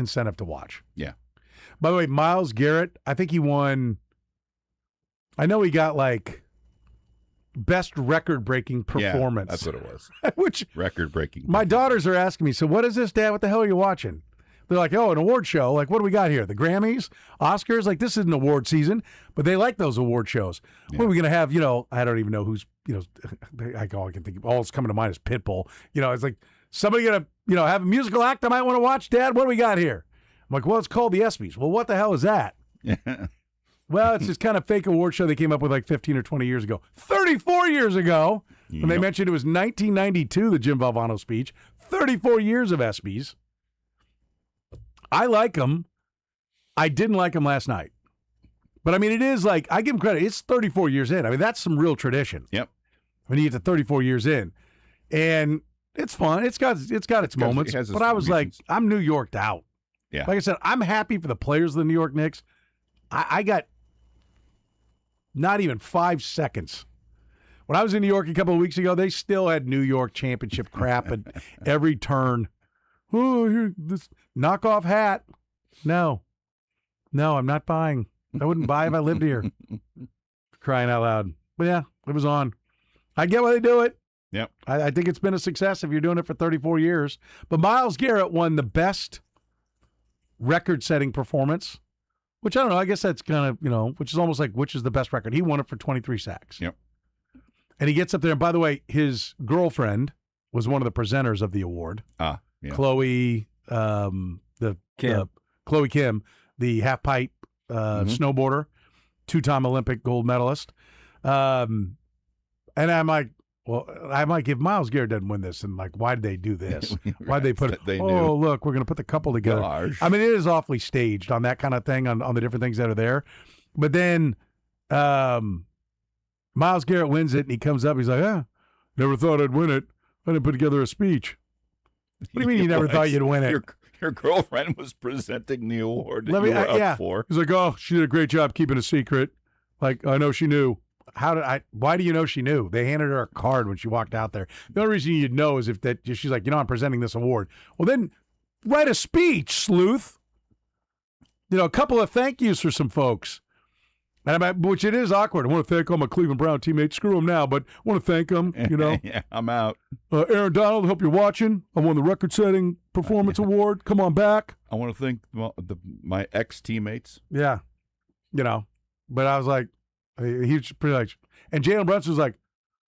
incentive to watch. Yeah. By the way, Myles Garrett, I think he won. I know he got like best record-breaking performance. Yeah, that's what it was. Which record-breaking. My daughters are asking me, so what is this, Dad? What the hell are you watching? They're like, oh, an award show. Like, what do we got here? The Grammys? Oscars? Like, this isn't award season, but they like those award shows. Yeah. What are we going to have? I don't even know who's, I can think of, all that's coming to mind is Pitbull. It's like, somebody going to, have a musical act I might want to watch, Dad? What do we got here? I'm like, well, it's called the ESPYs. Well, what the hell is that? Well, it's this kind of fake award show they came up with like 15 or 20 years ago. 34 years ago, when they mentioned it was 1992, the Jim Valvano speech. 34 years of ESPYs. I like them. I didn't like them last night. But, I mean, it is like, I give them credit. It's 34 years in. I mean, that's some real tradition. Yep. When you get to 34 years in. And it's fun. It's got its moments. But I was like, I'm New Yorked out. Yeah. Like I said, I'm happy for the players of the New York Knicks. I got not even 5 seconds. When I was in New York a couple of weeks ago, they still had New York championship crap at every turn. Oh, here, this knockoff hat. No, I'm not buying. I wouldn't buy if I lived here. Crying out loud. But yeah, it was on. I get why they do it. Yep. I think it's been a success if you're doing it for 34 years. But Myles Garrett won the best record-setting performance, which I don't know. I guess that's kind of, which is almost like which is the best record. He won it for 23 sacks. Yep. And he gets up there. And by the way, his girlfriend was one of the presenters of the award. Yeah. Chloe, Chloe Kim, the half pipe snowboarder, 2-time Olympic gold medalist. And I'm like, well, I might give Myles Garrett doesn't win this, and like, why did they do this? Why'd they put it? Look, we're going to put the couple together. Gosh. I mean, it is awfully staged on that kind of thing, on the different things that are there. But then Myles Garrett wins it, and he comes up. He's like, never thought I'd win it. I didn't put together a speech. What do you mean you never thought you'd win it? Your girlfriend was presenting the award that you were up for. He's like, oh, she did a great job keeping a secret. Like, I know she knew. Why do you know she knew? They handed her a card when she walked out there. The only reason you'd know is if that she's like, I'm presenting this award. Well, then write a speech, sleuth. A couple of thank yous for some folks. And which it is awkward. I want to thank all my Cleveland Brown teammates. Screw them now, but I want to thank them, Yeah, I'm out. Aaron Donald, hope you're watching. I won the record-setting performance award. Come on back. I want to thank my ex-teammates. Yeah. But I was like, he's pretty like, and Jalen Brunson's like,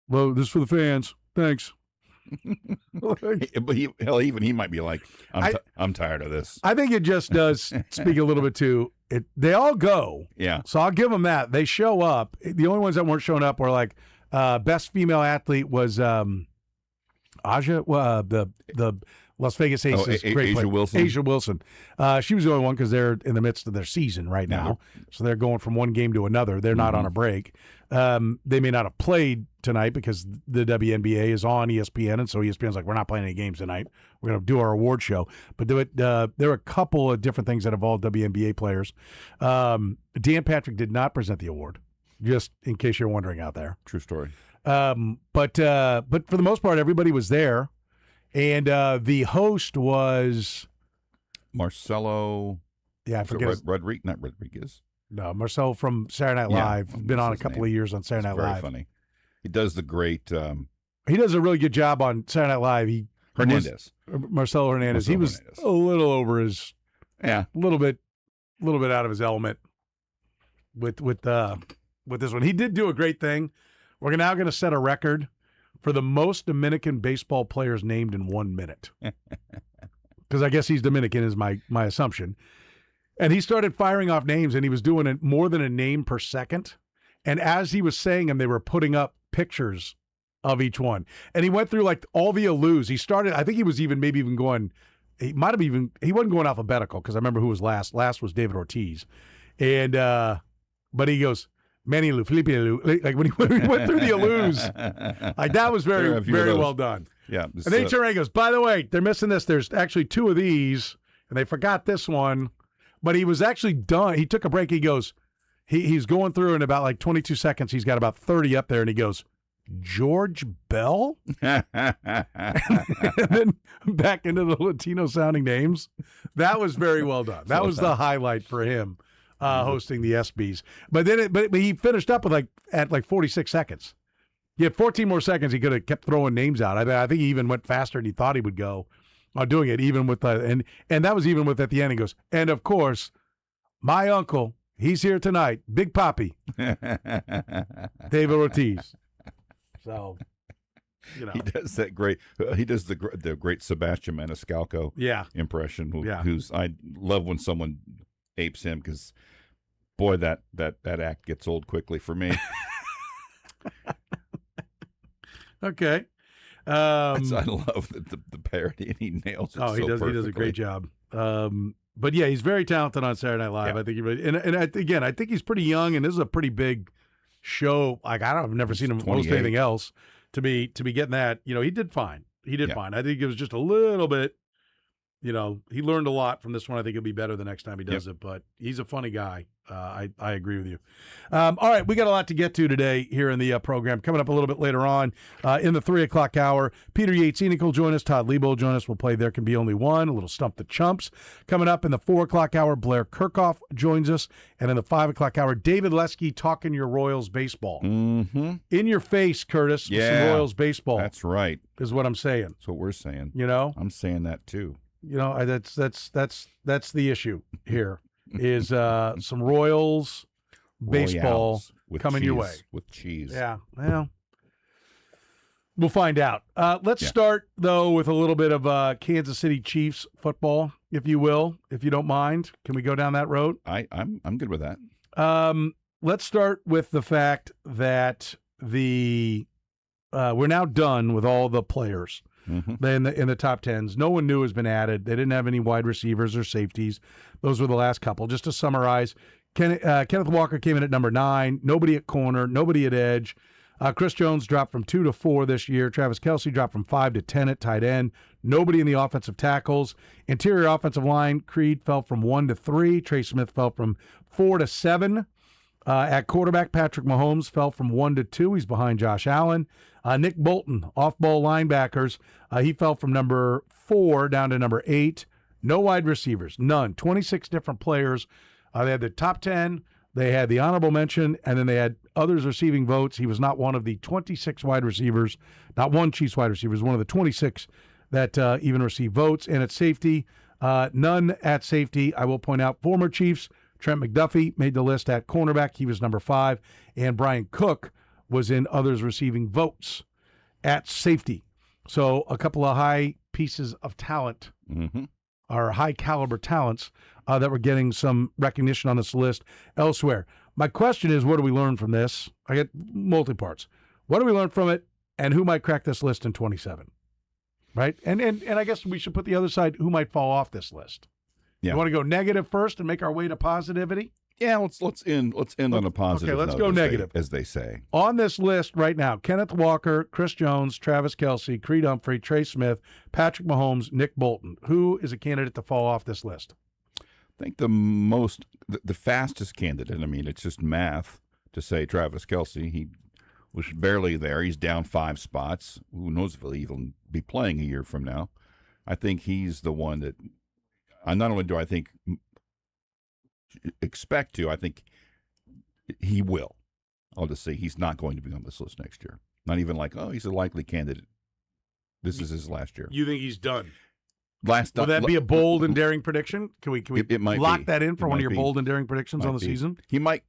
well, this is for the fans. Thanks. But he might be like, I'm tired of this. I think it just does speak a little bit to it. They all go. Yeah. So I'll give them that. They show up. The only ones that weren't showing up were like best female athlete was Aja, the Las Vegas Aces. Asia Wilson. Asia Wilson. She was the only one because they're in the midst of their season right now. So they're going from one game to another. They're not on a break. They may not have played tonight because the WNBA is on ESPN, and so ESPN's like, we're not playing any games tonight. We're going to do our award show. But there are a couple of different things that involve WNBA players. Dan Patrick did not present the award, just in case you're wondering out there. True story. But for the most part, everybody was there. And the host was Marcelo. Yeah, I forget. Not Rodriguez. No, Marcelo from Saturday Night Live. Been on a couple of years on Saturday Night Live. Very funny. He does the great. He does a really good job on Saturday Night Live. Marcelo Hernandez. He was a little over his. Yeah, a little bit out of his element with this one. He did do a great thing. We're now going to set a record for the most Dominican baseball players named in 1 minute. Because I guess he's Dominican is my assumption. And he started firing off names, and he was doing it more than a name per second. And as he was saying them, they were putting up pictures of each one. And he went through like all the alus. He started, I think he was maybe even going, he wasn't going alphabetical because I remember who was last. Last was David Ortiz. And, but he goes, Manny Lu, Felipe Lu, like when he went through the alus, like that was very, very well done. Yeah. And then he turned around and goes, by the way, they're missing this. There's actually 2 of these, and they forgot this one. But he was actually done. He took a break. He goes, he's going through in about like 22 seconds. He's got about 30 up there, and he goes, George Bell? And then back into the Latino-sounding names. That was very well done. That was the highlight for him hosting the ESPYs. But then but he finished up with at 46 seconds. He had 14 more seconds. He could have kept throwing names out. I think he even went faster than he thought he would go on doing it, even with and that was even with at the end. He goes, and of course, my uncle, he's here tonight, Big Papi, David Ortiz. So, he does that great. He does the great Sebastian Maniscalco impression. Who's I love when someone apes him because, boy, that act gets old quickly for me. Okay. I love the parody, and he nails it. Oh, he so does. perfectly. He does a great job. But yeah, he's very talented on Saturday Night Live. Yeah. I think again, I think he's pretty young, and this is a pretty big show. I've never seen him host anything else. To be getting that, he did fine. He did fine. I think it was just a little bit. He learned a lot from this one. I think he'll be better the next time he does it. But he's a funny guy. I agree with you. All right, we got a lot to get to today here in the program. Coming up a little bit later on in the 3 o'clock hour, Peter Yates-Enoch will join us. Todd Lebo will join us. We'll play There Can Be Only One, a little Stump the Chumps. Coming up in the 4 o'clock hour, Blair Kirchhoff joins us. And in the 5 o'clock hour, David Lesky talking your Royals baseball. Mm-hmm. In your face, Curtis, with some Royals baseball. That's right. Is what I'm saying. That's what we're saying. I'm saying that too. That's the issue here. Is some Royals baseball coming your way with cheese? Yeah, well, we'll find out. Let's start though with a little bit of Kansas City Chiefs football, if you will, if you don't mind. Can we go down that road? I'm good with that. Let's start with the fact that we're now done with all the players. Mm-hmm. In the top 10s. No one new has been added. They didn't have any wide receivers or safeties. Those were the last couple. Just to summarize, Kenneth Walker came in at number 9. Nobody at corner. Nobody at edge. Chris Jones dropped from 2 to 4 this year. Travis Kelce dropped from 5 to 10 at tight end. Nobody in the offensive tackles. Interior offensive line, Creed fell from 1 to 3. Trey Smith fell from 4 to 7. At quarterback, Patrick Mahomes fell from 1 to 2. He's behind Josh Allen. Nick Bolton, off-ball linebackers, he fell from number 4 down to number 8. No wide receivers, none. 26 different players. They had the top 10, they had the honorable mention, and then they had others receiving votes. He was not one of the 26 wide receivers, not one Chiefs wide receiver, he was one of the 26 that even received votes. And at safety, none at safety. I will point out former Chiefs, Trent McDuffie made the list at cornerback. He was number 5. And Brian Cook was in others receiving votes at safety. So a couple of high pieces of talent, or high caliber talents that were getting some recognition on this list elsewhere. My question is, what do we learn from this? I get multi-parts. What do we learn from it, and who might crack this list in 27? Right? And I guess we should put the other side, who might fall off this list. Yeah. You want to go negative first and make our way to positivity? Yeah, let's end on a positive. Okay, let's note, go negative. as they say. On this list right now, Kenneth Walker, Chris Jones, Travis Kelce, Creed Humphrey, Trey Smith, Patrick Mahomes, Nick Bolton. Who is a candidate to fall off this list? I think the fastest candidate, it's just math to say Travis Kelce. He was barely there. He's down 5 spots. Who knows if he'll even be playing a year from now. I think he's the one that, not only do I think expect to, I think he will. I'll just say he's not going to be on this list next year. Not even he's a likely candidate. This is his last year. You think he's done? Will that be a bold and daring prediction? Can we it might lock that in for one of your bold and daring predictions on the season? He might,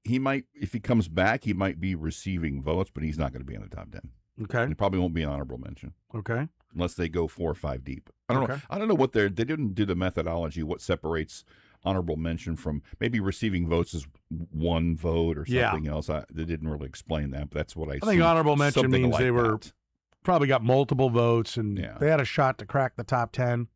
if he comes back, he might be receiving votes, but he's not going to be in the top 10. Okay. He probably won't be an honorable mention. Okay. Unless they go 4 or 5 deep. I don't know what they didn't do the methodology, what separates honorable mention from maybe receiving votes is 1 vote or something else. They didn't really explain that, but that's what I think honorable mention means they were probably got multiple votes and they had a shot to crack the top 10.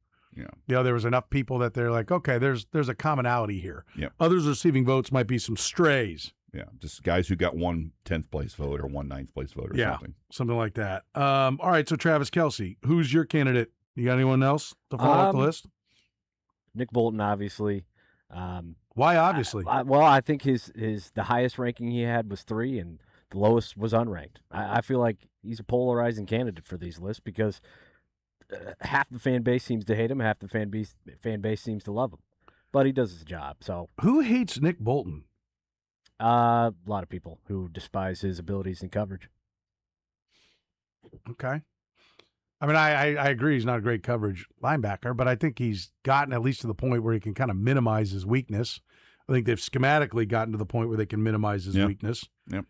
Yeah. There was enough people that they're like, okay, there's a commonality here. Yeah. Others receiving votes might be some strays. Yeah, just guys who got 1 10th place vote or 1 9th place vote or something. Something like that. All right, so Travis Kelce, who's your candidate? You got anyone else to follow up the list? Nick Bolton, obviously. Why obviously? I think the highest ranking he had was 3, and The lowest was unranked. I feel like he's a polarizing candidate for these lists because half the fan base seems to hate him, half the fan base seems to love him. But he does his job. So who hates Nick Bolton? a lot of people who despise his abilities in coverage. Okay. I mean, I agree he's not a great coverage linebacker, but I think he's gotten at least to the point where he can kind of minimize his weakness. I think they've schematically gotten to the point where they can minimize his weakness. Yep.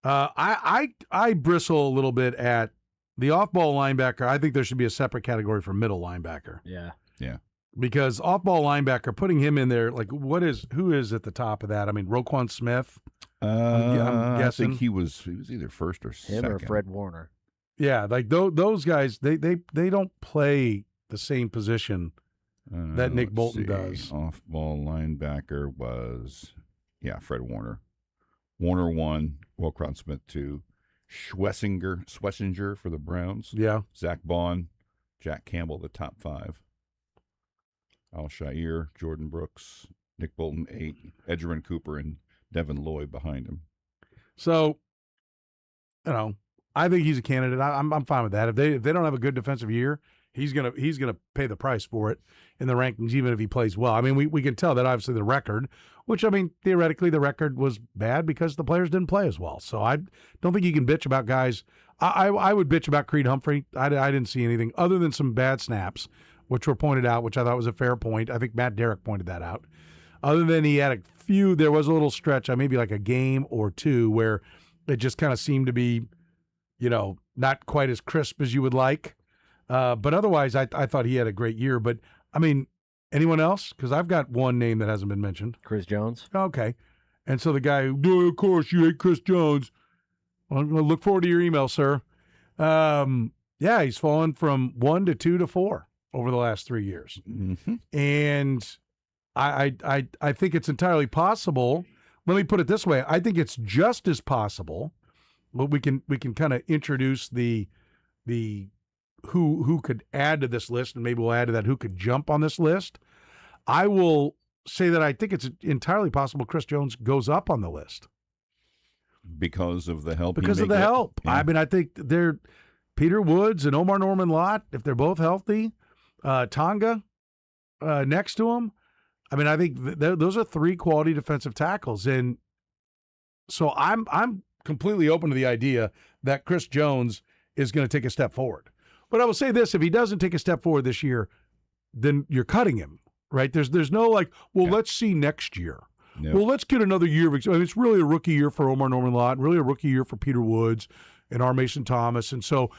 I bristle a little bit at the off-ball linebacker. I think there should be a separate category for middle linebacker. Yeah. Yeah. Because off-ball linebacker, putting him in there, like who is at the top of that? I mean, Roquan Smith. I'm guessing I think he was either first or second. Him or Fred Warner. Yeah, like those guys, they don't play the same position that Nick Bolton does. Off-ball linebacker was, Fred Warner. Warner 1, Roquan Smith 2, Schlesinger for the Browns. Yeah. Zach Bond, Jack Campbell, the top 5. Al-Shair, Jordan Brooks, Nick Bolton 8, Edgerrin Cooper, and Devin Lloyd behind him. So, I think he's a candidate. I'm fine with that. If they don't have a good defensive year, he's gonna pay the price for it in the rankings, even if he plays well. I mean, we can tell that obviously the record, which I mean theoretically the record was bad because the players didn't play as well. So I don't think you can bitch about guys. I would bitch about Creed Humphrey. I didn't see anything other than some bad snaps, which were pointed out, which I thought was a fair point. I think Matt Derrick pointed that out. Other than he had a few, there was a little stretch, maybe like a game or two, where it just kind of seemed to be, not quite as crisp as you would like. But otherwise, I thought he had a great year. But, I mean, anyone else? Because I've got one name that hasn't been mentioned. Chris Jones. Okay. And so the guy, of course, you hate Chris Jones. Well, I'm going to look forward to your email, sir. He's fallen from 1 to 2 to 4 over the last 3 years. Mm-hmm. And I think it's entirely possible. Let me put it this way. I think it's just as possible. But we can kind of introduce the who could add to this list, and maybe we'll add to that who could jump on this list. I will say that I think it's entirely possible Chris Jones goes up on the list because of the help. Because of the help. Yeah. I mean, I think they're Peter Woods and Omar Norman-Lott, if they're both healthy, Tonga next to him. I mean, I think those are 3 quality defensive tackles, and so I'm completely open to the idea that Chris Jones is going to take a step forward. But I will say this, if he doesn't take a step forward this year, then you're cutting him, right? There's no let's see next year. No. Well, let's get another year. It's really a rookie year for Omar Norman-Lott, really a rookie year for Peter Woods and R. Mason Thomas. And so,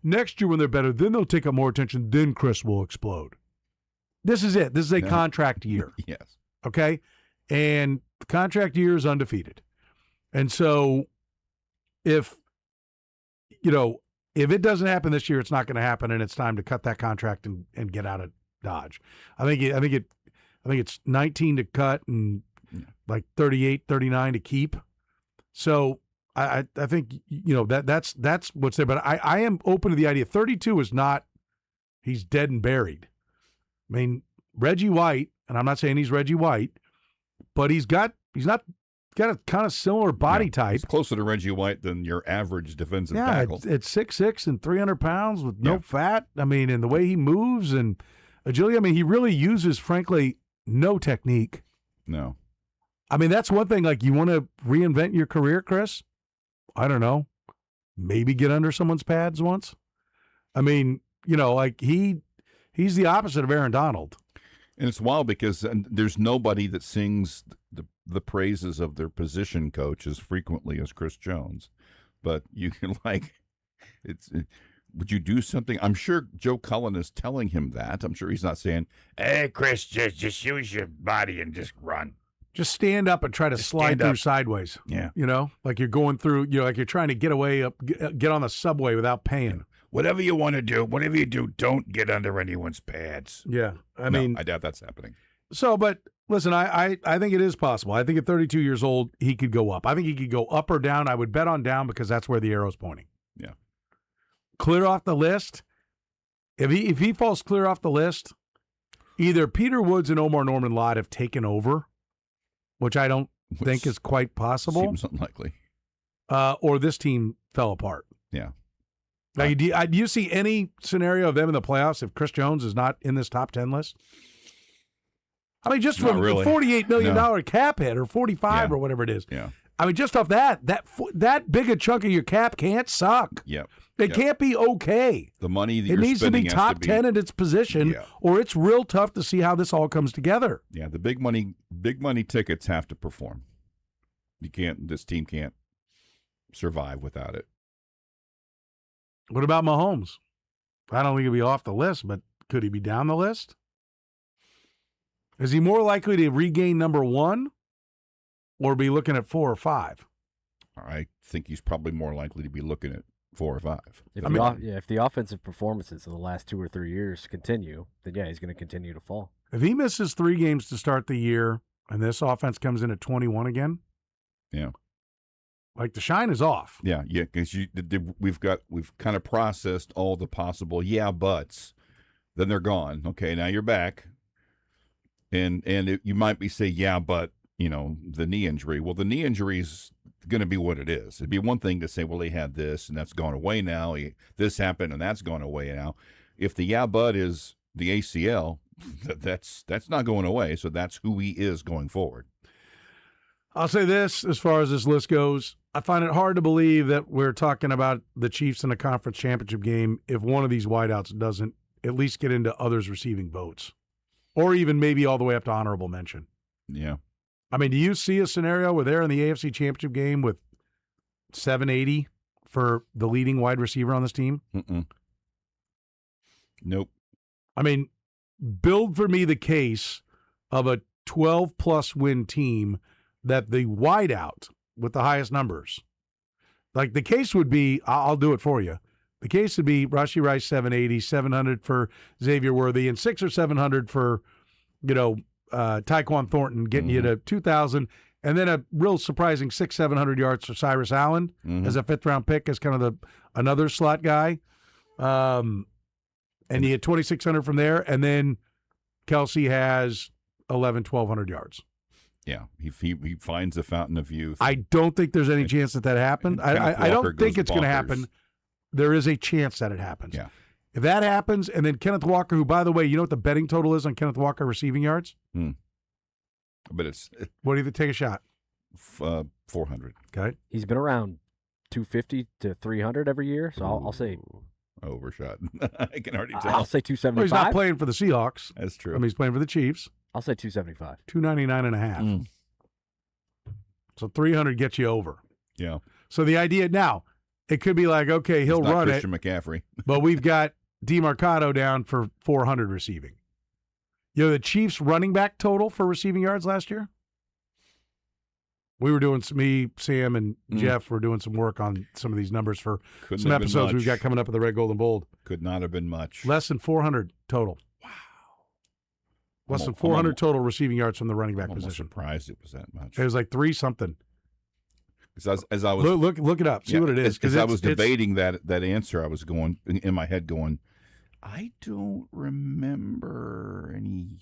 next year when they're better, then they'll take up more attention, then Chris will explode. This is it. This is a contract year. Yes. Okay? And the contract year is undefeated. And so if it doesn't happen this year, it's not going to happen, and it's time to cut that contract and get out of Dodge. I think it's 19 to cut and like 38, 39 to keep. So I think that's what's there. But I am open to the idea. 32 is not he's dead and buried. I mean, Reggie White, and I'm not saying he's Reggie White, but he's got a kind of similar body type. He's closer to Reggie White than your average defensive tackle. It's 6'6" and 300 pounds with no fat. I mean, and the way he moves and agility, I mean, he really uses, frankly, no technique. No. I mean, that's one thing. Like, you want to reinvent your career, Chris? I don't know. Maybe get under someone's pads once. I mean, he's the opposite of Aaron Donald. And it's wild because there's nobody that sings the praises of their position coach as frequently as Chris Jones. But you can would you do something? I'm sure Joe Cullen is telling him that. I'm sure he's not saying, hey, Chris, just use your body and just run. Just stand up and try to slide through sideways. Yeah. Like you're going through, like you're trying to get on the subway without paying. Whatever you want to do, whatever you do, don't get under anyone's pads. Yeah. I mean, I doubt that's happening. So, but listen, I think it is possible. I think at 32 years old, he could go up. I think he could go up or down. I would bet on down because that's where the arrow's pointing. Yeah. Clear off the list. If he falls clear off the list, either Peter Woods and Omar Norman-Lott have taken over, which I don't think is quite possible. Seems unlikely. or this team fell apart. Yeah. Like, do you see any scenario of them in the playoffs if Chris Jones is not in this top 10 list? I mean, just from really. the $48 million cap hit or 45 or whatever it is. Yeah. I mean, just off that big a chunk of your cap can't suck. Yep. It can't be okay. The money that it needs to be top 10 in its position, or it's real tough to see how this all comes together. Yeah, the big money tickets have to perform. This team can't survive without it. What about Mahomes? I don't think he'll be off the list, but could he be down the list? Is he more likely to regain number 1 or be looking at 4 or 5? I think he's probably more likely to be looking at 4 or 5. If the offensive performances of the last 2 or 3 years continue, then he's going to continue to fall. If he misses 3 games to start the year and this offense comes in at 21 again, like the shine is off. Yeah, because we've kind of processed all the possible buts. Then they're gone. Okay, now you're back, and you might be say but the knee injury. Well, the knee injury is going to be what it is. It'd be one thing to say, well, he had this and that's gone away now. This happened and that's gone away now. If the but is the ACL, that's not going away. So that's who he is going forward. I'll say this as far as this list goes. I find it hard to believe that we're talking about the Chiefs in a conference championship game if one of these wideouts doesn't at least get into others receiving votes, or even maybe all the way up to honorable mention. Yeah. I mean, do you see a scenario where they're in the AFC championship game with 780 for the leading wide receiver on this team? Nope. I mean, build for me the case of a 12-plus win team that the wideout with the highest numbers. Like the case would be, I'll do it for you. The case would be Rashee Rice 780, 700 for Xavier Worthy, and 600 or 700 for, Tyquan Thornton getting you to 2,000, and then a real surprising 600-700 yards for Cyrus Allen as a 5th-round pick as kind of another slot guy. And you get 2,600 from there, and then Kelsey has 1,100-1,200 yards. Yeah, he finds a fountain of youth. I don't think there's any chance that happened. I don't think it's going to happen. There is a chance that it happens. Yeah. If that happens, and then Kenneth Walker, who, by the way, you know what the betting total is on Kenneth Walker receiving yards? But it's... What do you take a shot? 400. Okay. He's been around 250 to 300 every year, so I'll say... Overshot. I can already tell. I'll say 275. Well, he's not playing for the Seahawks. That's true. I mean, he's playing for the Chiefs. I'll say 275. 299.5. So 300 gets you over. Yeah. So the idea now, it could be like, okay, he'll run Christian McCaffrey. but we've got DeMarcado down for 400 receiving. The Chiefs running back total for receiving yards last year? We were doing me, Sam, and Jeff were doing some work on some of these numbers for some episodes we've got coming up at the Red, Gold, and Bold. Could not have been much. Less than 400 total. Wow. Less than 400 total receiving yards from the running back position. I'm surprised it was that much. It was like 3-something. As I was look it up. See what it is. As I was debating that answer, I was going in my head going, I don't remember any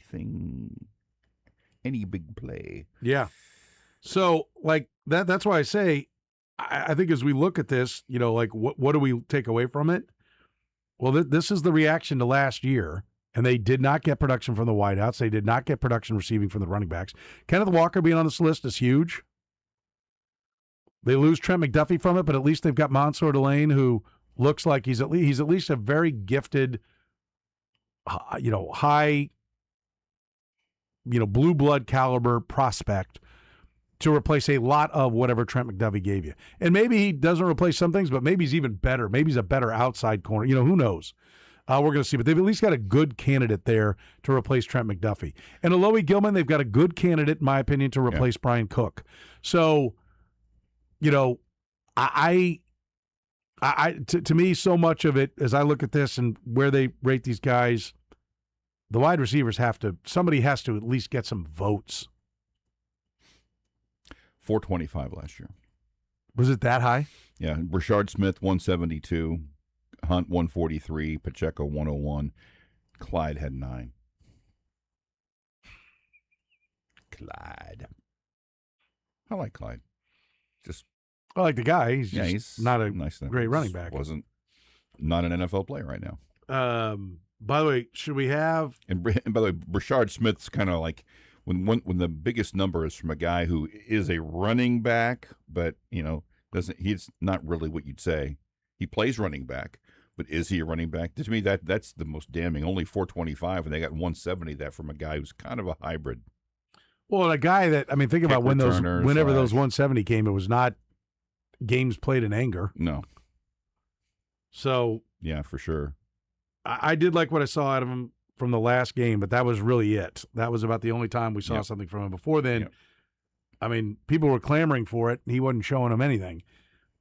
big play. Yeah. So like that's why I say I think as we look at this, like what do we take away from it? Well, this is the reaction to last year, and they did not get production from the wideouts. They did not get production receiving from the running backs. Kenneth Walker being on this list is huge. They lose Trent McDuffie from it, but at least they've got Mansour Delane, who looks like he's at least a very gifted, high, blue blood caliber prospect to replace a lot of whatever Trent McDuffie gave you. And maybe he doesn't replace some things, but maybe he's even better. Maybe he's a better outside corner. Who knows? We're going to see. But they've at least got a good candidate there to replace Trent McDuffie. And Alohi Gilman, they've got a good candidate, in my opinion, to replace Brian Cook. So, to me, so much of it, as I look at this and where they rate these guys, the wide receivers somebody has to at least get some votes. 425 last year. Was it that high? Yeah. Rashard Smith, 172. Hunt, 143. Pacheco, 101. Clyde had 9. Clyde. I like Clyde. Just I like the guy. He's just he's not a nice enough. great He running just back. Wasn't not an NFL player right now. By the way, should we have? And by the way, Brashard Smith's kind of like when the biggest number is from a guy who is a running back, but he's not really what you'd say. He plays running back, but is he a running back? To me, that's the most damning. Only 425, and they got 170 that from a guy who's kind of a hybrid. Well, a guy that think about whenever those 170 came, it was not games played in anger. No. So yeah, for sure. I did like what I saw out of him from the last game, but that was really it. That was about the only time we saw something from him. Before then, people were clamoring for it, and he wasn't showing them anything.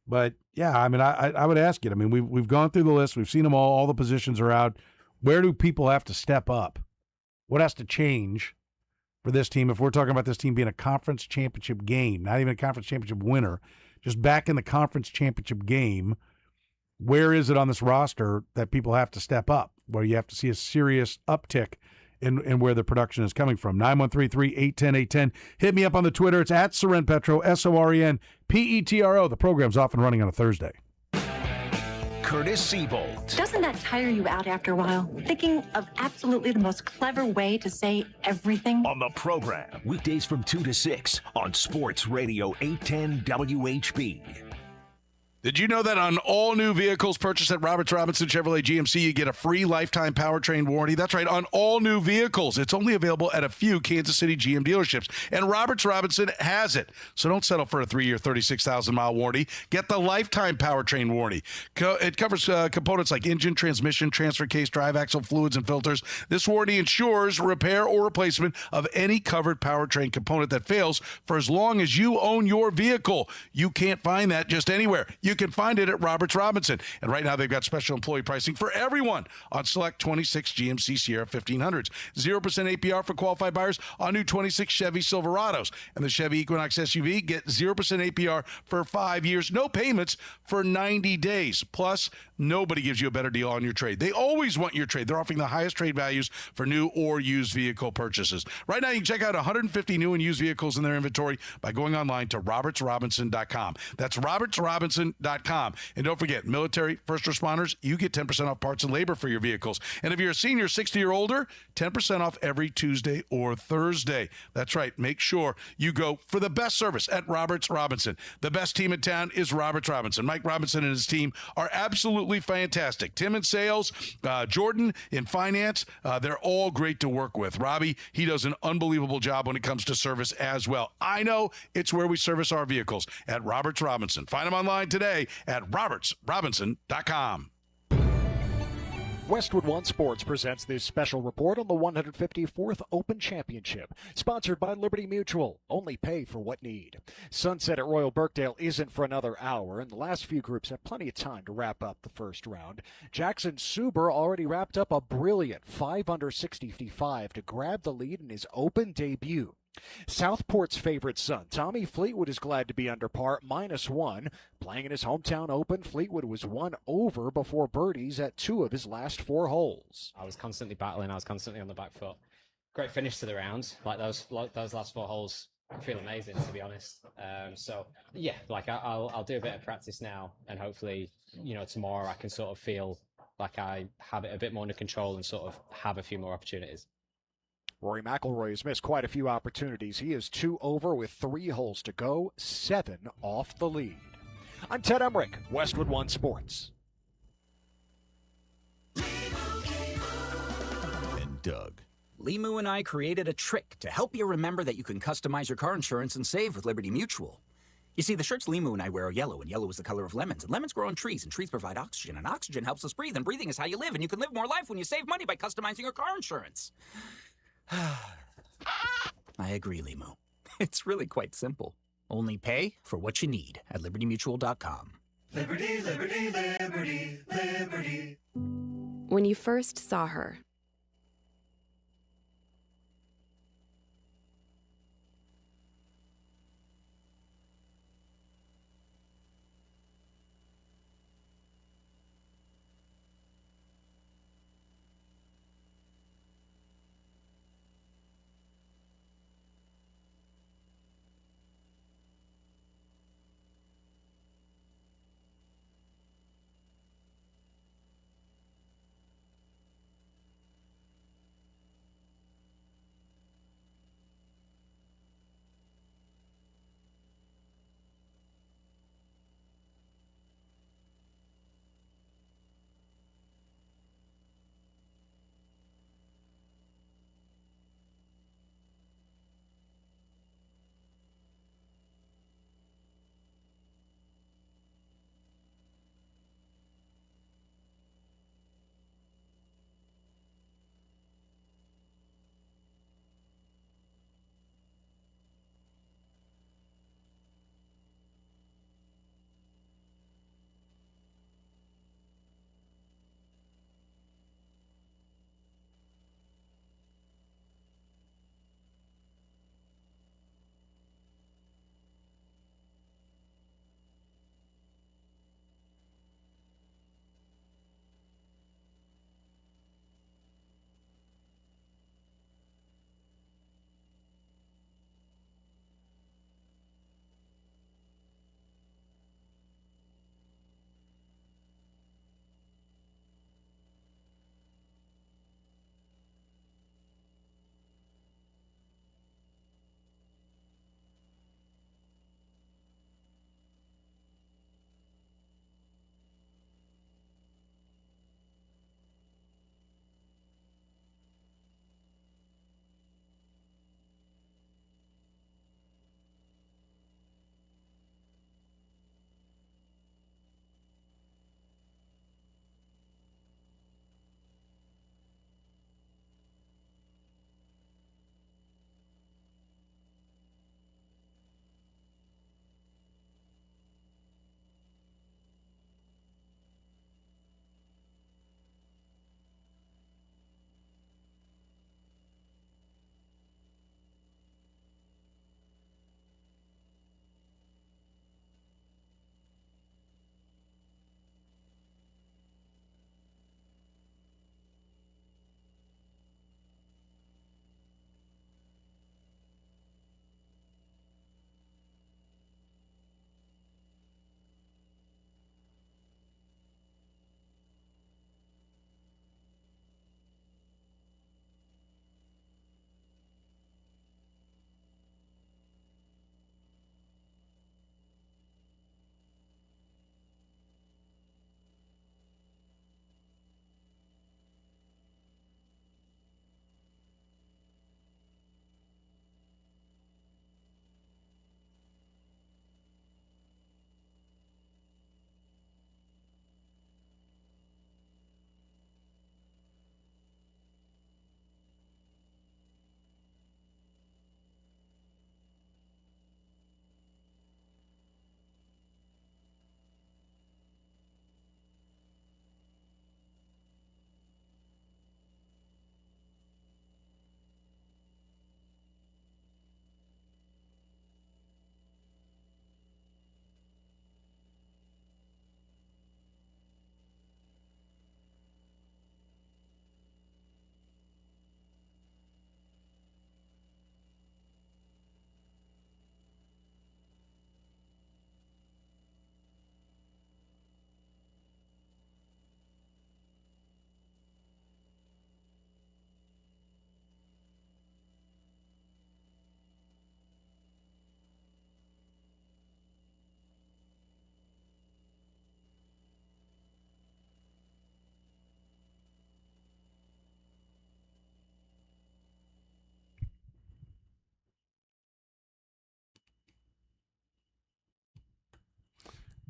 But yeah, I would ask it. We've gone through the list. We've seen them all. All the positions are out. Where do people have to step up? What has to change for this team? If we're talking about this team being a conference championship game, not even a conference championship winner, just back in the conference championship game, where is it on this roster that people have to step up, where you have to see a serious uptick in where the production is coming from? 913-3810810. Hit me up on the Twitter. It's at SorenPetro, SorenPetro. The program's off and running on a Thursday. Curtis Seabold. Doesn't that tire you out after a while? Thinking of absolutely the most clever way to say everything? On the program, weekdays from 2 to 6 on Sports Radio 810 WHB. Did you know that on all new vehicles purchased at Roberts Robinson Chevrolet GMC, you get a free lifetime powertrain warranty? That's right, on all new vehicles. It's only available at a few Kansas City GM dealerships, and Roberts Robinson has it. So don't settle for a 3-year, 36,000-mile warranty. Get the lifetime powertrain warranty. It covers components like engine, transmission, transfer case, drive axle, fluids, and filters. This warranty ensures repair or replacement of any covered powertrain component that fails for as long as you own your vehicle. You can't find that just anywhere. You can find it at Roberts Robinson. And right now they've got special employee pricing for everyone on select 26 GMC Sierra 1500s. 0% APR for qualified buyers on new 26 Chevy Silverados. And the Chevy Equinox SUV, get 0% APR for 5 years, no payments for 90 days. Plus, nobody gives you a better deal on your trade. They always want your trade. They're offering the highest trade values for new or used vehicle purchases. Right now, you can check out 150 new and used vehicles in their inventory by going online to robertsrobinson.com. That's robertsrobinson.com. And don't forget, military, first responders, you get 10% off parts and labor for your vehicles. And if you're a senior, 60 or older, 10% off every Tuesday or Thursday. That's right. Make sure you go for the best service at Roberts Robinson. The best team in town is Roberts Robinson. Mike Robinson and his team are absolutely fantastic. Tim in sales, Jordan in finance, they're all great to work with. Robbie, he does an unbelievable job when it comes to service as well. I know it's where we service our vehicles, at Roberts Robinson. Find them online today at robertsrobinson.com. Westwood One Sports presents this special report on the 154th Open Championship, sponsored by Liberty Mutual. Only pay for what need. Sunset at Royal Birkdale isn't for another hour, and the last few groups have plenty of time to wrap up the first round. Jackson Suber already wrapped up a brilliant 5 under 65 to grab the lead in his Open debut. Southport's favorite son, Tommy Fleetwood, is glad to be under par, -1. Playing in his hometown Open, Fleetwood was 1 over before birdies at 2 of his last 4 holes. I was constantly battling. I was constantly on the back foot. Great finish to the round. Like those last 4 holes feel amazing, to be honest. So yeah, I'll do a bit of practice now, and hopefully, tomorrow I can sort of feel like I have it a bit more under control and sort of have a few more opportunities. Rory McIlroy has missed quite a few opportunities. He is 2 over with 3 holes to go, 7 off the lead. I'm Ted Emmerich, Westwood One Sports. And Doug. Limu and I created a trick to help you remember that you can customize your car insurance and save with Liberty Mutual. You see, the shirts Limu and I wear are yellow, and yellow is the color of lemons. And lemons grow on trees, and trees provide oxygen, and oxygen helps us breathe, and breathing is how you live, and you can live more life when you save money by customizing your car insurance. I agree, Limu. It's really quite simple. Only pay for what you need at libertymutual.com. Liberty, liberty, liberty, liberty. When you first saw her,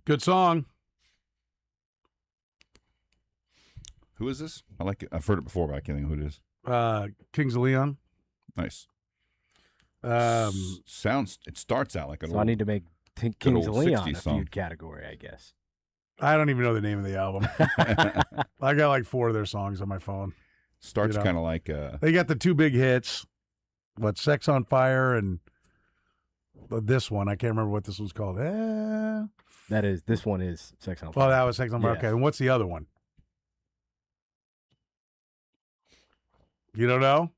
Good song. Who is this? I like it. I've heard it before, but I can't think who it is. Kings of Leon. Nice. Sounds. It starts out like an So old, I need to make Kings of Leon a 60s song. feud category, I guess. I don't even know the name of the album. I got like 4 of their songs on my phone. Starts kind of like they got the 2 big hits. What, Sex on Fire and this one. I can't remember what this was called. This one is Sex on Fire. Well, that was Sex on Fire. Yeah. Okay, and what's the other one? You don't know?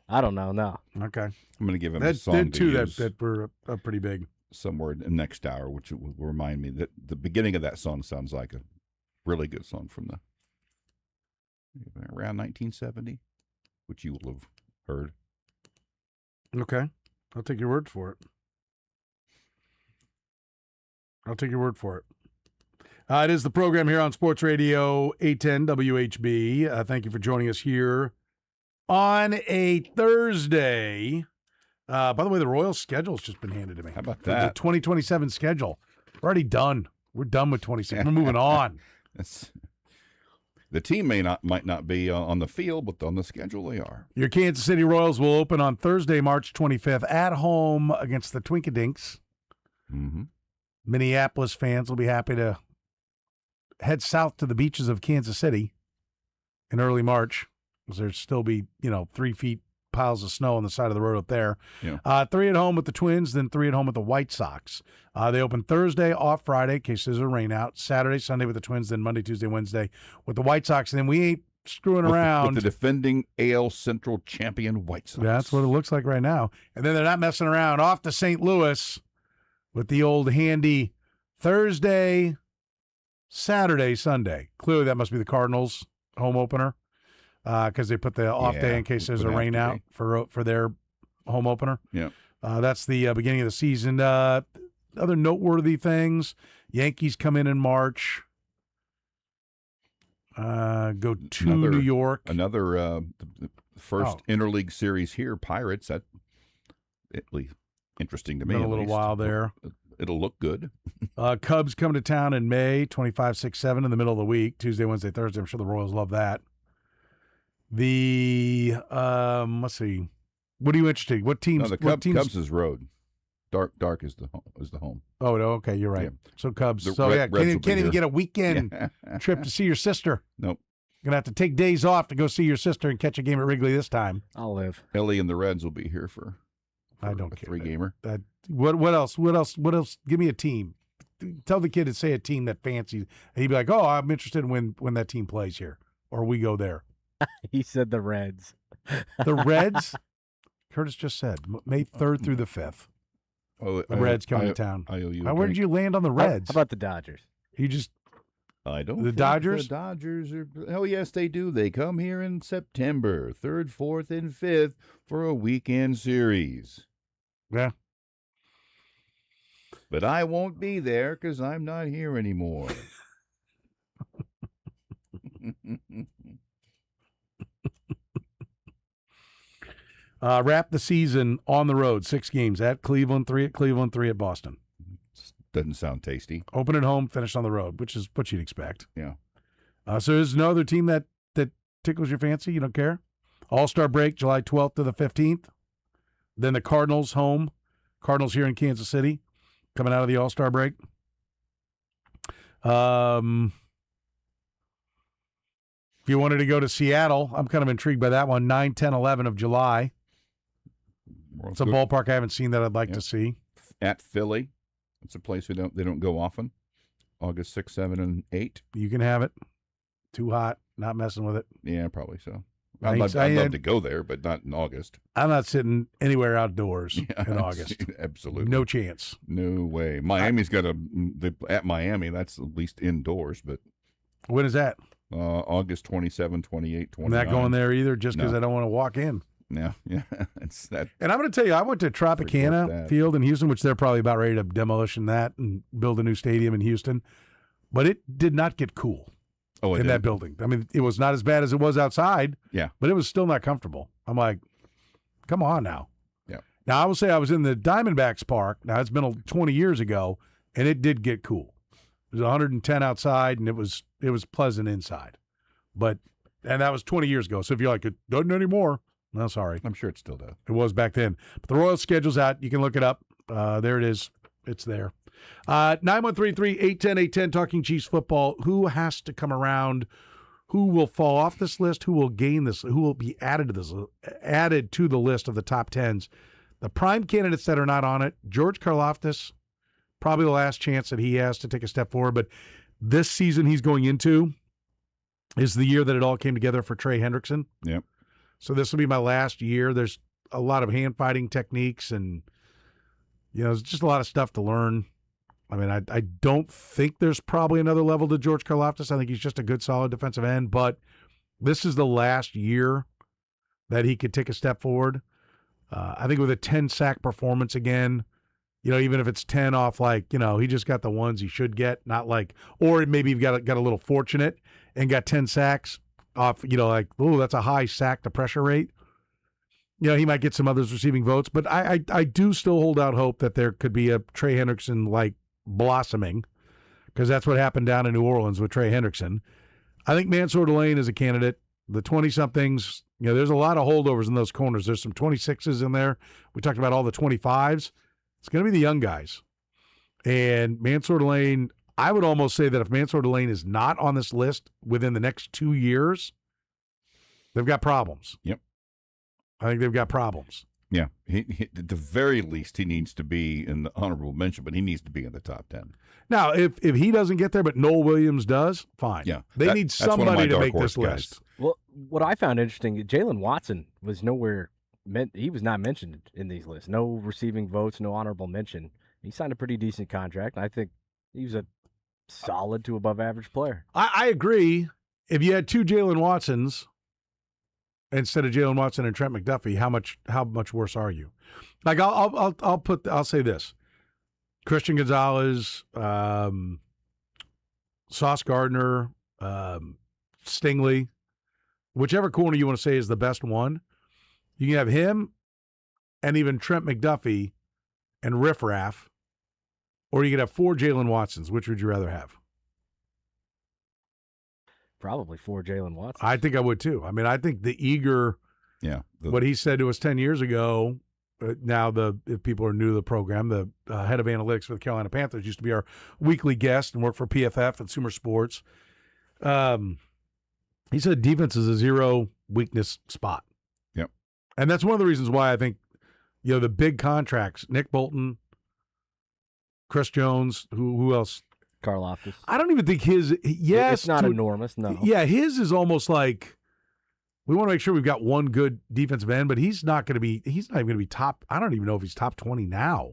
I don't know, no. Okay. I'm going to give him a That's song to two use that were pretty big. somewhere in the next hour, which will remind me that the beginning of that song sounds like a really good song from around 1970, which you will have heard. Okay. I'll take your word for it. It is the program here on Sports Radio 810 WHB. Thank you for joining us here on a Thursday. By the way, the Royals schedule's just been handed to me. How about that? The 2027 schedule. We're already done. We're done with 26. We're moving on. The team might not be on the field, but on the schedule they are. Your Kansas City Royals will open on Thursday, March 25th at home against the Twinkadinks. Mm-hmm. Minneapolis fans will be happy to head south to the beaches of Kansas City in early March, because there'll still be, 3 feet piles of snow on the side of the road up there. Yeah. 3 at home with the Twins, then 3 at home with the White Sox. They open Thursday, off Friday, in case there's a rain out. Saturday, Sunday with the Twins, then Monday, Tuesday, Wednesday with the White Sox. And then we ain't screwing around. With the defending AL Central champion White Sox. That's what it looks like right now. And then they're not messing around. Off to St. Louis with the old handy Thursday, Saturday, Sunday. Clearly that must be the Cardinals' home opener, because they put the off day in case there's a rain out for their home opener. Yeah. That's the beginning of the season. Other noteworthy things, Yankees come in March. Go to New York. Another the first interleague series here, Pirates. That at least interesting to me. Been a little while there. It'll look good. Cubs come to town in May, 25, 6, 7 in the middle of the week, Tuesday, Wednesday, Thursday. I'm sure the Royals love that. Let's see. What are you interested in? What teams? No, Cubs is road. Dark is the home. Oh, okay, you're right. Yeah. So Cubs. The Reds can't even here. get a weekend trip to see your sister. Nope. You're going to have to take days off to go see your sister and catch a game at Wrigley this time. I'll live. Ellie and the Reds will be here for I don't care. 3-gamer. What else? Give me a team. Tell the kid to say a team that fancies. And he'd be like, oh, I'm interested in when that team plays here. Or we go there. He said the Reds. The Reds? Curtis just said May 3rd through the 5th. Oh, the Reds coming to town. Where did you land on the Reds? How about the Dodgers? You just I don't. The Dodgers? The Dodgers are. Oh yes, they do. They come here in September, 3rd, 4th, and 5th for a weekend series. Yeah. But I won't be there because I'm not here anymore. Wrap the season on the road, 6 games at Cleveland, 3 at Cleveland, 3 at Boston. Doesn't sound tasty. Open at home, finish on the road, which is what you'd expect. Yeah. So there's no other team that tickles your fancy? You don't care? All-Star break, July 12th to the 15th. Then the Cardinals home. Cardinals here in Kansas City, coming out of the All-Star break. If you wanted to go to Seattle, I'm kind of intrigued by that one, 9, 10, 11 of July. It's a ballpark I haven't seen that I'd like to see. At Philly. It's a place they don't go often. August 6, 7, and 8. You can have it. Too hot. Not messing with it. Yeah, probably so. I'd love to go there, but not in August. I'm not sitting anywhere outdoors in August. Absolutely. No chance. No way. Miami's got at Miami, that's at least indoors, but. When is that? August 27, 28, 29. I'm not going there either just because I don't want to walk in. Yeah. It's that. And I'm going to tell you, I went to Tropicana Field in Houston, which they're probably about ready to demolition that and build a new stadium in Houston. But it did not get cool in that building. I mean, it was not as bad as it was outside. Yeah. But it was still not comfortable. I'm like, come on now. Yeah. Now, I will say I was in the Diamondbacks park. Now, it's been 20 years ago, and it did get cool. It was 110 outside, and it was pleasant inside. And that was 20 years ago. So if you're like, it doesn't anymore, no, sorry. I'm sure it still does. It was back then. But the Royals schedule's out. You can look it up. There it is. It's there. 913-3-810-810, Talking Chiefs football. Who has to come around? Who will fall off this list? Who will gain this? Who will be added to the list of the top 10s? The prime candidates that are not on it, George Karlaftis, probably the last chance that he has to take a step forward. But this season he's going into is the year that it all came together for Trey Hendrickson. Yep. So this will be my last year. There's a lot of hand fighting techniques and, there's just a lot of stuff to learn. I mean, I don't think there's probably another level to George Karlaftis. I think he's just a good, solid defensive end. But this is the last year that he could take a step forward. I think with a 10-sack performance again, even if it's 10 off, he just got the ones he should get, not like, or maybe he got a little fortunate and got 10 sacks off, that's a high sack to pressure rate. He might get some others receiving votes, but I do still hold out hope that there could be a Trey Hendrickson blossoming, because that's what happened down in New Orleans with Trey Hendrickson. I think Mansour Delane is a candidate. The 20-somethings, there's a lot of holdovers in those corners. There's some 26s in there. We talked about all the 25s. It's going to be the young guys. And Mansour Delane, I would almost say that if Mansour Delane is not on this list within the next 2 years, they've got problems. Yep. I think they've got problems. Yeah. He, at the very least, he needs to be in the honorable mention, but he needs to be in the top 10. Now, if he doesn't get there, but Noel Williams does, fine. Yeah. They need somebody to make this list. Well, what I found interesting, Jalen Watson was nowhere he was not mentioned in these lists. No receiving votes, no honorable mention. He signed a pretty decent contract. I think he was a solid to above average player. I agree. If you had two Jalen Watsons instead of Jalen Watson and Trent McDuffie, how much worse are you? I'll say this: Christian Gonzalez, Sauce Gardner, Stingley, whichever corner you want to say is the best one. You can have him and even Trent McDuffie and Riff Raff, or you could have 4 Jalen Watsons. Which would you rather have? Probably 4 Jalen Watsons. I think I would too. I mean, I think the eager, what he said to us 10 years ago, now if people are new to the program, the head of analytics for the Carolina Panthers used to be our weekly guest and worked for PFF and Sumer Sports. He said defense is a zero weakness spot. Yep. And that's one of the reasons why I think, the big contracts, Nick Bolton, Chris Jones, who else? Karlaftis. I don't even think his, it's not enormous, no. Yeah, his is almost like, we want to make sure we've got one good defensive end, but he's not even going to be top. I don't even know if he's top 20 now.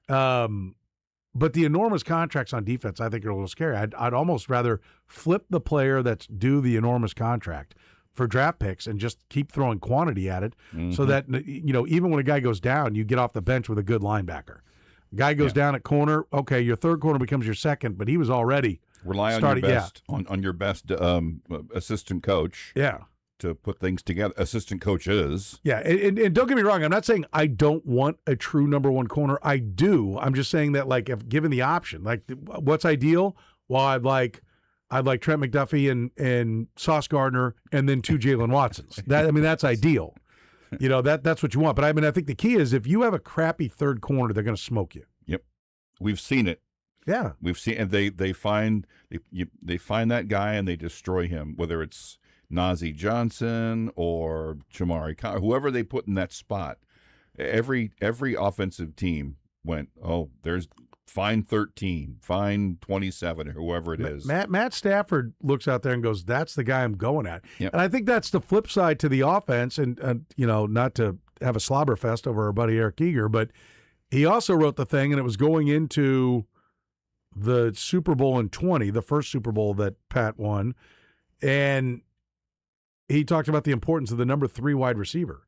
But the enormous contracts on defense, I think, are a little scary. I'd almost rather flip the player that's due the enormous contract for draft picks and just keep throwing quantity at it, so that, even when a guy goes down, you get off the bench with a good linebacker. Guy goes down at corner, okay, your third corner becomes your second, but he was already rely on your best assistant coach. Yeah. To put things together, assistant coaches. Yeah, and don't get me wrong, I'm not saying I don't want a true number one corner. I do. I'm just saying that, if given the option, what's ideal? Well, I'd like Trent McDuffie and Sauce Gardner and then 2 Jalen Watsons. That's ideal. That's what you want. But I think the key is if you have a crappy third corner, they're going to smoke you. Yep, we've seen it. Yeah, we've seen, and they find that guy and they destroy him. Whether it's Najee Johnson or Jamari Conner, whoever they put in that spot, every offensive team went, there's fine 13, fine 27, whoever it is. Matt Stafford looks out there and goes, that's the guy I'm going at. Yep. And I think that's the flip side to the offense, and not to have a slobber fest over our buddy Eric Eager, but he also wrote the thing, and it was going into the Super Bowl in 20, the first Super Bowl that Pat won, and he talked about the importance of the number 3 wide receiver,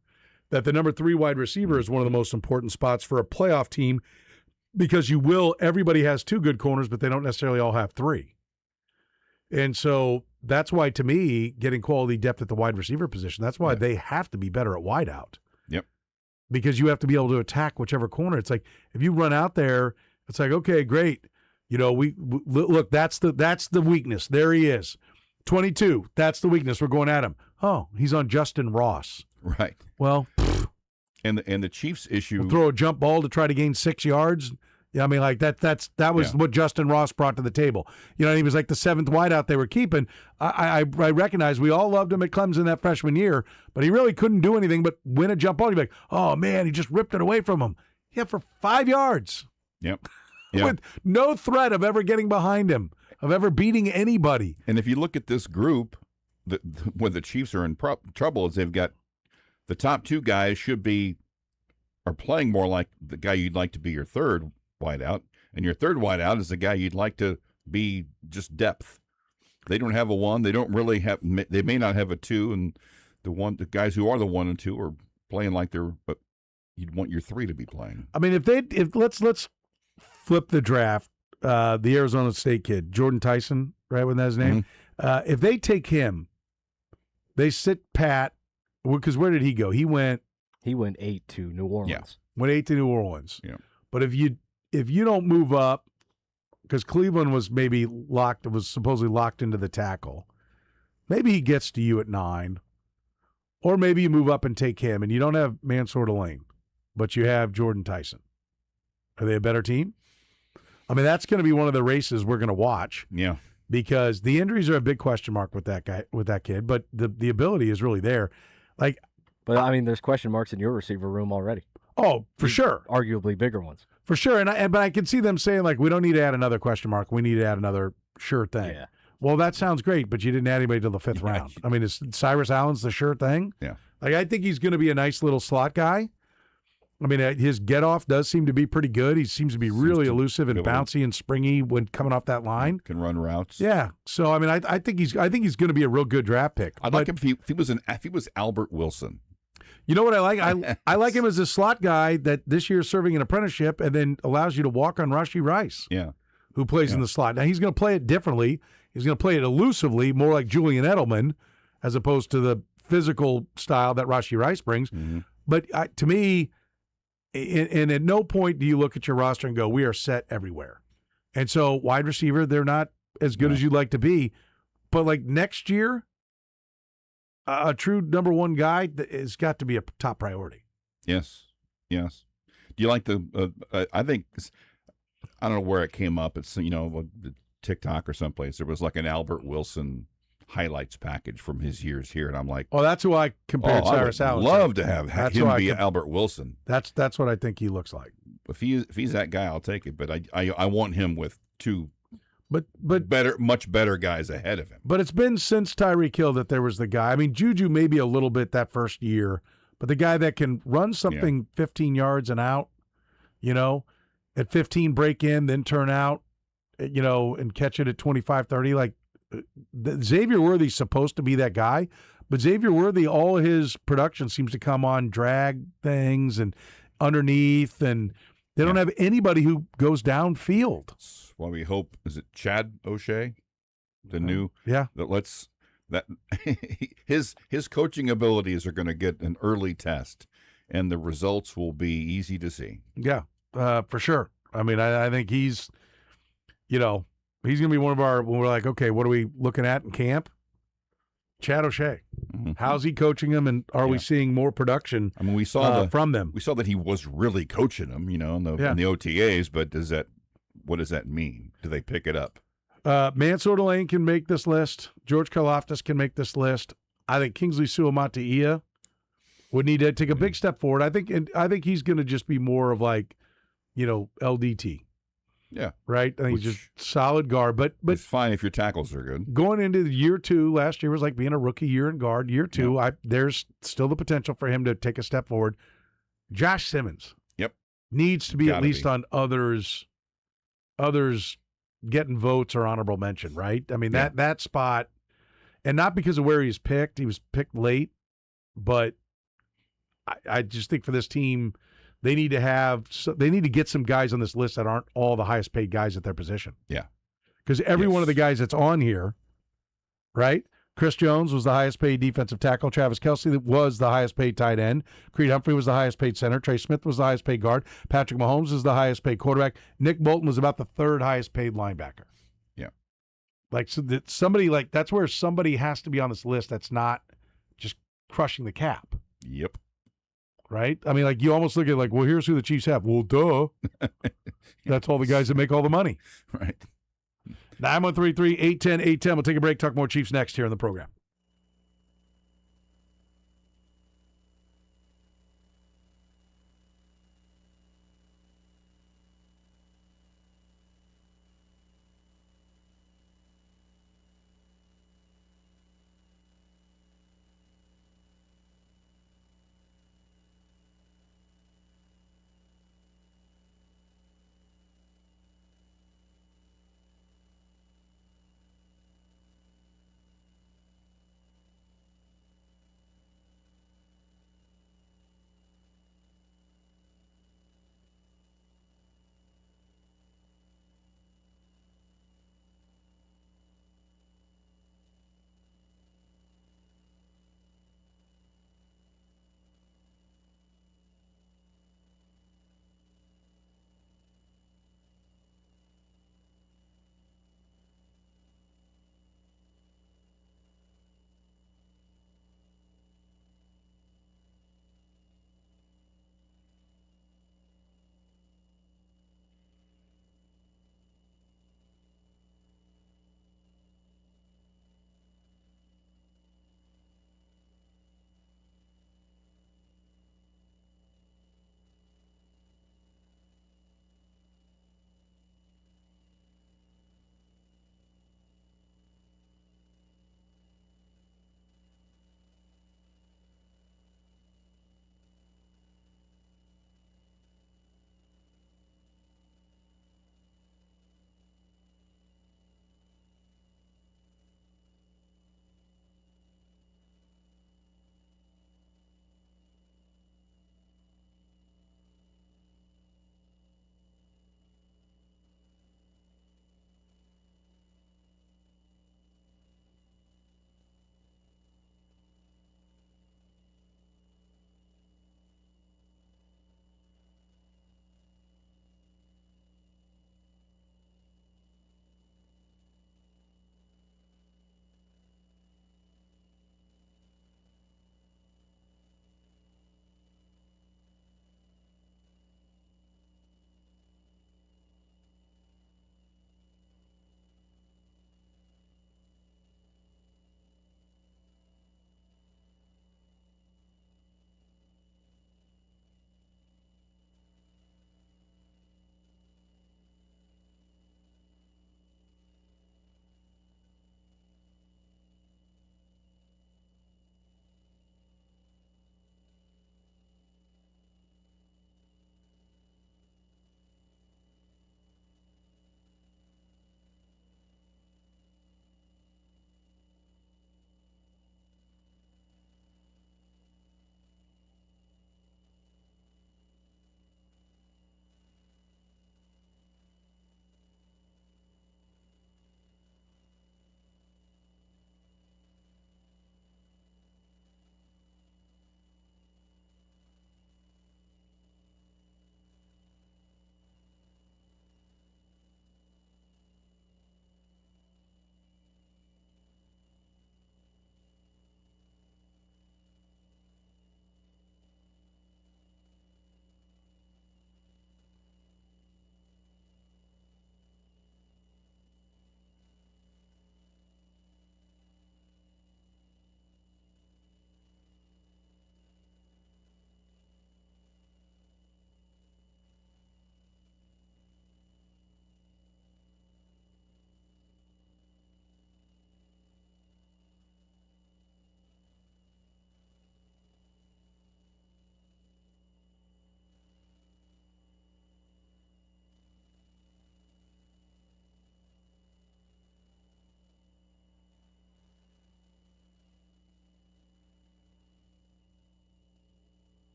that the number 3 wide receiver is one of the most important spots for a playoff team, because everybody has 2 good corners, but they don't necessarily all have 3. And so that's why, to me, getting quality depth at the wide receiver position, that's why they have to be better at wideout. Yep. Because you have to be able to attack whichever corner. It's like, if you run out there, it's like, okay, great. You know, look, that's the weakness. There he is. 22, that's the weakness. We're going at him. Oh, he's on Justin Ross. Right. Well, and the Chiefs issue. We'll throw a jump ball to try to gain 6 yards. Yeah, I mean, like that was what Justin Ross brought to the table. You know, he was like the 7th wideout they were keeping. I recognize we all loved him at Clemson that freshman year, but he really couldn't do anything but win a jump ball. You'd be like, oh man, he just ripped it away from him. Yeah, for 5 yards. Yep. With no threat of ever getting behind him, of ever beating anybody. And if you look at this group, where the Chiefs are in trouble is they've got the top 2 guys are playing more like the guy you'd like to be your third wideout, and your third wideout is the guy you'd like to be just depth. They don't have a 1. They don't really have. They may not have a 2, and the guys who are the 1 and 2 are playing like they're. But you'd want your 3 to be playing. I mean, if let's flip the draft. The Arizona State kid, Jordan Tyson, right? Wasn't that his name? Mm-hmm. If they take him, they sit pat. Because where did he go? He went 8 to New Orleans. Yeah. Went 8 to New Orleans. Yeah. But if you don't move up, because Cleveland was supposedly locked into the tackle, maybe he gets to you at 9, or maybe you move up and take him, and you don't have Mansour Lane, but you have Jordan Tyson. Are they a better team? I mean, that's going to be one of the races we're going to watch. Yeah. Because the injuries are a big question mark with that kid, but the ability is really there. Like, but I mean, there's question marks in your receiver room already. Oh, for sure. Arguably bigger ones. For sure. But I can see them saying, like, we don't need to add another question mark. We need to add another sure thing. Yeah. Well, that sounds great, but you didn't add anybody till the 5th round. I mean, is Cyrus Allen's the sure thing? Yeah. Like, I think he's going to be a nice little slot guy. I mean, his get-off does seem to be pretty good. He seems to be really elusive and bouncy and springy when coming off that line. Can run routes. Yeah. So, I mean, I think he's going to be a real good draft pick. I'd like him if he was Albert Wilson. You know what I like? I like him as a slot guy that this year is serving an apprenticeship and then allows you to walk on Rashee Rice. Yeah. Who plays in the slot. Now, he's going to play it differently. He's going to play it elusively, more like Julian Edelman, as opposed to the physical style that Rashee Rice brings. Mm-hmm. But to me, and at no point do you look at your roster and go, we are set everywhere. And so wide receiver, they're not as good as you'd like to be. But like next year, a true number 1 guy has got to be a top priority. Yes. Do you like I think, I don't know where it came up. It's, the TikTok or someplace. There was like an Albert Wilson highlights package from his years here, and I'm like, oh, that's who I compared Cyrus Allen. Love to have him be Albert Wilson. That's what I think he looks like. If he's that guy, I'll take it. But I want him with 2, but much better guys ahead of him. But it's been since Tyreek Hill that there was the guy. I mean, Juju maybe a little bit that first year, but the guy that can run something 15 yards and out, at 15 break in, then turn out, and catch it at 25, 30, like. Xavier Worthy's supposed to be that guy, but Xavier Worthy, all his production seems to come on drag things and underneath, and they don't have anybody who goes downfield. Well, we hope, is it Chad O'Shea, the new? Yeah. His coaching abilities are going to get an early test, and the results will be easy to see. Yeah, for sure. I mean, I think he's, he's going to be one of our, when we're like, okay, what are we looking at in camp? Chad O'Shea. Mm-hmm. How's he coaching them, and are we seeing more production we saw from them? We saw that he was really coaching them, in the OTAs, but what does that mean? Do they pick it up? Mansour Lane can make this list. George Karlaftis can make this list. I think Kingsley Suamataia would need to take a big step forward. I think he's going to just be more of like, LDT. Yeah. Right? I think he's just solid guard. But it's fine if your tackles are good. Going into year 2, last year was like being a rookie year in guard. Year 2, there's still the potential for him to take a step forward. Josh Simmons. Yep. Needs to be at least on others getting votes or honorable mention, right? I mean, that spot, and not because of where he was picked late, but I just think for this team, they need to get some guys on this list that aren't all the highest paid guys at their position. Yeah. Because every one of the guys that's on here, right? Chris Jones was the highest paid defensive tackle. Travis Kelce was the highest paid tight end. Creed Humphrey was the highest paid center. Trey Smith was the highest paid guard. Patrick Mahomes is the highest paid quarterback. Nick Bolton was about the third highest paid linebacker. Yeah. Like, so that somebody, like, that's where somebody has to be on this list that's not just crushing the cap. Yep. Right? I mean, like, you almost look at, like, well, here's who the Chiefs have. Well, duh. That's all the guys that make all the money. Right. 9133-810-810. We'll take a break. Talk more Chiefs next here on the program.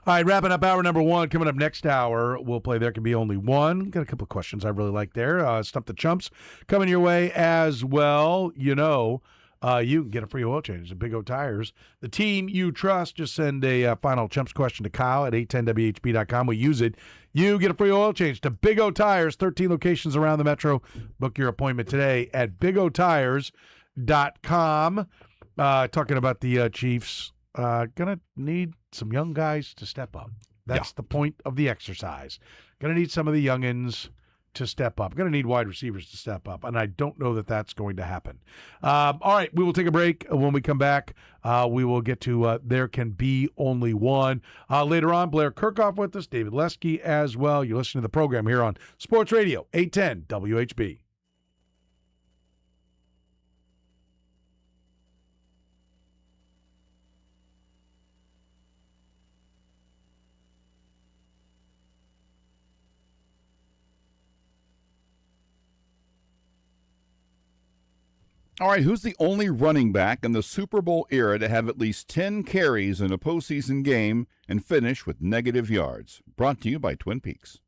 All right, wrapping up hour number one. Coming up next hour, we'll play There Can Be Only One. Got a couple of questions I really like there. Stump the Chumps coming your way as well. You can get a free oil change at Big O Tires. The team you trust, just send a final Chumps question to Kyle at 810WHB.com. We use it. You get a free oil change to Big O Tires, 13 locations around the metro. Book your appointment today at BigOTires.com. Talking about the Chiefs. Gonna need some young guys to step up. That's the point of the exercise. Gonna need some of the youngins to step up. Gonna need wide receivers to step up, and I don't know that that's going to happen. All right, we will take a break. When we come back, we will get to There Can Be Only One. Later on, Blair Kirkhoff with us, David Lesky as well. You're listening to the program here on Sports Radio 810 WHB. All right, who's the only running back in the Super Bowl era to have at least 10 carries in a postseason game and finish with negative yards? Brought to you by Twin Peaks.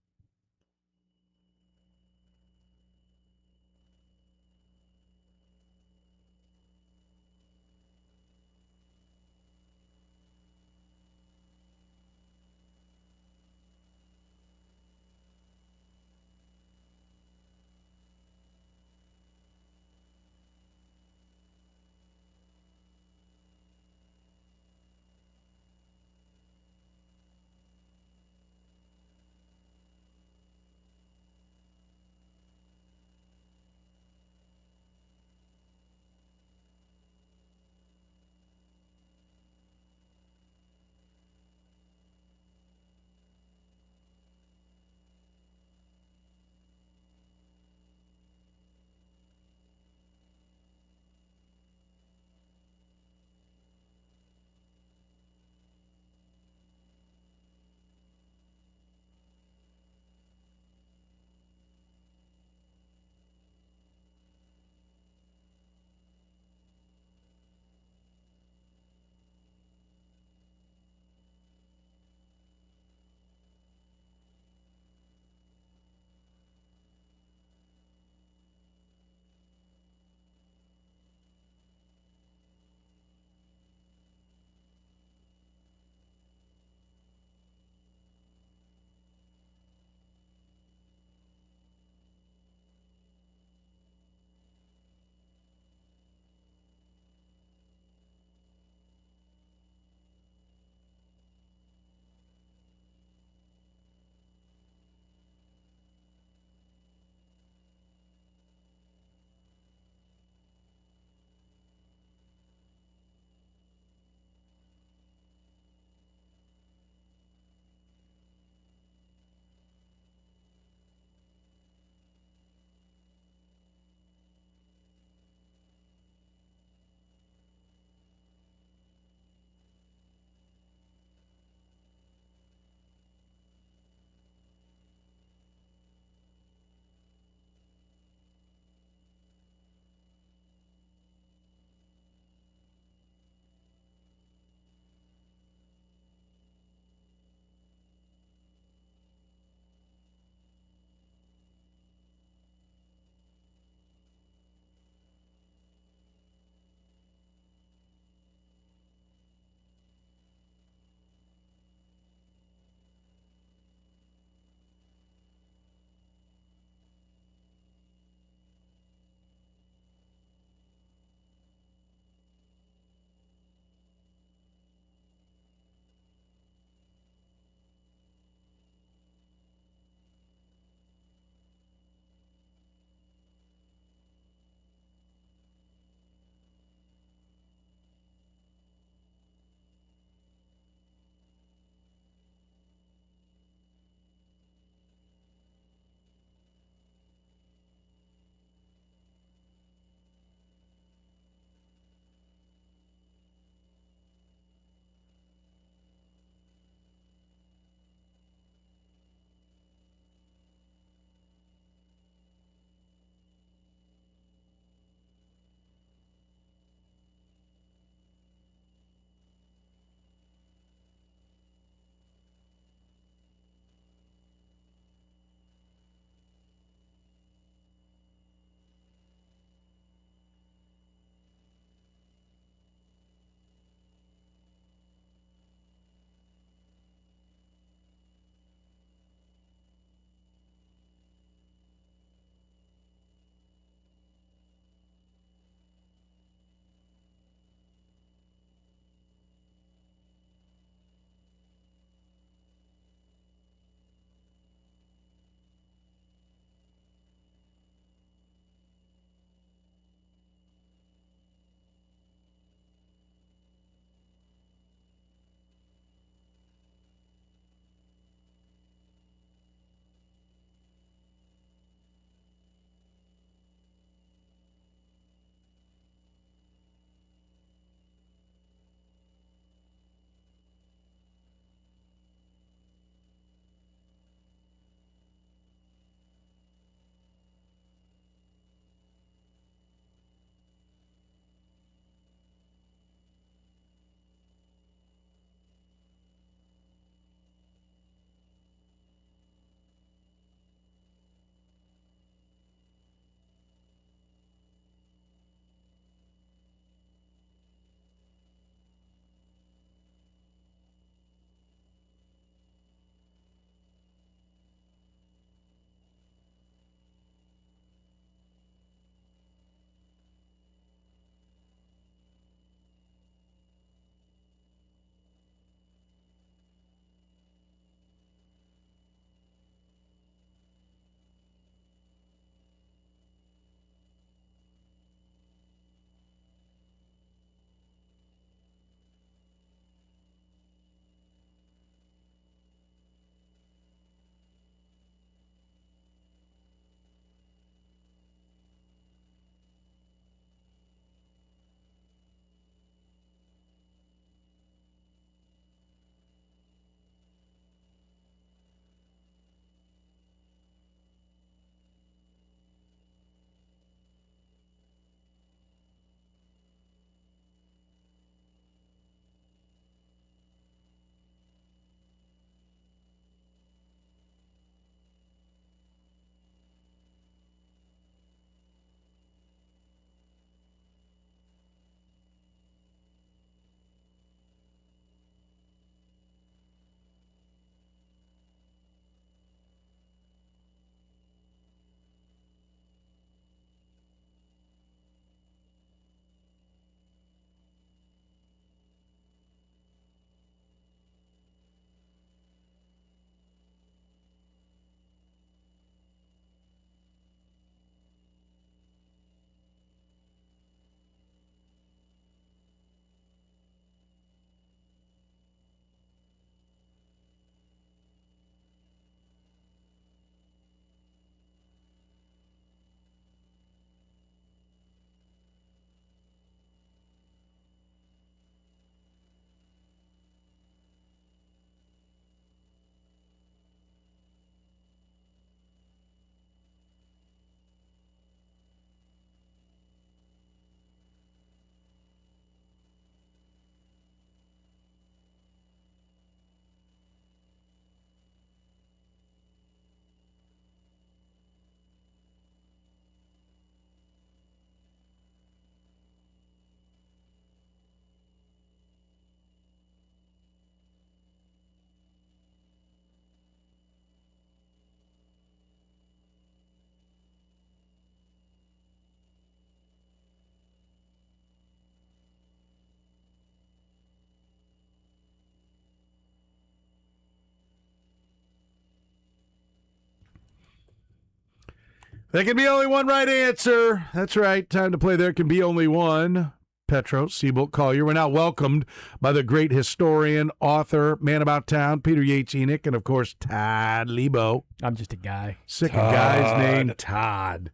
There can be only one right answer. That's right. Time to play There Can Be Only One. Petros, Seabolt Collier. We're now welcomed by the great historian, author, man about town, Peter Yates Enoch, and, of course, Todd Lebo. I'm just a guy. Sick of guys named Todd.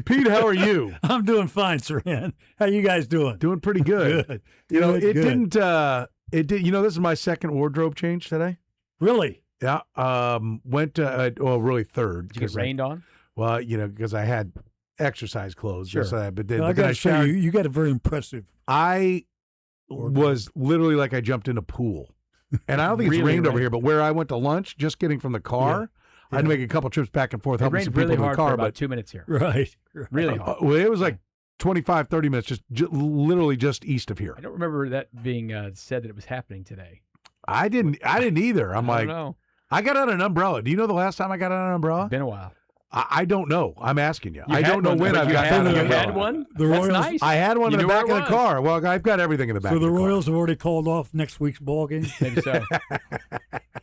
Pete, how are you? I'm doing fine, Saran. How you guys doing? Doing pretty good. Good. You know, Good. it did. You know, this is my second wardrobe change today. Really? Yeah. Went to, really third. Did you get rained on? Well, you know, because I had exercise clothes. Sure. Yes, but then, I but then got I to say, showered. you got a very impressive. I was literally like I jumped in a pool. And I don't think it's Really rained over rained. here, but where I went to lunch, just getting from the car, I had to make a couple trips back and forth, It helping some rained really people to hard the car. for about But 2 minutes here. Right. Really hard. well, it was like 25, 30 minutes, just literally just east of here. I don't remember that being said that it was happening today. I didn't either. I'm I like, don't know. I got out an umbrella. Do you know the last time I got out an umbrella? Been a while. I don't know. I'm asking you. You I had don't know one, when but I've you got had- out an you umbrella. had one? The That's Royals- nice. I had one You in the knew where back it of the was. car. Well, I've got everything in the back So of the the car. Royals have already called off next week's ball game? Maybe so.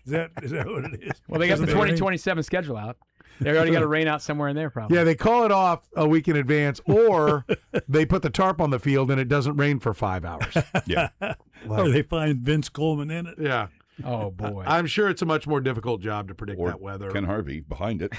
Is that what it is? Well, they got the Is it rain? 2027 schedule out. They already got a rain out somewhere in there, probably. Yeah, they call it off a week in advance, or they put the tarp on the field and it doesn't rain for 5 hours. Yeah. Or they find Vince Coleman in it. Yeah. Oh, boy. I'm sure it's a much more difficult job to predict Or that weather. Ken Harvey behind it.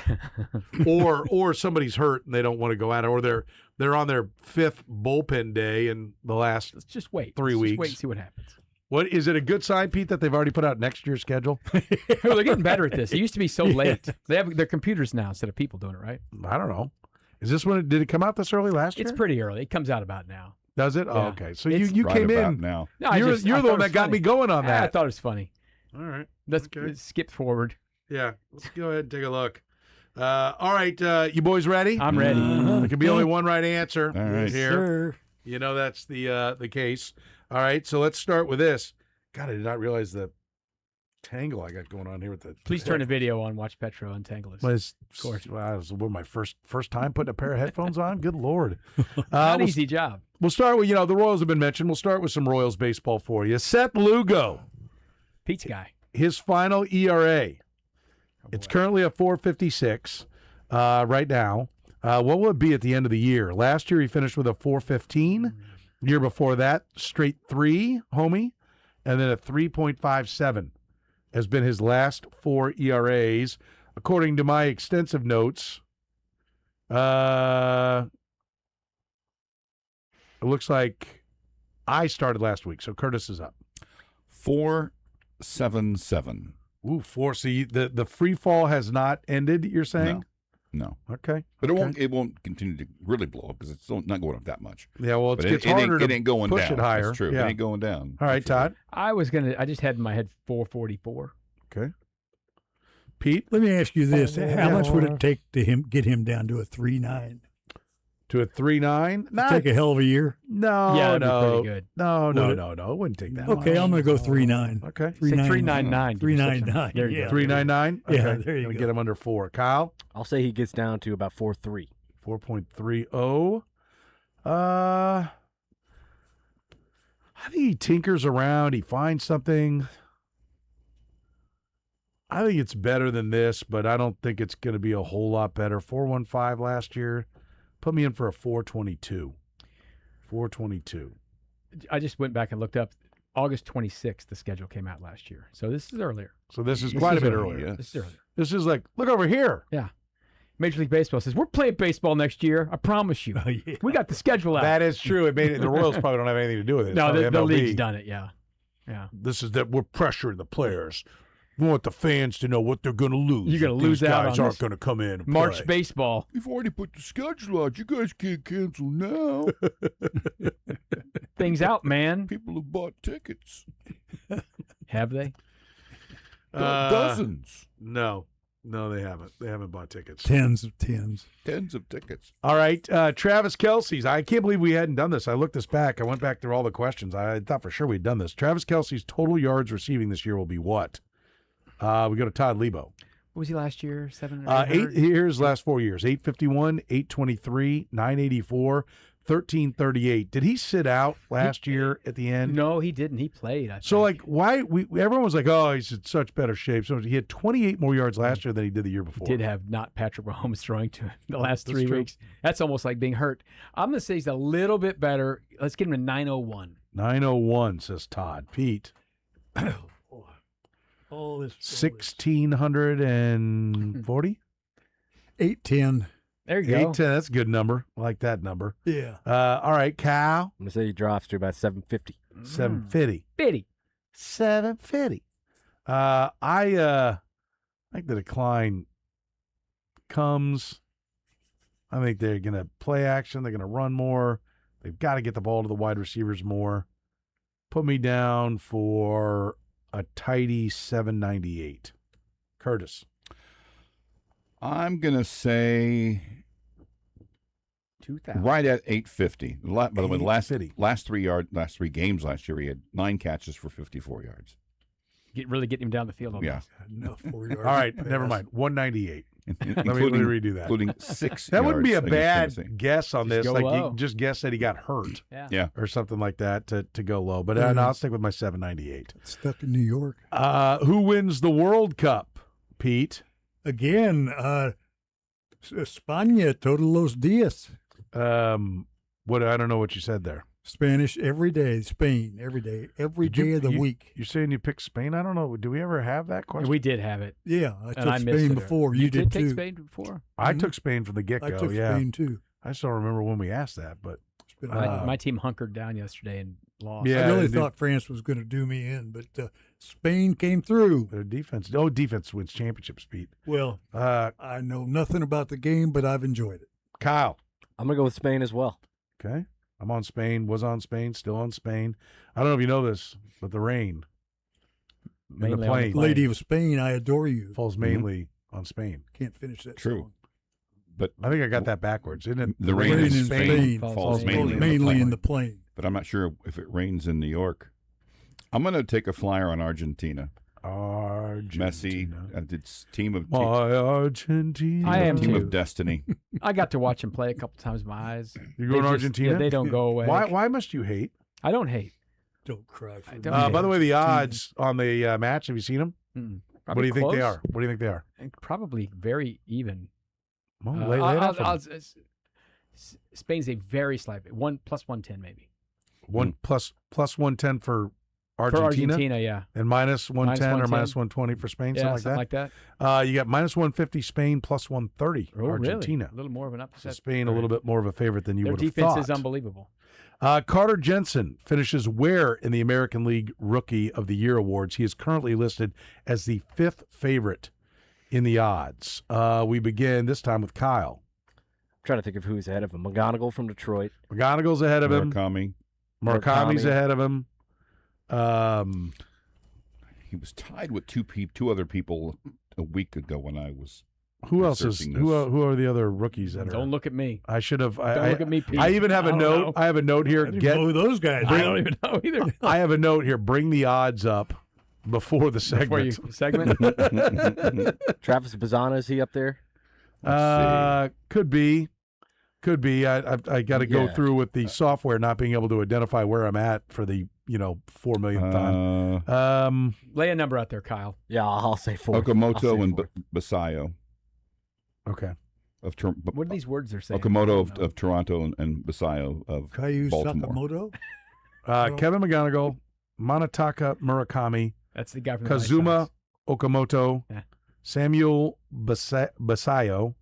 or somebody's hurt and they don't want to go out, or they're on their 5th bullpen day in the last Let's just wait. 3 Let's weeks. Just wait and see what happens. What is it a good sign, Pete, that they've already put out next year's schedule? Oh, they're getting better at this. It used to be so late. They have their computers now instead of people doing it, right? I don't know. Is this one? Did it come out this early last year? It's pretty early. It comes out about now. Does it? Yeah. Oh, okay. So It's you Right came about in. now. No, I You're thought the it one was that got funny. me going on I that. thought it was funny. All right. Let's Okay. skip forward. Yeah. Let's go ahead and take a look. All right. You boys ready? I'm ready. There can be only one right answer All right. here. Sir. You know that's the case. All right. So let's start with this. God, I did not realize the tangle I got going on here with the. Please turn the video on. Watch Petro untangle us. Was, Of course. Wow, this was my first time putting a pair of headphones on. Good Lord. Not an we'll, easy job. we'll start with, the Royals have been mentioned. We'll start with some Royals baseball for you. Seth Lugo, Pete's guy. his final ERA. It's currently a 4.56 right now. What will it be at the end of the year? Last year he finished with a 4.15. Year before that, straight 3, homie, and then a 3.57 has been his last 4 ERAs. According to my extensive notes, it looks like I started last week, so Curtis is up. 4.77. Ooh, 4. So the free fall has not ended, you're saying? No. Okay. But Okay. it won't continue to really blow up because it's not going up that much. Yeah, well, it But gets it ain't- harder it to ain't going push down. it higher. That's true. Yeah. It ain't going down. All right, Todd. I just had in my head 444. Okay. Pete? Let me ask you this. How much would it take to get him down to a 3.9? To a 3.9? Take a hell of a year. No, Yeah, that'd be no. pretty good. No. Would it? It wouldn't take that Okay, much. I'm going to go 3.9. Okay. Say 399. 399. There you Yeah. go. 3.99? Yeah, Okay. there you Gonna go. get him under 4. Kyle? I'll say he gets down to about 4.3. 4.30. I think he tinkers around. He finds something. I think it's better than this, but I don't think it's going to be a whole lot better. 4.15 last year. Put me in for a 4.22. 4.22. I just went back and looked up. August 26th, the schedule came out last year. So this is earlier. So this is quite a bit earlier. Yes. This is earlier. This is like, look over here. Yeah. Major League Baseball says, we're playing baseball next year. I promise you. Oh, yeah. We got the schedule out. That is true. It made it. The Royals probably don't have anything to do with it. It's no, probably the MLB. league's done it, yeah. Yeah. This is that we're pressuring the players. We want the fans to know what they're going to lose. You're gonna if lose these out guys on aren't this going to come in and March play. baseball. We've already put the schedule out. You guys can't cancel now. Things out, man. People have bought tickets. Have they? Dozens. No, they haven't. They haven't bought tickets. Tens of tens. Tens of tickets. All right, Travis Kelce's. I can't believe we hadn't done this. I looked this back. I went back through all the questions. I thought for sure we'd done this. Travis Kelce's total yards receiving this year will be what? We go to Todd Lebo. What was he last year? 7 or 8. Here's the last 4 years: 851, 823, 984, 1338. Did he sit out last year at the end? No, he didn't. He played. I So, think. like, why? Everyone was like, oh, he's in such better shape. So he had 28 more yards last year than he did the year before. Did have not Patrick Mahomes throwing to him the last That's 3 true. weeks. That's almost like being hurt. I'm going to say he's a little bit better. Let's get him to 901. 901, says Todd. Pete. All this 1,640? 810. There you go. 810, that's a good number. I like that number. Yeah. All right, Cal. I'm going to say he drops to about 750. 750. 50. 750. I think the decline comes. I think they're going to play action. They're going to run more. They've got to get the ball to the wide receivers more. Put me down for a tidy 798. Curtis. I'm going to say 2,000. right at 850. By the way, the last 850. last three games last year, he had 9 catches for 54 yards. Really getting him down the field. Yeah. Enough 4 yards. All right, never mind. 198. Let me redo that. Including 6 That wouldn't be a yards against Tennessee. bad guess on Just this. go Like low. you just guess that he got hurt. Yeah. Or something like that to go low. But no, I'll stick with my 798. Stuck in New York. Who wins the World Cup, Pete? Again, España, todos los días. What I don't know what you said there. Spanish every day. Spain every day. Every day of the week. You're saying you picked Spain? I don't know. Do we ever have that question? We did have it. Yeah, I And took I missed Spain it. before. You did take too. Spain before? I took Spain from the get-go, I took yeah. Spain too. I just don't remember when we asked that, but My team hunkered down yesterday and lost. Yeah, I really they- thought France was going to do me in, but Spain came through. their defense wins championships, Pete. Well, I know nothing about the game, but I've enjoyed it. Kyle. I'm going to go with Spain as well. Okay. I'm on Spain, was on Spain, still on Spain. I don't know if you know this, but the rain in the Mainly on the plane plane. Lady of Spain, I adore you. falls mainly on Spain. Can't finish that True. song. But I think I got that backwards, isn't it? the rain in in Spain Spain falls mainly mainly in the plane. But I'm not sure if it rains in New York. I'm going to take a flyer on Argentina. Messi, it's team of My Argentina. I am team too. of destiny. I got to watch him play a couple times with my eyes. You going They Argentina? Yeah, they don't go away. Why must you hate? I don't hate. Don't cry for I me. don't hate. By the way, the odds on the match, have you seen them? What do you think they are? What do you think they are? Probably very even. Well, lay it out for me. Spain's a very slight bit. 1+110 maybe. One plus 110 for For Argentina, Argentina, yeah. and minus 110 or 110. minus 120 for Spain, Yeah, something like that. that. You got minus 150 Spain, plus 130 Oh, Argentina. really? A little more of an So upset. Spain a little bit more of a favorite than you Their would have defense thought. is unbelievable. Carter Jensen finishes where in the American League Rookie of the Year awards? He is currently listed as the 5th favorite in the odds. We begin this time with Kyle. I'm trying to think of who's ahead of him. McGonigal from Detroit. McGonigal's ahead of him. Murakami's ahead of him. He was tied with two other people a week ago when I was. Who else is? researching Who this. who are the other rookies that are? Don't look at me. I should have. Don't look at me, Pete. I even have a I don't note. know. I have a note here. I didn't know who those guys I are. don't even know either. I have a note here. Bring the odds up before the segment. Segment? Travis Bazzana, is he up there? Could be. I got to go Yeah. through with the software not being able to identify where I'm at for the 4 millionth time. Lay a number out there, Kyle. Yeah, I'll say 4. Okamoto and Basayo. Okay. What are these words they're saying? Okamoto of Toronto and Basayo of Caillou Baltimore. Sakamoto? Kevin McGonigal, Manataka Murakami, That's the guy from the Kazuma White Okamoto, Yeah. Samuel Basayo,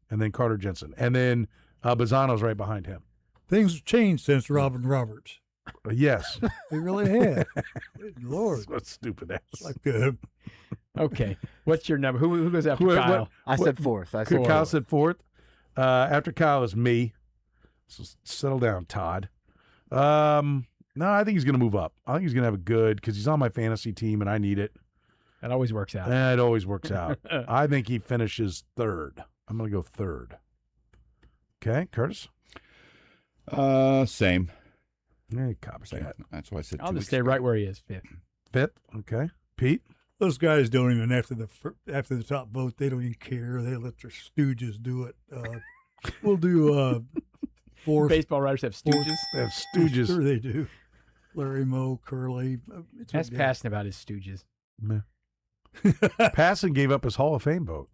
and then Carter Jensen. And then Bazzano's right behind him. Things have changed since Robin Roberts. Yes. They really have. Good Lord. What stupid ass. It's like the Okay. What's your number? Who goes after Who- Kyle? what- I said 4th. I said Kyle 4th. said 4th. After Kyle is me. So settle down, Todd. No, I think he's going to move up. I think he's going to have a good, because he's on my fantasy team and I need it. That always works out. And it always works out. I think he finishes 3rd. I'm going to go 3rd. Okay, Curtis? Same. Hey, copycat. That's why I said I'll 2 just weeks stay ago. right where he is, 5th. 5th. Okay. Pete? those guys don't even after the top vote. They don't even care. They let their stooges do it. We'll do Fourth. Baseball writers have stooges. They have stooges. Sure they do. Larry Moe, Curly. That's passing about his stooges. Passon gave up his Hall of Fame vote.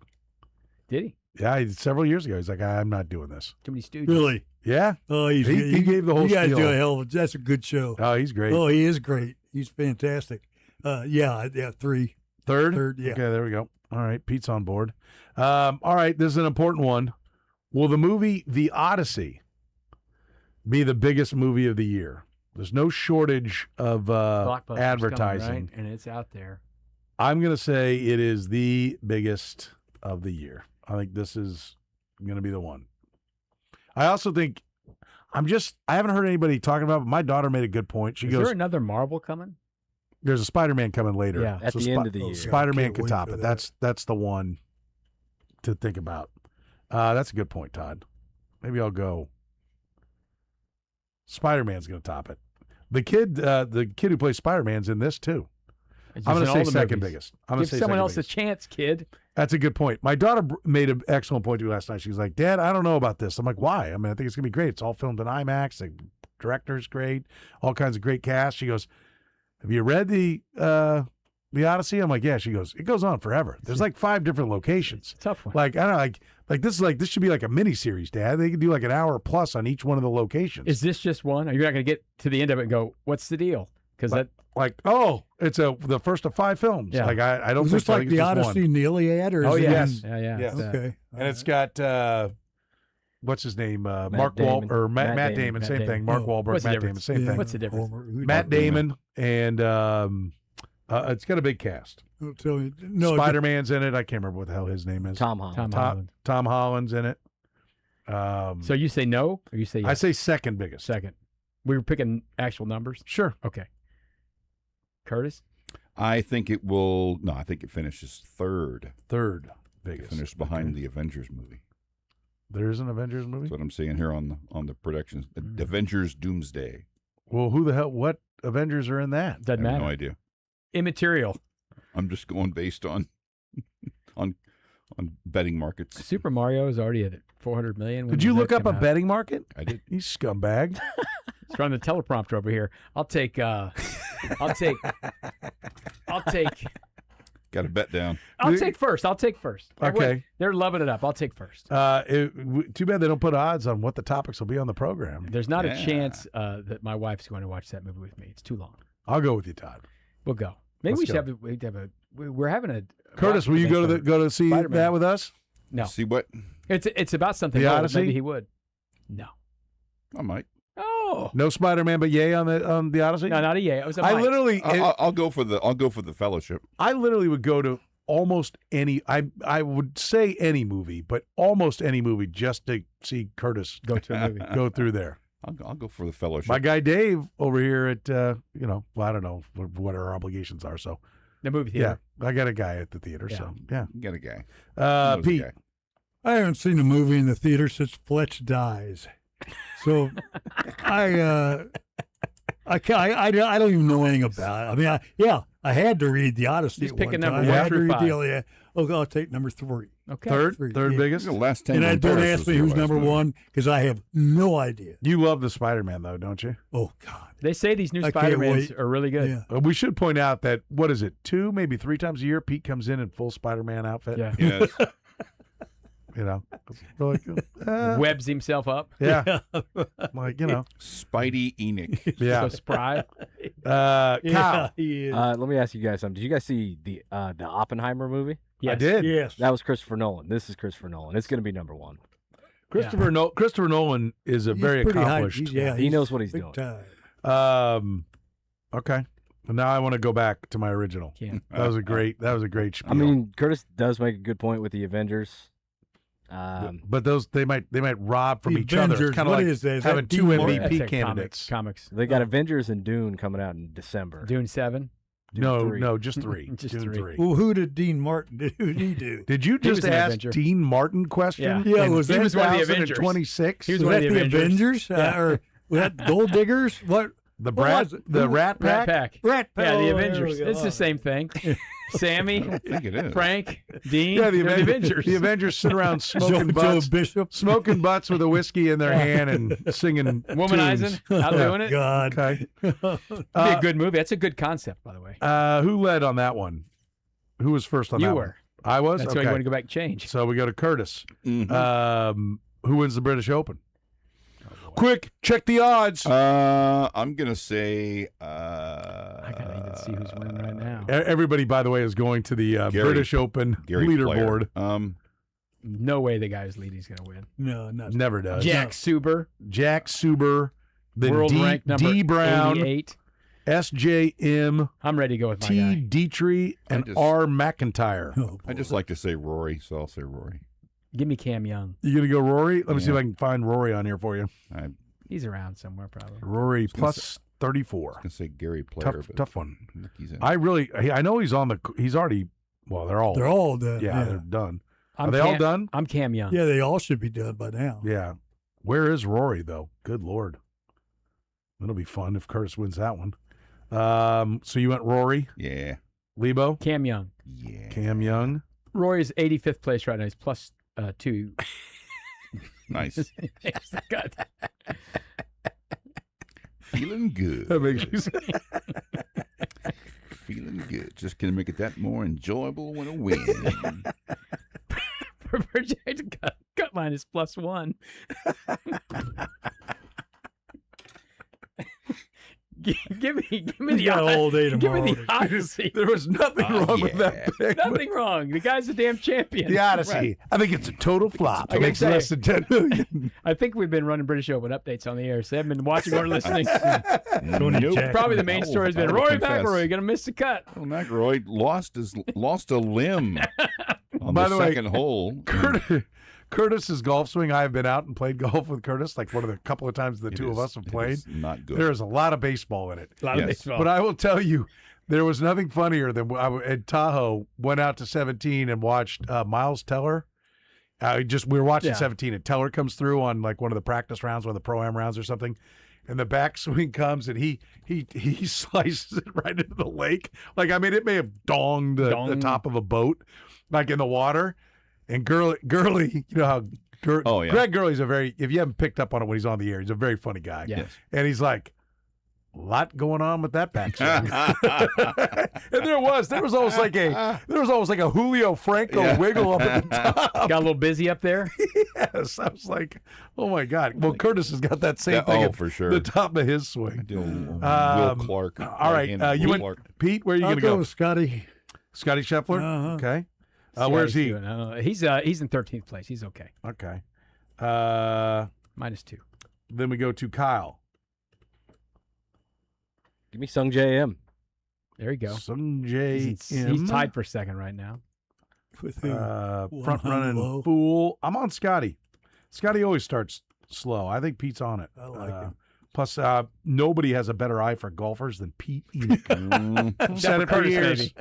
Did he? Yeah, several years ago. He's like, I'm not doing this. Too many stooges. Really? Yeah. Oh, he gave the whole You guys spiel. do a hell of a. That's a good show. Oh, he's great. Oh, he is great. He's fantastic. Yeah, 3. Third, yeah. Okay, there we go. All right, Pete's on board. All right, this is an important one. Will the movie The Odyssey be the biggest movie of the year? There's no shortage of Blockbuster's advertising. coming, right? And it's out there. I'm going to say it is the biggest of the year. I think this is going to be the one. I also think I haven't heard anybody talking about it, but my daughter made a good point. She Is goes, there another Marvel coming? there's a Spider-Man coming later. Yeah, at the end of the year. Spider-Man Can't could wait top for it. that. That's the one to think about. That's a good point, Todd. Maybe I'll go. Spider-Man's going to top it. The kid who plays Spider-Man's in this too. I'm going to say second biggest. I'm going Give to say someone second else biggest. a chance, kid. That's a good point. My daughter made an excellent point to me last night. She's like, Dad, I don't know about this. I'm like, why? I mean, I think it's going to be great. It's all filmed in IMAX. The director's great. All kinds of great cast. She goes, have you read the Odyssey? I'm like, yeah. She goes, it goes on forever. There's like 5 different locations. Tough one. Like, I don't know, like this should be like a mini series, Dad. They could do like an hour plus on each one of the locations. Is this just one? Or you're not going to get to the end of it and go, what's the deal? Because it's the first of 5 films. Yeah. Like I don't Is think this like it's the just Odyssey one. and the Iliad? Or is Oh, it yeah. in- Yeah. Yes. Okay. And it's got what's his name? Mark Damon. Matt Damon. Same thing. Mark Oh. Wahlberg, What's the Matt Damon. difference? Same thing. What's the difference? Matt Damon and it's got a big cast. Don't tell me. No, Spider-Man's in it. I can't remember what the hell his name is. Tom Holland. Tom Holland's in it. So you say no, or you say yes? I say second biggest. Second. We were picking actual numbers? Sure. Okay. Curtis? I think it will. No, I think it finishes third. Third biggest. Finished behind the Avengers movie. There's an Avengers movie? That's what I'm seeing here on the predictions. Avengers Doomsday. Well, who the hell? What Avengers are in that? Doesn't I have matter. no idea. Immaterial. I'm just going based on on betting markets. Super Mario is already at $400 million. Did you look up a betting market? I did. You scumbag. It's running the teleprompter over here. I'll take. Got a bet down. I'll take first. Okay. They're loving it up. I'll take first. Too bad they don't put odds on what the topics will be on the program. There's not Yeah. a chance that my wife's going to watch that movie with me. It's too long. I'll go with you, Todd. We'll go. Maybe Let's we should go. have a. We're having a. Curtis, will you go to see Spider-Man. that with us? No. See what? It's about something. The old. Odyssey? Maybe he would. No. I might. Oh. No Spider-Man, but yay on the Odyssey. No, not a yay. It was a I might. literally, I'll go for the Fellowship. I literally would go to almost any. I would say any movie, but almost any movie just to see Curtis go to a movie. go through there. I'll go for the Fellowship. My guy Dave over here at well, I don't know what our obligations are. So The movie theater. yeah, I got a guy at the theater. So yeah, You got a guy. He knows a Pete. guy. I haven't seen a movie in the theater since Fletch dies. So I don't even know anything about it. I mean, I had to read the Odyssey. Just at pick a one number, time. one I had to through read five. the Iliad. Okay, I'll take number 3. Okay. Third Yeah. biggest. The last 10 And I don't Paris ask was me your who's last number movie. 1 because I have no idea. You love the Spider-Man though, don't you? Oh God. They say these new I can't Spider-Mans wait. are really good. Yeah. We should point out that what is it, 2, maybe 3 times a year, Pete comes in full Spider-Man outfit. Yeah. Yes. You know, we're like, Webs himself up. yeah, like Spidey Enoch. yeah. So spry. Kyle, Yeah, he is. Let me ask you guys something. Did you guys see the Oppenheimer movie? I did. Yes. That was Christopher Nolan. This is Christopher Nolan. It's going to be number 1. Christopher Nolan is a He's very pretty high. accomplished. He knows what he's big doing. time. Okay. Well, now I want to go back to my original. Can't. That was a great spiel. I mean, Curtis does make a good point with the Avengers. but they might rob from The each other. Avengers, Kind of what like is that? Is that having 2 Dean Martin? MVP That's candidates. Comics. They got Avengers and Dune coming out in December. Dune 7. Dune 3. No, just 3. Just Dune 3. 3. Well, who did Dean Martin do? Who did he do? Did you He was just an ask Avenger. Dean Martin question? Yeah. Yeah, in was He was one of the Avengers. 2026? He was Was one of that the the Avengers? Avengers. Or was that Gold Diggers? What? The What Rat was it? the Rat Pack? Rat Pack. Rat Pack. Yeah, the Oh, there Avengers. we go. It's the same thing. Sammy, I think it is. Frank, Dean. Yeah, the they're Avengers. The Avengers sit around smoking butts, Bishop. smoking butts with a whiskey in their hand and singing Womanizing, tunes. out doing it. God. Okay. It'd be a good movie. That's a good concept, by the way. Who led on that one? Who was first on You that were. one? I was? That's okay. why you want to go back and change. So we go to Curtis. Mhm. Who wins the British Open? Quick, check the odds. I'm gonna say. I can't even see who's winning right now. Everybody, by the way, is going to the British Open leaderboard. No way the guy who's leading is going to win. No, not Never does. Jack Suber. Jack Suber. Then World ranked number D Brown. 88. SJM. I'm ready to go with my T. guy. Dietrich and R. McIntyre. Oh, I just like to say Rory, so I'll say Rory. Give me Cam Young. You gonna go Rory? Let me see if I can find Rory on here for you. He's around somewhere probably. Rory plus 34. I was gonna say Gary Player, Tough one. I think he's in. I know he's on the. He's already. Well, they're all done. Yeah, they're done. I'm Are they all done? I'm Cam Young. Yeah, they all should be done by now. Yeah. Where is Rory though? Good Lord. That'll be fun if Curtis wins that one. So you went Rory? Yeah. Lebo? Cam Young. Yeah. Cam Young. Rory's 85th place right now. He's plus 2. Nice. God. Feeling good. That makes you Feeling good. Just gonna make it that more enjoyable when I win. Projected cut line is plus 1. Give me He's the got odds. all day Give me the tomorrow. Odyssey. There was nothing wrong with that pick. Nothing wrong. The guy's a damn champion. The Odyssey. Right. I think it's a total flop. I It gotta makes say- less than 10 million. I think we've been running British Open updates on the air, so they haven't been watching or listening. Nope. Probably the main story has been Rory McIlroy going to miss the cut. Well, McIlroy lost a limb on By the the way, second hole. Curtis's golf swing. I have been out and played golf with Curtis, like one of the couple of times the two of us have played. Not good. There is a lot of baseball in it. A lot of baseball. But I will tell you, there was nothing funnier than in Tahoe, went out to 17 and watched Miles Teller. We were watching 17, and Teller comes through on like one of the practice rounds, one of the pro-am rounds or something, and the backswing comes and he slices it right into the lake. Like, I mean, it may have donged the top of a boat, like in the water. And Gurley, you know how Greg Gurley's if you haven't picked up on it when he's on the air, he's a very funny guy. Yes. And he's like, a lot going on with that backswing. And there was almost like a Julio Franco wiggle up at the top. Got a little busy up there. Yes, I was like, oh my God. Well, Curtis has got that same thing. for sure. The top of his swing. Will Clark. All right, you went Pete. Where are you going to I'll go? with Scotty. Scotty Scheffler. Uh-huh. Okay. See how Where's he's he? doing. I don't know. He's in 13th place. He's okay. Okay. Minus 2. Then we go to Kyle. Give me Sung J M. There you go. Sung J M. He's tied for second right now. With front running fool. I'm on Scotty. Scotty always starts slow. I think Pete's on it. I like him. Plus, nobody has a better eye for golfers than Pete Enoch. Said it for Curtis, years.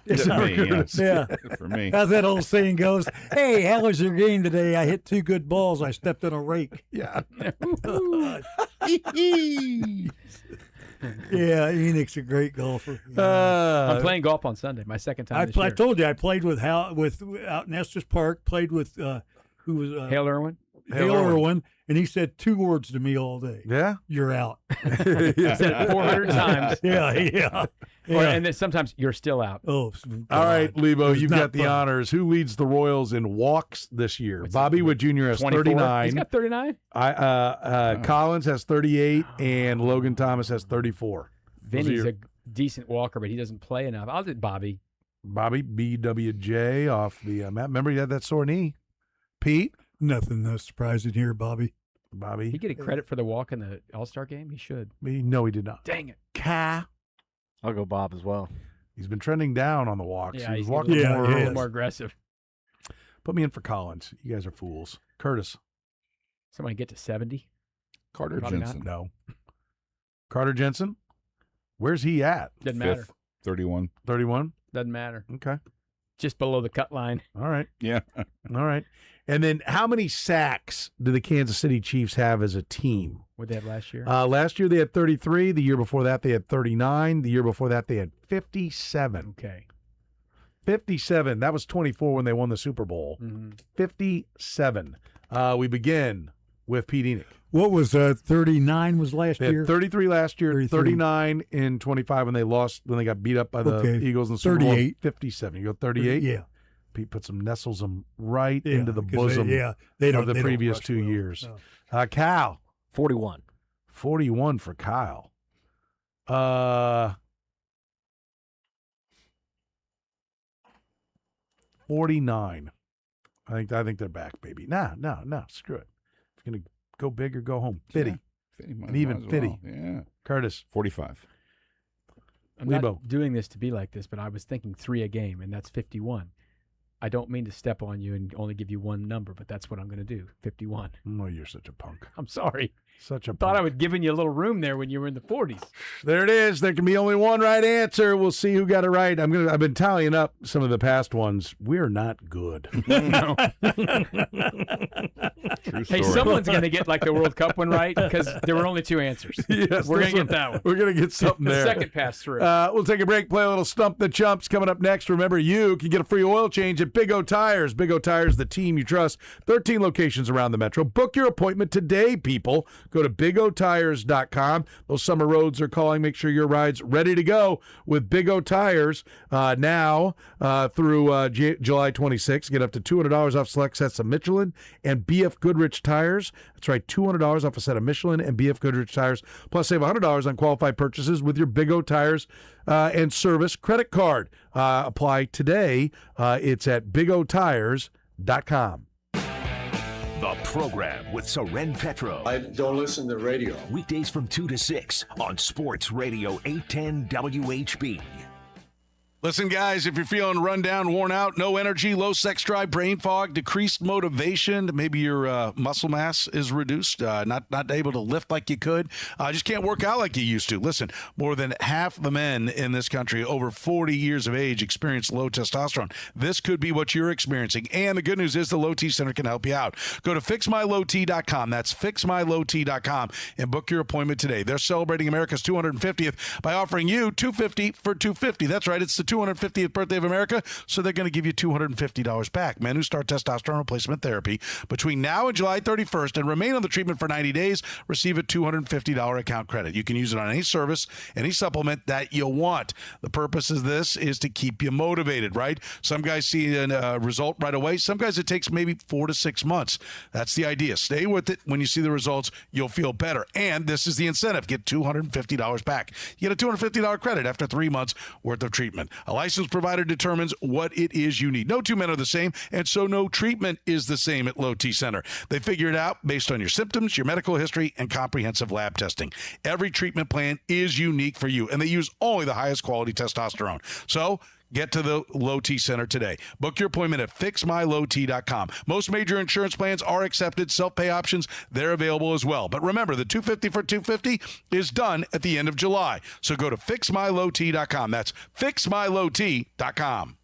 baby. Yeah. For me. As that old saying goes, hey, how was your game today? I hit 2 good balls. I stepped in a rake. Yeah. Yeah, Enoch's a great golfer. I'm playing golf on Sunday. My second time this I year. told you I played with out in Estes Park. Played with who was Hale Irwin. Hale Irwin, and he said 2 words to me all day. Yeah, you're out. He said it 400 times. Yeah. And then sometimes you're still out. Oh, all right, Lebo, It's you've not got the fun. honors. Who leads the Royals in walks this year? Bobby Wood Jr. has 24. 39. He's got 39. Collins has 38, and Logan Thomas has 34. Vinny's a decent walker, but he doesn't play enough. I'll do Bobby. Bobby BWJ off the map. Remember, he had that sore knee. Pete, nothing surprising here, Bobby. He get a credit for the walk in the All-Star game? He should. No, he did not. Dang it. I'll go Bob as well. He's been trending down on the walks. Yeah, he was he's walking a more. little more aggressive. Put me in for Collins. You guys are fools. Curtis. Somebody get to 70? Carter Probably Jensen. No. Carter Jensen? Where's he at? Doesn't matter. 31. 31? Doesn't matter. Okay. Just below the cut line. All right. Yeah. All right. And then how many sacks do the Kansas City Chiefs have as a team? What they have last year? Last year they had 33. The year before that they had 39. The year before that they had 57. Okay. 57. That was 24 when they won the Super Bowl. 57. We begin with Pete Enoch. What was 39 was last They had year? 33 last year, 33. 39 in 25 when they lost, when they got beat up by the Eagles in the Super Bowl. 38. 57. You go 38? Yeah. Pete nestles them right Yeah, into the 'cause bosom they of don't- the they don't previous rush 2 well. years. No. Cal. 41. 41 for Kyle. 49. I think they're back, baby. No, screw it. If you're gonna go big or go home. Fitty. Might And even as well. Fitty. Yeah. Curtis. 45. I'm Lebo. not doing this to be like this, but I was thinking 3 a game, and that's 51. I don't mean to step on you and only give you one number, but that's what I'm going to do, 51. Oh, you're such a punk. I'm sorry. Such a Thought punk. I would given you a little room there when you were in the 40s. There it is. There can be only one right answer. We'll see who got it right. I've been tallying up some of the past ones. We're not good. No. True Hey, story. someone's going to get like the World Cup one right because there were only 2 answers. Yes, We're this going to one- get that one. We're going to get something The there. second pass through. We'll take a break, play a little Stump the Chumps coming up next. Remember, you can get a free oil change at Big O Tires. Big O Tires, the team you trust. 13 locations around the metro. Book your appointment today, people. Go to BigOTires.com. Those summer roads are calling. Make sure your ride's ready to go with Big O Tires now through July 26th. Get up to $200 off select sets of Michelin and BF Goodrich tires. That's right, $200 off a set of Michelin and BF Goodrich tires. Plus, save $100 on qualified purchases with your Big O Tires and Service credit card. Apply today. It's at BigOTires.com. The program with Soren Petro. I don't listen to radio. Weekdays from 2 to 6 on Sports Radio 810 WHB. Listen, guys, if you're feeling run down, worn out, no energy, low sex drive, brain fog, decreased motivation, maybe your muscle mass is reduced, not able to lift like you could, just can't work out like you used to. Listen, more than half the men in this country over 40 years of age experience low testosterone. This could be what you're experiencing. And the good news is the Low T Center can help you out. Go to fixmylowt.com. That's fixmylowt.com and book your appointment today. They're celebrating America's 250th by offering you $250 for $250. That's right. It's the 250th birthday of America, so they're going to give you $250 back. Men who start testosterone replacement therapy between now and July 31st and remain on the treatment for 90 days receive a $250 account credit. You can use it on any service, any supplement that you want. The purpose of this is to keep you motivated, right? Some guys see a result right away. Some guys it takes maybe 4 to 6 months. That's the idea. Stay with it. When you see the results, you'll feel better. And this is the incentive. Get $250 back. You get a $250 credit after 3 months worth of treatment. A licensed provider determines what it is you need. No two men are the same, and so no treatment is the same at Low T Center. They figure it out based on your symptoms, your medical history, and comprehensive lab testing. Every treatment plan is unique for you, and they use only the highest quality testosterone. So get to the Low T Center today. Book your appointment at fixmylowt.com. Most major insurance plans are accepted. Self-pay options, they're available as well. But remember, the $250 for $250 is done at the end of July. So go to fixmylowt.com. That's fixmylowt.com.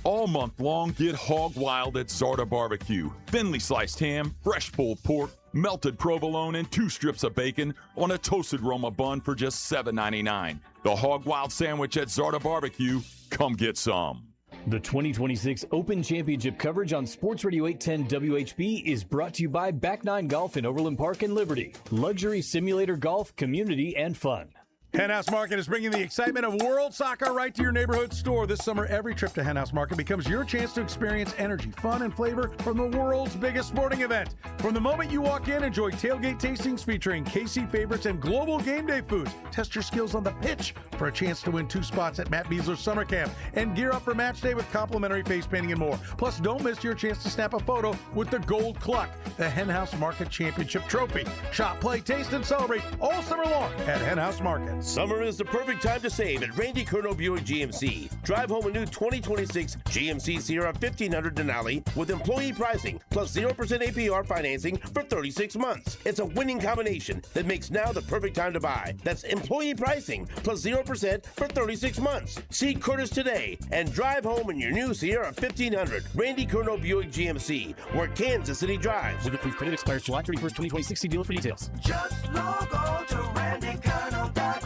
All month long, get hog wild at Zarda Barbecue. Thinly sliced ham, fresh pulled pork, melted provolone, and 2 strips of bacon on a toasted Roma bun for just $7.99. The Hog Wild Sandwich at Zarda Barbecue. Come get some. The 2026 Open Championship coverage on Sports Radio 810 WHB is brought to you by Back Nine Golf in Overland Park and Liberty. Luxury simulator golf, community, and fun. Hen House Market is bringing the excitement of World Soccer right to your neighborhood store. This summer, every trip to Hen House Market becomes your chance to experience energy, fun, and flavor from the world's biggest sporting event. From the moment you walk in, enjoy tailgate tastings featuring KC favorites and global game day foods. Test your skills on the pitch for a chance to win 2 spots at Matt Beasler's summer camp. And gear up for match day with complimentary face painting and more. Plus, don't miss your chance to snap a photo with the Gold Cluck, the Hen House Market Championship Trophy. Shop, play, taste, and celebrate all summer long at Hen House Market. Summer is the perfect time to save at Randy Kerno Buick GMC. Drive home a new 2026 GMC Sierra 1500 Denali with employee pricing plus 0% APR financing for 36 months. It's a winning combination that makes now the perfect time to buy. That's employee pricing plus 0% for 36 months. See Curtis today and drive home in your new Sierra 1500. Randy Kerno Buick GMC, where Kansas City drives. With approved credit expires July 31st, 2026. See dealer for details. Just log on to randykerno.com.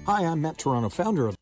Hi, I'm Matt Toronto, founder of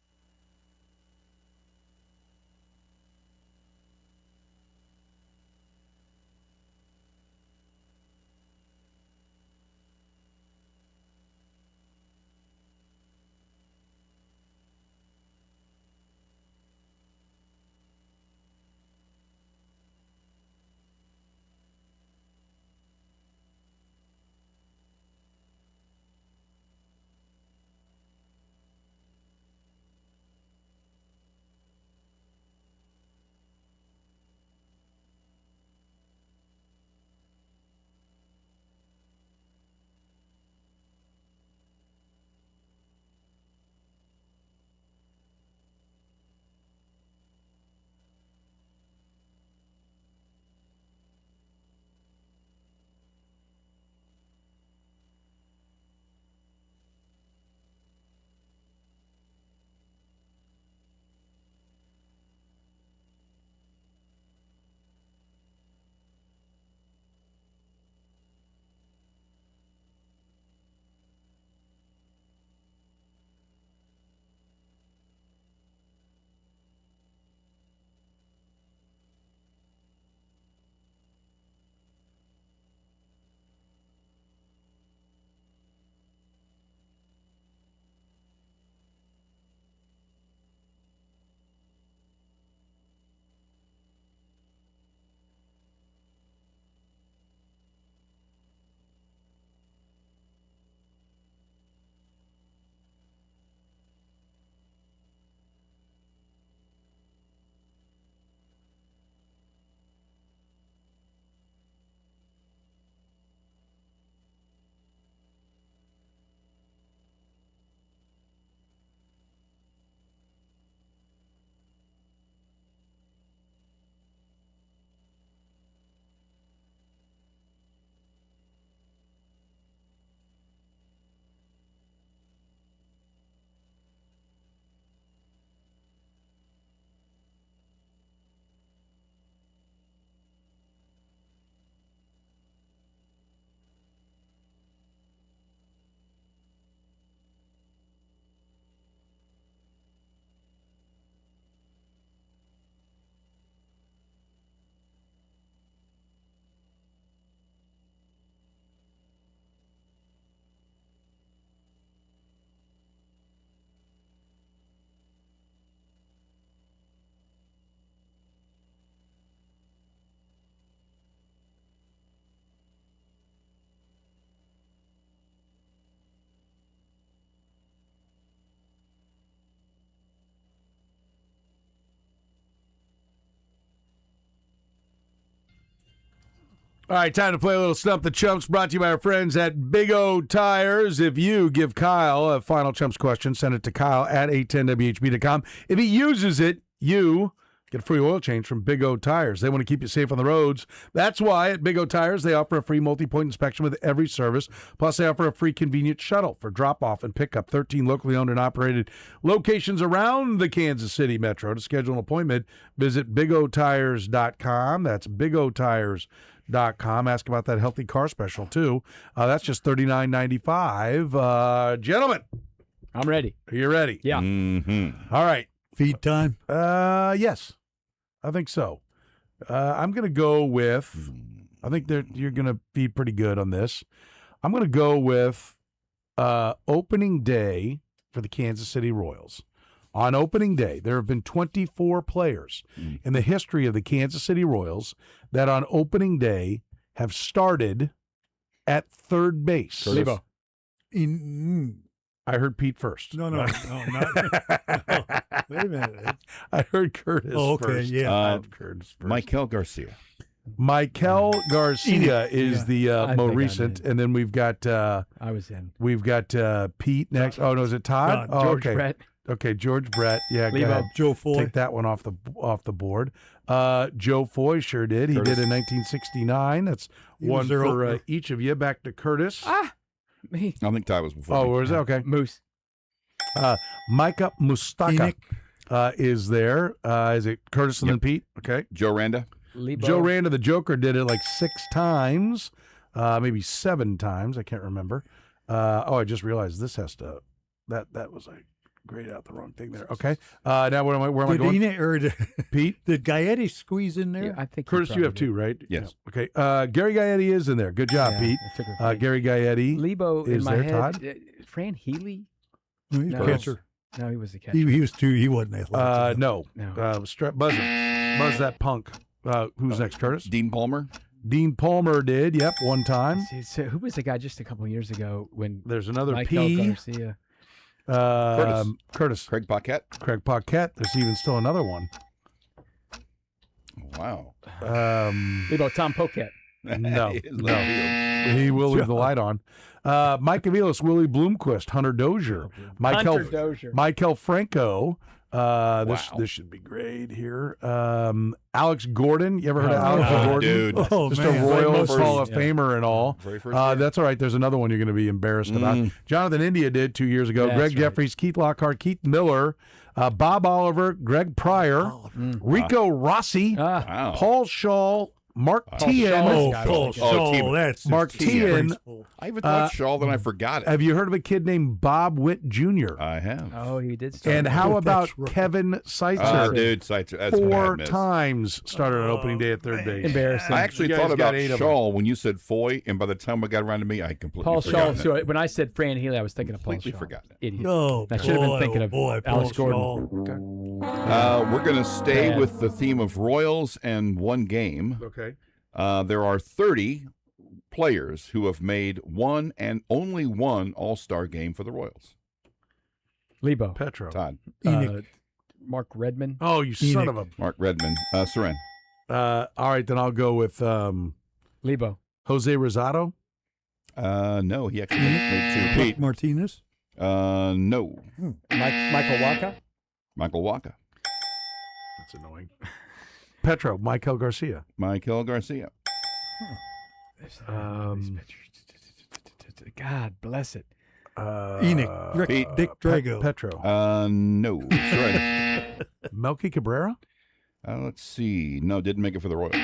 All right, time to play a little Stump the Chumps, brought to you by our friends at Big O Tires. If you give Kyle a final Chumps question, send it to Kyle at 810WHB.com. If he uses it, you get a free oil change from Big O Tires. They want to keep you safe on the roads. That's why at Big O Tires, they offer a free multi-point inspection with every service. Plus, they offer a free convenient shuttle for drop-off and pickup. 13 locally owned and operated locations around the Kansas City metro. To schedule an appointment, visit BigOTires.com. That's BigOTires.com. Ask about that healthy car special, too. That's just $39.95. Gentlemen. I'm ready. Are you ready? Yeah. Mm-hmm. All right. Feed time? Yes. I think so. I'm going to go with, I think you're going to be pretty good on this. I'm going to go with opening day for the Kansas City Royals. On opening day, there have been 24 players in the history of the Kansas City Royals that on opening day have started at third base. Lebo. I heard Pete first. No, not. Wait a minute. I heard Curtis okay, first. yeah. I heard Curtis first. Michael Garcia. Michael Garcia is the I more think I'm recent, in. and then we've got I was in. we've got Pete next. Oh no, is it Todd? Oh, George okay. Brett. Okay, George Brett. Yeah, go Lebo. ahead. Joe Foy. Take that one off the board. Joe Foy sure did. He Curtis. did in 1969. That's He one was their for opener. each of you. Back to Curtis. Me. I think Ty was before. Oh, me. where's that? Okay. Moose. Micah Mustaka Enoch. is there. Is it Curtis and then Pete? Okay. Joe Randa. Lebo. Joe Randa, the Joker, did it like 6 times, maybe 7 times. I can't remember. I just realized this has to. That was like grayed out the wrong thing there. Okay. Now where am I going? Enoch, or Pete. did Gaetti squeeze in there? Yeah, I think Curtis, you have probably 2, right? Yes. Okay. Gary Gaetti is in there. Good job, Yeah, Pete. I took her for Gary Gaetti. Lebo is in my there, head. Todd? Fran Healy. No, he's No. catcher. No, he was the catcher. He was too. He wasn't athletic. No. No. Buzz that punk. Who's next, Curtis? Dean Palmer. Dean Palmer did. Yep, 1 time. So who was the guy just a couple of years ago when There's another Michael P. Garcia? Curtis. Craig Paquette. Craig Paquette. There's even still another one. Wow. Lebo, Tom Poquette. No, He is no. left field. He will leave the light on. Mike Aviles, Willie Bloomquist, Hunter Dozier, Hunter Dozier. Michael Franco. This Wow. this should be great here. Alex Gordon. You ever heard of Alex Oh, Gordon? dude. Oh, Just man. a Royal First- Hall of Famer and all. Very first year. That's all right. There's another one you're going to be embarrassed about. Jonathan India did 2 years ago. That's Greg right. Jeffries, Keith Lockhart, Keith Miller, Bob Oliver, Greg Pryor, Rico Rossi, Wow. Paul Shaw, Mark Tien. Oh, guy Paul was a Shaw. T- That's just Mark Tien. disgraceful. I even thought Shaw, then I forgot it. Have you heard of a kid named Bob Witt Jr.? I have. Oh, he did. Start. And how Oh, about that's right. Kevin Seitzer? Dude, Seitzer, that's what I 4 missed. times started on opening day at third base. Embarrassing. I actually You guys thought got about 8 of Shaw when you said Foy, and by the time we got around to me, I completely Paul Shaw. forgot. So when I said Fran Healy, I was thinking of Paul Completely Shaw. forgotten it. Idiot. Oh, I should have been boy, thinking oh, of boy, Alex Paul Gordon. Shaw. We're going to stay Bad. with the theme of Royals and one game. Okay. There are 30 players who have made one and only one All-Star game for the Royals. Lebo. Petro. Todd. Mark Redmond. Oh, you son of a. Mark Redmond. Seren. All right, then I'll go with Lebo. Jose Rosado. No, he actually made 2. Pete. Martinez. No. Michael Waka. Michael Waka. That's annoying. Petro. Michael Garcia. Michael Garcia. God bless it. Enoch. Pete. Dick Drago. Petro. No. Seren. Melky Cabrera. Let's see. No, didn't make it for the Royals.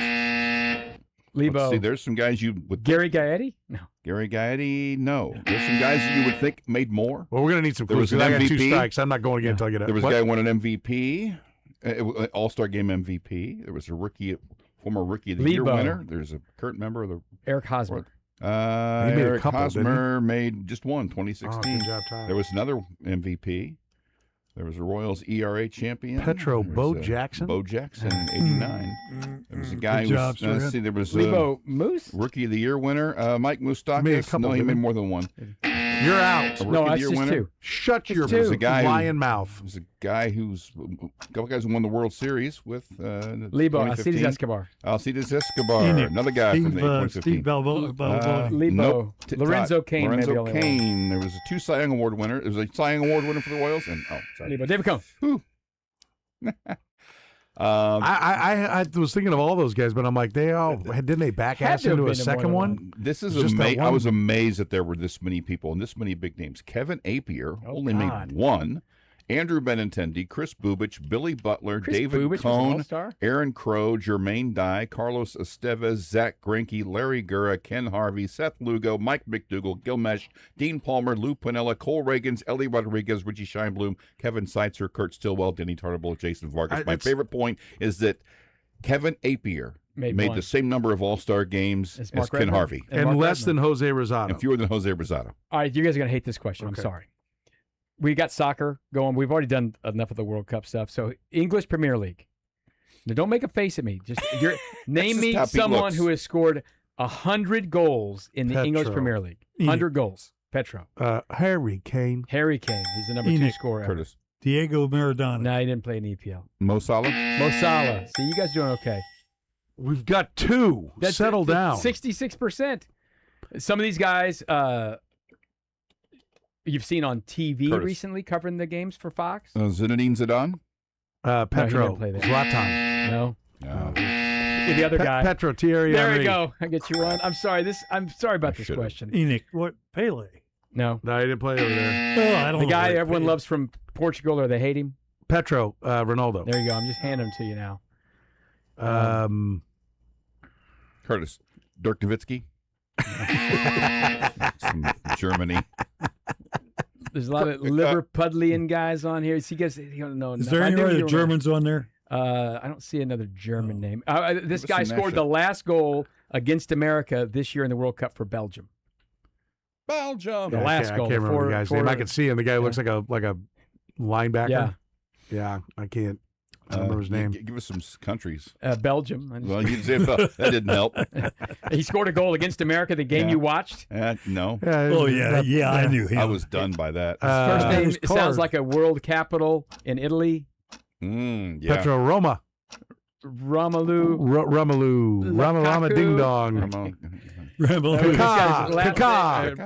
Lebo. Let's see, there's some guys you would Gary Gaetti? No. Gary Gaetti, no. There's some guys that you would think made more. Well, we're going to need some There clues. was 'cause an I got 2 MVP. strikes. I'm not going again until I get it. There was What? a guy who won an MVP, All-Star Game MVP. There was a former Rookie of the Year Lebo. winner. There's a current member of the Eric Hosmer. He made a Eric couple, didn't he? Hosmer made just one, Oh, 2016. good job, Tyler. There was another MVP. There was a Royals ERA champion. Petro, There Bo was, Jackson. Bo Jackson, 89. There was a guy Good who job, was, Seren. let's see, there was Lebo Moose? Rookie of the Year winner, Mike Made a Moustakas. couple, No, he didn't made he? more than one. You're out. A No, Rookie of that's the Year just winner? two. Shut your two. a guy lying mouth. There's a guy a couple guys who won the World Series with Lebo, Alcides 2015. Escobar. Alcides Escobar, Enoch. another guy from the 2015. Steve Balboa. Lebo. Nope. Lorenzo Cain, maybe Lorenzo only one. Cain. There was a 2 Cy Young Award winner. There was a Cy Young Award winner for the Royals, and sorry. Lebo. David Cone. I was thinking of all those guys, but I'm like, didn't they back Had ass to have into a been in second more than one? This is Just that amazing. I one? was amazed that there were this many people and this many big names. Kevin Apier only God. made 1. Andrew Benintendi, Chris Bubich, Billy Butler, Chris David Bubich was an Cohn, all-star? Aaron Crow, Jermaine Dye, Carlos Estevez, Zach Greinke, Larry Gura, Ken Harvey, Seth Lugo, Mike McDougall, Gil Mesh, Dean Palmer, Lou Pinella, Cole Reagans, Ellie Rodriguez, Richie Scheinblum, Kevin Seitzer, Kurt Stillwell, Denny Tartable, Jason Vargas. My favorite point is that Kevin Apier made one. the same number of All-Star games as Mark Ken Redmond? Harvey. And Mark less Redmond. than Jose Rosado. And fewer than Jose Rosado. All right, you guys are going to hate this question. I'm Okay. sorry. We got soccer going. We've already done enough of the World Cup stuff. So English Premier League. Now, don't make a face at me. Just name just me how Pete someone looks. who has scored 100 goals in the English Petro. Premier League. 100 goals. Petro. Harry Kane. Harry Kane. He's the number 2 Enoch. scorer ever. Curtis. Diego Maradona. No, he didn't play in EPL. Mo Salah? Mo Salah. See, you guys are doing okay. We've got 2. Settle down. 66%. Some of these guys you've seen on TV Curtis. recently covering the games for Fox. Zinedine Zidane? Petro. didn't play there. Zlatan. No. No. The other guy. Petro, Thierry There Henry. we go. I get you one. I'm sorry. I'm sorry about this should've. question. Enoch. What? Pele. No. No, he didn't play over there. Oh, I don't The know guy where everyone Pele- loves from Portugal or they hate him. Petro, Ronaldo. There you go. I'm just handing them to you now. Curtis. Dirk Nowitzki? From Germany. There's a lot of Liverpudlian guys on here. See, guys, you don't know. Is there any other Germans on there? I don't see another German name. This Give us guy some scored national- the last goal against America this year in the World Cup for Belgium. Belgium. The last I goal. can't remember the guy's name. I can see him. The guy who looks Yeah. like a linebacker. Yeah. Yeah, I can't. I don't remember his name. Give us some countries. Belgium. Well, you did say that didn't help. He scored a goal against America, the game Yeah. you watched. No. Oh, yeah, I knew him. I was done by that. First name his it sounds card. like a world capital in Italy. Yeah. Petro Roma. Romelu. Rama Ding Dong.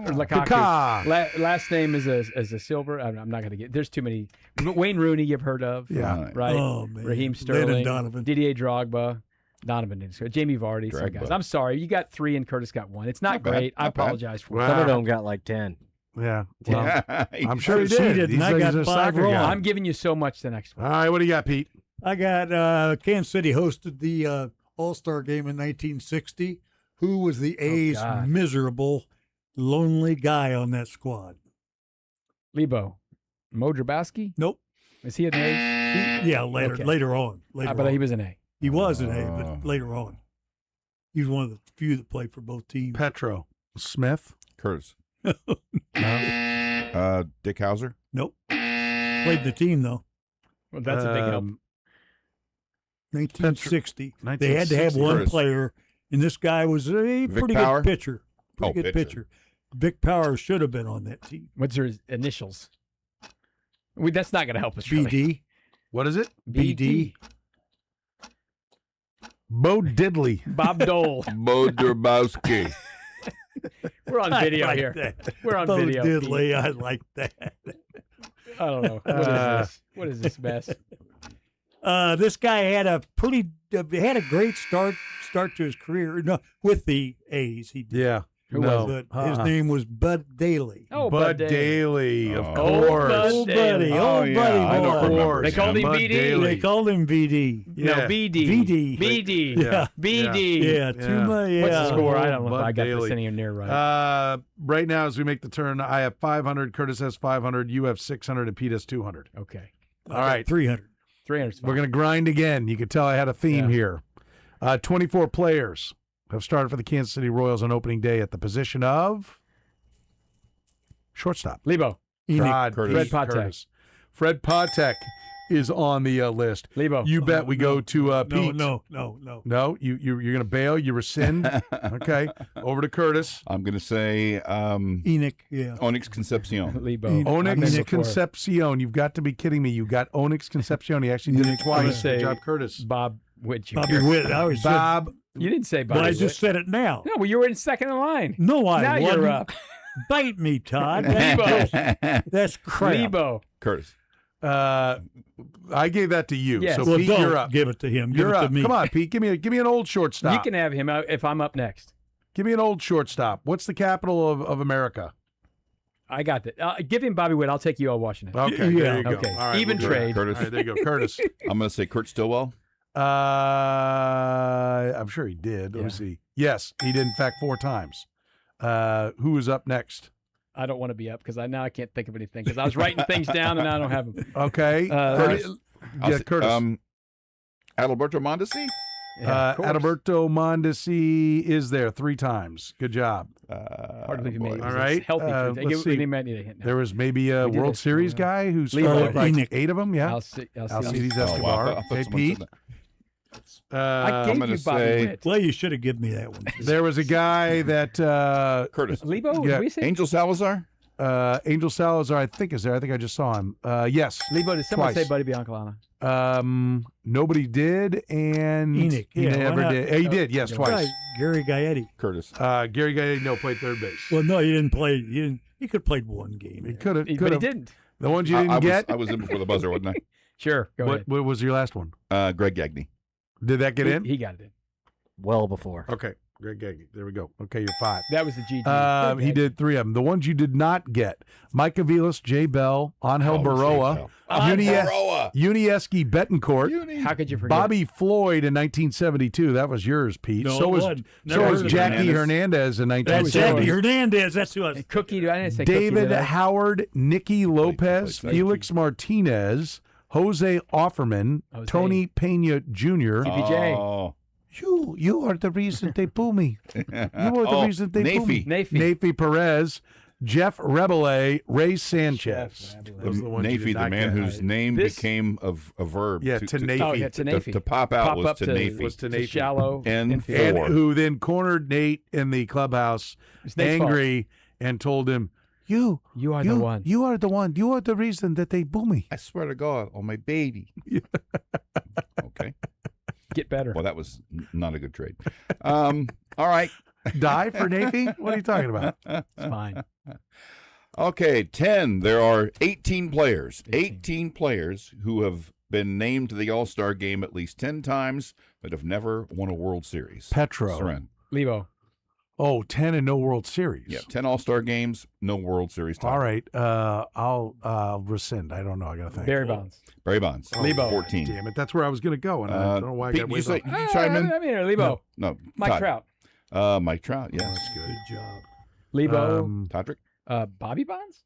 Kaká. Last name is a silver. I'm not going to get. There's too many. Wayne Rooney, you've heard of. Yeah. Right. Oh, man. Raheem Landon Sterling. Donovan. Didier Drogba. Donovan didn't score. Jamie Vardy. Some Drogba. guys. I'm sorry. You got 3 and Curtis got 1. It's not bad. great. I Not bad. apologize for Wow. it. Some of them got like 10. Yeah. Well, Yeah. I'm sure he She did. did, He's and I like- got he's a 5 soccer wrong. guy. I'm giving you so much the next one. All right, what do you got, Pete? I got Kansas City hosted the All-Star game in 1960. Who was the A's God. miserable, lonely guy on that squad? Lebo. Mo Drabowski? Nope. Is he an A? Yeah, later Okay. later on. Later But on. he was an A. He was an A, but later on. He was one of the few that played for both teams. Petro Smith. Curtis. No. Dick Hauser. Nope. Played the team, though. Well, that's a big help. 1960. They had to have 1960. one Curtis. player, and this guy was a pretty Power? good pitcher. Oh, Pretty good pitcher. pitcher. Vic Power should have been on that team. What's his initials? That's not going to help us. Really. BD. What is it? BD. Bo Diddley. Bob Dole. Bo Durbowski. We're on video I like here. that. We're on Bo video. Diddley, I like that. I don't know. What is this? What is this mess? This guy had a great start to his career. No, with the A's, he did. Yeah. Who no. was But his name was Bud Daly. Oh, Bud Daly, of Oh. course. Old buddy, Oh, old yeah, buddy. I don't boy. remember They called him Bud BD. Daly. They called him VD. No, Yeah. BD. VD. BD. Yeah. BD. Yeah, too much. Yeah. What's the score? I don't know Bud if I got Daly. this anywhere near right. Right now, as we make the turn, I have 500. Curtis has 500. You have 600, and Pete has 200. Okay. All right. 300. 300. We're going to grind again. You could tell I had a theme here. 24 players have started for the Kansas City Royals on opening day at the position of shortstop. Lebo. Enoch God, Curtis. Fred Patek. Curtis. Fred Patek. is on the list. Lebo. You bet we go to Pete. No. No, you're going to bail. You rescind. Okay. Over to Curtis. I'm going to say Enoch. Yeah. Onyx Concepcion. Lebo. Onyx Concepcion. You've got to be kidding me. You got Onyx Concepcion. He actually did it twice. Good job, Curtis. Bob Witt. Bobby Witt. I always Bob. You didn't say Bob. But I just said it now. No, well, you were in second in line. No, I now wasn't. You're up. Bite me, Todd. Lebo. That's crap. Lebo. Curtis. I gave that to you. Yes. So Well, Pete, don't you're up. give it to him. You're give it up. to me. Come on, Pete. Give me an old shortstop. You can have him if I'm up next. Give me an old shortstop. What's the capital of America? I got that. Give him Bobby Witt. I'll take you all Washington. Okay, Yeah. there you go. Okay. All right, Even we'll do it. trade. Curtis. All right, there you go. Curtis. I'm going to say Kurt Stillwell. I'm sure he did. Let me see. Yes, he did, in fact, 4 times. Who is up next? I don't want to be up because now I can't think of anything because I was writing things down and I don't have them. Okay. Curtis. Curtis. Adalberto Mondesi. Yeah, of course. Adalberto Mondesi is there 3 times. Good job. Hard to believe he made it. All right. Let's see. There was maybe a We did World it. Series guy who Lebo. scored like Enoch. 8 of them. Yeah. Alcides Alcides Escobar. I thought Okay, someone Pete. said that. I I'm gave gonna you Bobby say- Witt. Well, you should have given me that one. There was a guy that Curtis. Lebo? Yeah. Did we say? Angel Salazar. Angel Salazar, I think, is there. I think I just saw him. Yes. Lebo, did someone twice. say Buddy Biancalana? Nobody did, and Enoch, he yeah, why never not? did. He did, yes, twice. Right, Gary Gaetti. Curtis. Gary Gaetti, played third base. Well, no, he didn't play. He could have played one game. He could have, But he didn't. The ones you didn't get. I was in before the buzzer, wasn't Sure. Go ahead. What was your last one? I? Greg Gagne. Did that get in? He got it in. Well before. Okay, Greg Gagne. There we go. Okay, you're 5. That was the GG. He did 3 of them. The ones you did not get: Mike Aviles, Jay Bell, Angel Baroa, Unieski Betancourt. How could you forget? Bobby Floyd in 1972. That was yours, Pete. No, so it was wasn't. Never was heard of Jackie Hernandez. Hernandez in That's 1970. Jackie Hernandez. That's who I was. Cookie. I didn't say Cookie, David did I? Howard, Nicky Lopez, played Felix Martinez, Jose Offerman, Jose. Tony Pena Jr. TPJ. Oh. You are the reason they boo me. You are the reason they boo me. Nafi Perez, Jeff Rebele, Ray Sanchez. Those are the ones you Nafi, did the not man get. whose name became a verb. Yeah, to Nafi. Oh, yeah, to Nafi. To pop out Pop was up to to- Nafi. Was to To Nafi. shallow And infield. And Four. who then cornered Nate in the clubhouse, It's Nate's angry, and told him, You are the one. You are the one. You are the reason that they boo me. I swear to God, on my baby. Okay. Get better. Well, that was not a good trade. All right. Die for Nafi? What are you talking about? It's fine. Okay, 10. There are 18 players. 18 players who have been named to the All-Star game at least 10 times but have never won a World Series. Petro. Seren. Lebo. Oh, 10 and no World Series. Yeah, 10 All-Star games, no World Series title. All right. I'll rescind. I don't know. I got to think. Barry Bonds. Barry Bonds. Lebo. 14. Damn it. That's where I was going to go. And I don't know why Pete, I got you way say, off. did you chime in? I mean, Lebo. No. Mike Todd. Trout. Mike Trout, yes. That's good. Good job. Lebo. Todrick? Bobby Bonds?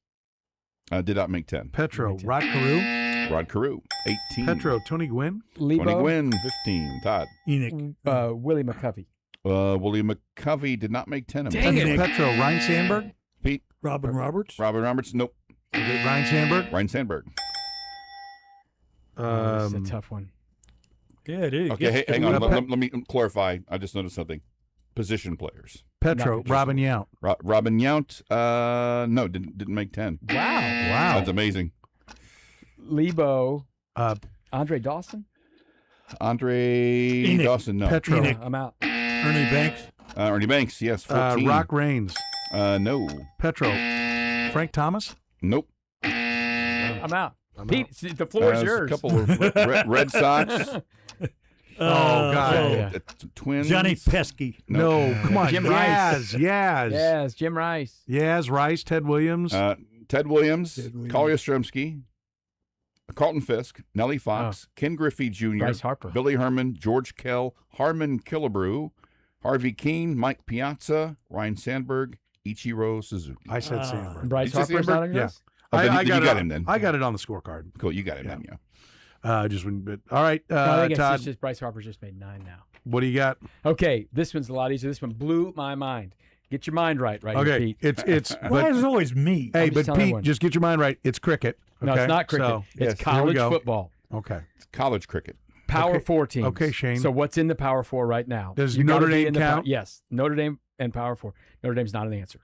Did not make 10. Petro. Rod Carew. Rod Carew, 18. Petro. Tony Gwynn. Lebo. Tony Gwynn, 15. Todd. Enoch. Willie McCovey. William McCovey did not make 10. Dang it. Petro. Ryan Sandberg. Pete. Robin Roberts. Robin Roberts, nope. Ryan Sandberg. Ryan Sandberg. That's a tough one. Yeah, it is. Okay, hey, hang on. Let me clarify. I just noticed something. Position players. Petro. Robin Yount. Robin Yount, no, didn't make 10. Wow. That's amazing. Lebo. Andre Dawson? Andre Dawson, no. Petro. Enoch. I'm out. Ernie Banks. Ernie Banks, yes, 14. Rock Raines. No. Petro. Frank Thomas. Nope. I'm out. Pete, the floor is There's yours. a couple of Red Sox. God. Twins. Johnny Pesky. No, come on. Jim Rice. Yaz. Yes, Jim Rice. Yaz, Rice, Ted Williams. Ted Williams, Collier Yastrzemski, Carlton Fisk, Nellie Fox, Ken Griffey Jr., Bryce Harper. Billy Herman, George Kell, Harmon Killebrew, Harvey Keene, Mike Piazza, Ryan Sandberg, Ichiro Suzuki. I said Sandberg. Bryce You said Harper's Sandberg? not on Yeah. yours? I got it him then. I got it on the scorecard. Cool, you got him then, yeah. Just when, but, all right, I think Todd. it's just Bryce Harper's just made 9 now. What do you got? Okay, this one's a lot easier. This one blew my mind. Get your mind right here, Okay, Pete. it's. Why but, is it always me? hey, I'm just but telling Pete, everyone. just get your mind right. It's cricket. No, okay? it's not cricket. So, It's yes, here we college go. football. Okay. It's college cricket. Power Okay. 4 teams. Okay, Shane. So what's in the Power 4 right now? Does You gotta Notre be Dame in the count? yes, Notre Dame and Power 4. Notre Dame's not an answer.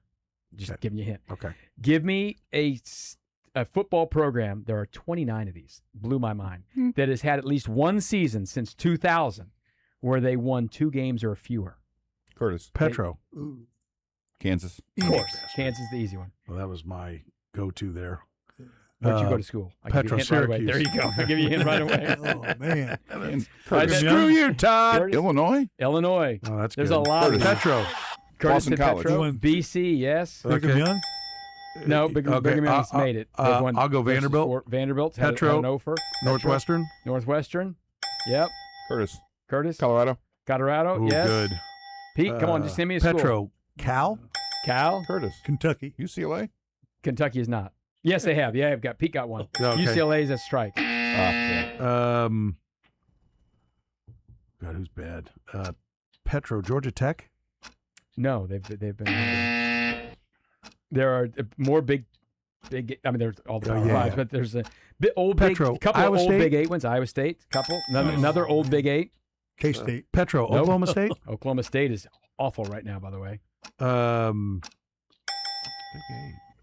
Just giving you a hint. Okay. Give me a football program. There are 29 of these. Blew my mind. That has had at least one season since 2000 where they won 2 games or fewer. Curtis. Petro. Kansas. Of course. Kansas is the easy one. Well, that was my go-to there. Where'd you go to school? I give you a Petro hint right away. Syracuse. There you go. I give you a hint right away. Oh, man. Curtis. Screw you, Todd. Curtis. Illinois. Illinois. Oh, that's There's good. a lot of Petro. Curtis Boston and College. Petro. BC, yes. Brigham Okay. Young? No, Brigham Young's made it. They've won I'll go versus Vanderbilt. Vanderbilt. Petro. Hanover. Northwestern. Northwestern. Yep. Curtis. Colorado. Ooh, Yes. good. Pete, come on, just name me a school. Petro. Cal. Cal. Curtis. Kentucky. UCLA. Kentucky is not. Yes, they have. Yeah, Pete got one. Okay. UCLA is a strike. God, who's bad? Petro. Georgia Tech. No, they've been. There are more big. I mean, there's all the Power Fives, but there's a Petro. couple Iowa of old State? Big 8 ones. Iowa State, couple. Another old Big 8. K-State. Petro. Nope. Oklahoma State. Oklahoma State is awful right now, by the way.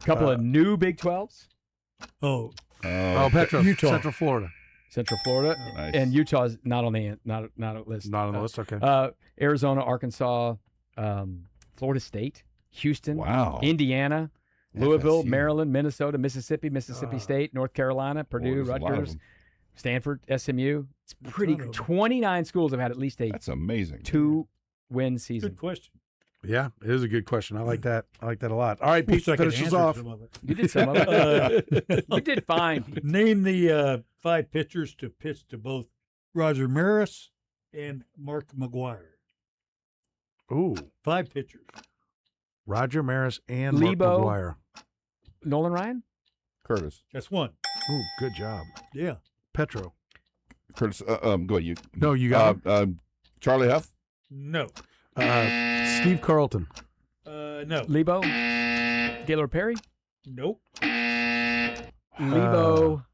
Couple of new Big 12s. Oh, Petro. Utah. Central Florida. Central Florida, Nice. and Utah is not on the not a list. Not on the list. Okay. Arizona, Arkansas, Florida State, Houston, Wow. Indiana, Louisville, FSU. Maryland, Minnesota, Mississippi State, North Carolina, Purdue, there's a lot of Rutgers, them. Stanford, SMU. It's pretty good. 29 schools have had at least a That's amazing. 2-win season. good question. Yeah, it is a good question. I like that. I like that a lot. All right, Pete, Wish I could finish us answer off. some of it. You did some of it. You did fine. Pete. Name the 5 pitchers to pitch to both Roger Maris and Mark McGuire. Ooh, 5 pitchers. Roger Maris and Lebo. Mark McGuire. Nolan Ryan? Curtis. That's one. Ooh, good job. Yeah. Petro. Curtis. Go ahead. You. No, you got Charlie Huff. No. Steve Carlton. No. Lebo? Gaylord Perry? Nope. Lebo.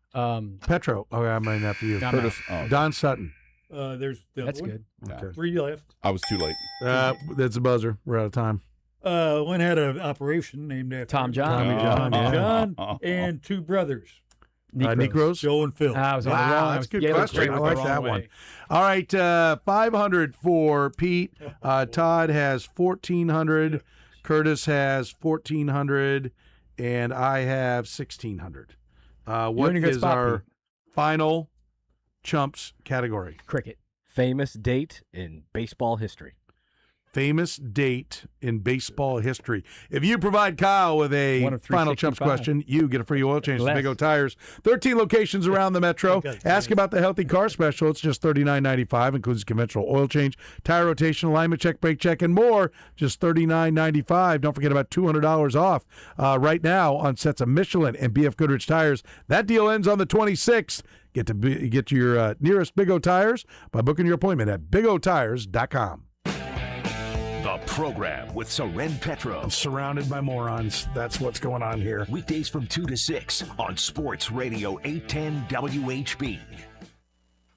Petro. Okay, I'm right after you. I'm Curtis. Oh, Don Sutton. There's the That's one. good. Okay. 3 left. I was too late. That's a buzzer. We're out of time. One had an operation named after Tom John. Tommy John. Tommy Yeah. John, and 2 brothers, Negroes. Joe and Phil. I was on the wrong. Wow, that's a good question. I like that one. All right, 500 for Pete. Todd has 1,400. Curtis has 1,400, and I have 1,600. What in a good is spot, our Pete. final chumps category? Cricket. Famous date in baseball history. Famous date in baseball history. If you provide Kyle with a One of final chumps 365. question, you get a free oil change at Less. Big O Tires. 13 locations around the metro. Okay. Ask about the healthy car special. It's just $39.95, includes conventional oil change, tire rotation, alignment check, brake check, and more. Just $39.95. Don't forget about $200 off right now on sets of Michelin and BF Goodrich tires. That deal ends on the 26th. Get to your nearest Big O Tires by booking your appointment at bigotires.com. The program with Soren Petro. Surrounded by morons. That's what's going on here. Weekdays from 2 to 6 on Sports Radio 810 WHB.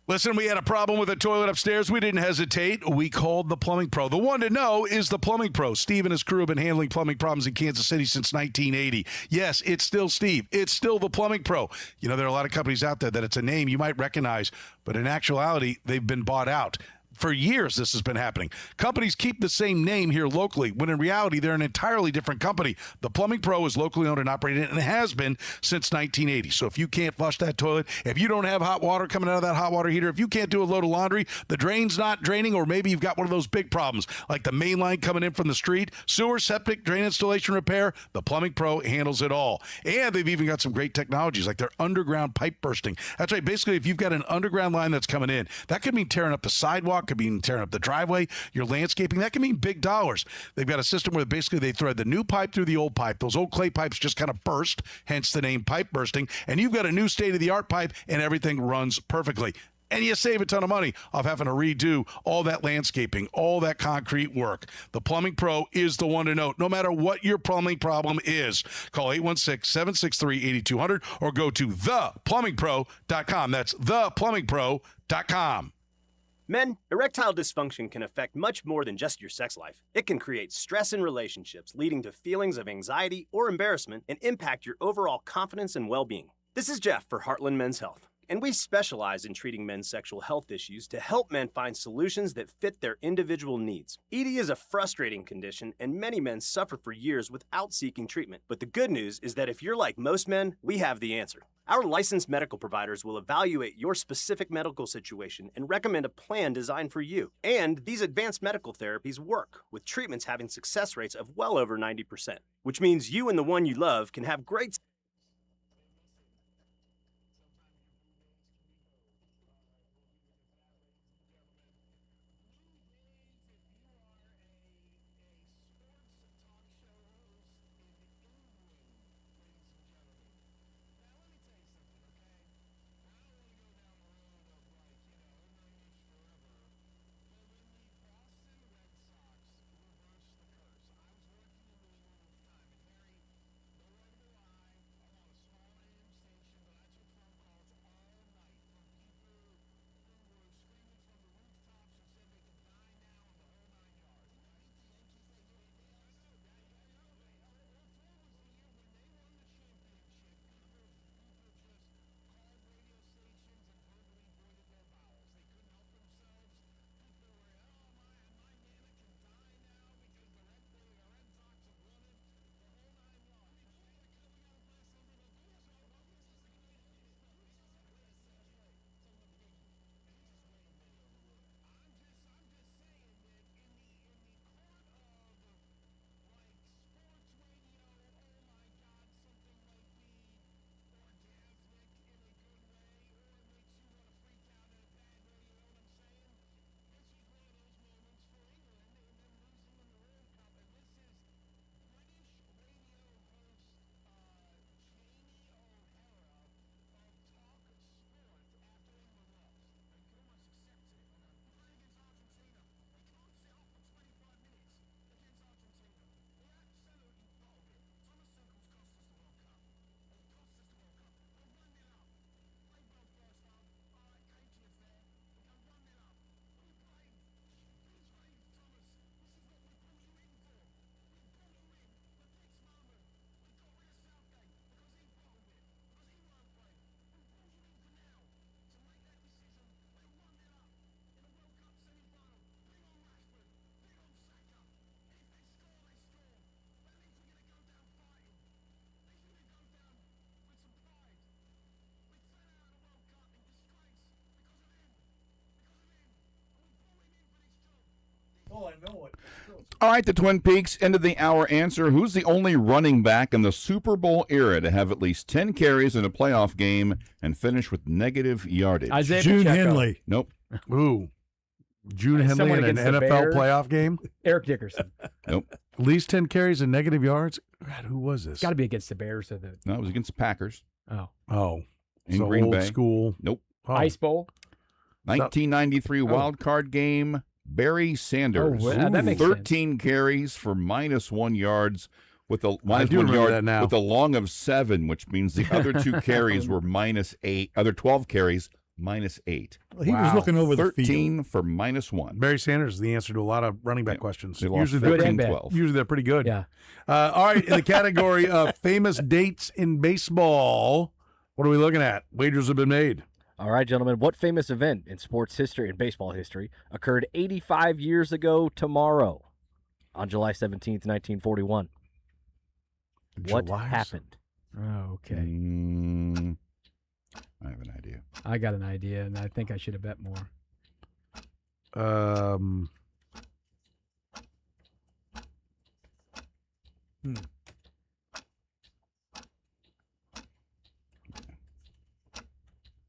Listen, we had a problem with a toilet upstairs. We didn't hesitate. We called the Plumbing Pro. The one to know is the Plumbing Pro. Steve and his crew have been handling plumbing problems in Kansas City since 1980. Yes, it's still Steve. It's still the Plumbing Pro. You know, there are a lot of companies out there that it's a name you might recognize, but in actuality, they've been bought out. For years, this has been happening. Companies keep the same name here locally, when in reality, they're an entirely different company. The Plumbing Pro is locally owned and operated, and has been since 1980. So if you can't flush that toilet, if you don't have hot water coming out of that hot water heater, if you can't do a load of laundry, the drain's not draining, or maybe you've got one of those big problems, like the main line coming in from the street, sewer, septic, drain installation repair, the Plumbing Pro handles it all. And they've even got some great technologies, like their underground pipe bursting. That's right. Basically, if you've got an underground line that's coming in, that could mean tearing up the sidewalk, could mean tearing up the driveway, your landscaping. That can mean big dollars. They've got a system where basically they thread the new pipe through the old pipe. Those old clay pipes just kind of burst, hence the name pipe bursting. And you've got a new state-of-the-art pipe, and everything runs perfectly. and you save a ton of money off having to redo all that landscaping, all that concrete work. The Plumbing Pro is the one to know, no matter what your plumbing problem is. Call 816-763-8200 or go to theplumbingpro.com. That's theplumbingpro.com. Men, erectile dysfunction can affect much more than just your sex life. It can create stress in relationships, leading to feelings of anxiety or embarrassment, and impact your overall confidence and well-being. This is Jeff for Heartland Men's Health, and we specialize in treating men's sexual health issues to help men find solutions that fit their individual needs. ED is a frustrating condition, and many men suffer for years without seeking treatment. But the good news is that if you're like most men, we have the answer. Our licensed medical providers will evaluate your specific medical situation and recommend a plan designed for you. And these advanced medical therapies work, with treatments having success rates of well over 90%, which means you and the one you love can have great Oh, I know it. All right, the Twin Peaks, end of the hour answer. Who's the only running back in the Super Bowl era to have at least 10 carries in a playoff game and finish with negative yardage? Isaiah June Pacheco. Henley. Nope. Ooh. June Henley in an NFL Bears. playoff game? Eric Dickerson. Nope. At least 10 carries and negative yards? God, who was this? Got to be against the Bears. Or the... No, it was against the Packers. Oh. In So Green old Bay. school. Nope. Oh. Ice Bowl. 1993 wild card game. Barry Sanders. Oh, well, that makes 13 carries for -1 yards with a I do -1 remember yard that now. with a long of 7, which means the other 2 carries were -8. Other 12 carries -8. Well, he was looking over the 13 field. for -1. Barry Sanders is the answer to a lot of running back questions. They lost Usually, 13-12. usually they're pretty good. Yeah. All right, in the category of famous dates in baseball, what are we looking at? Wagers have been made. All right, gentlemen, what famous event in sports history and baseball history occurred 85 years ago tomorrow on July 17th, 1941? What happened? Oh, okay. I have an idea. I got an idea, and I think I should have bet more.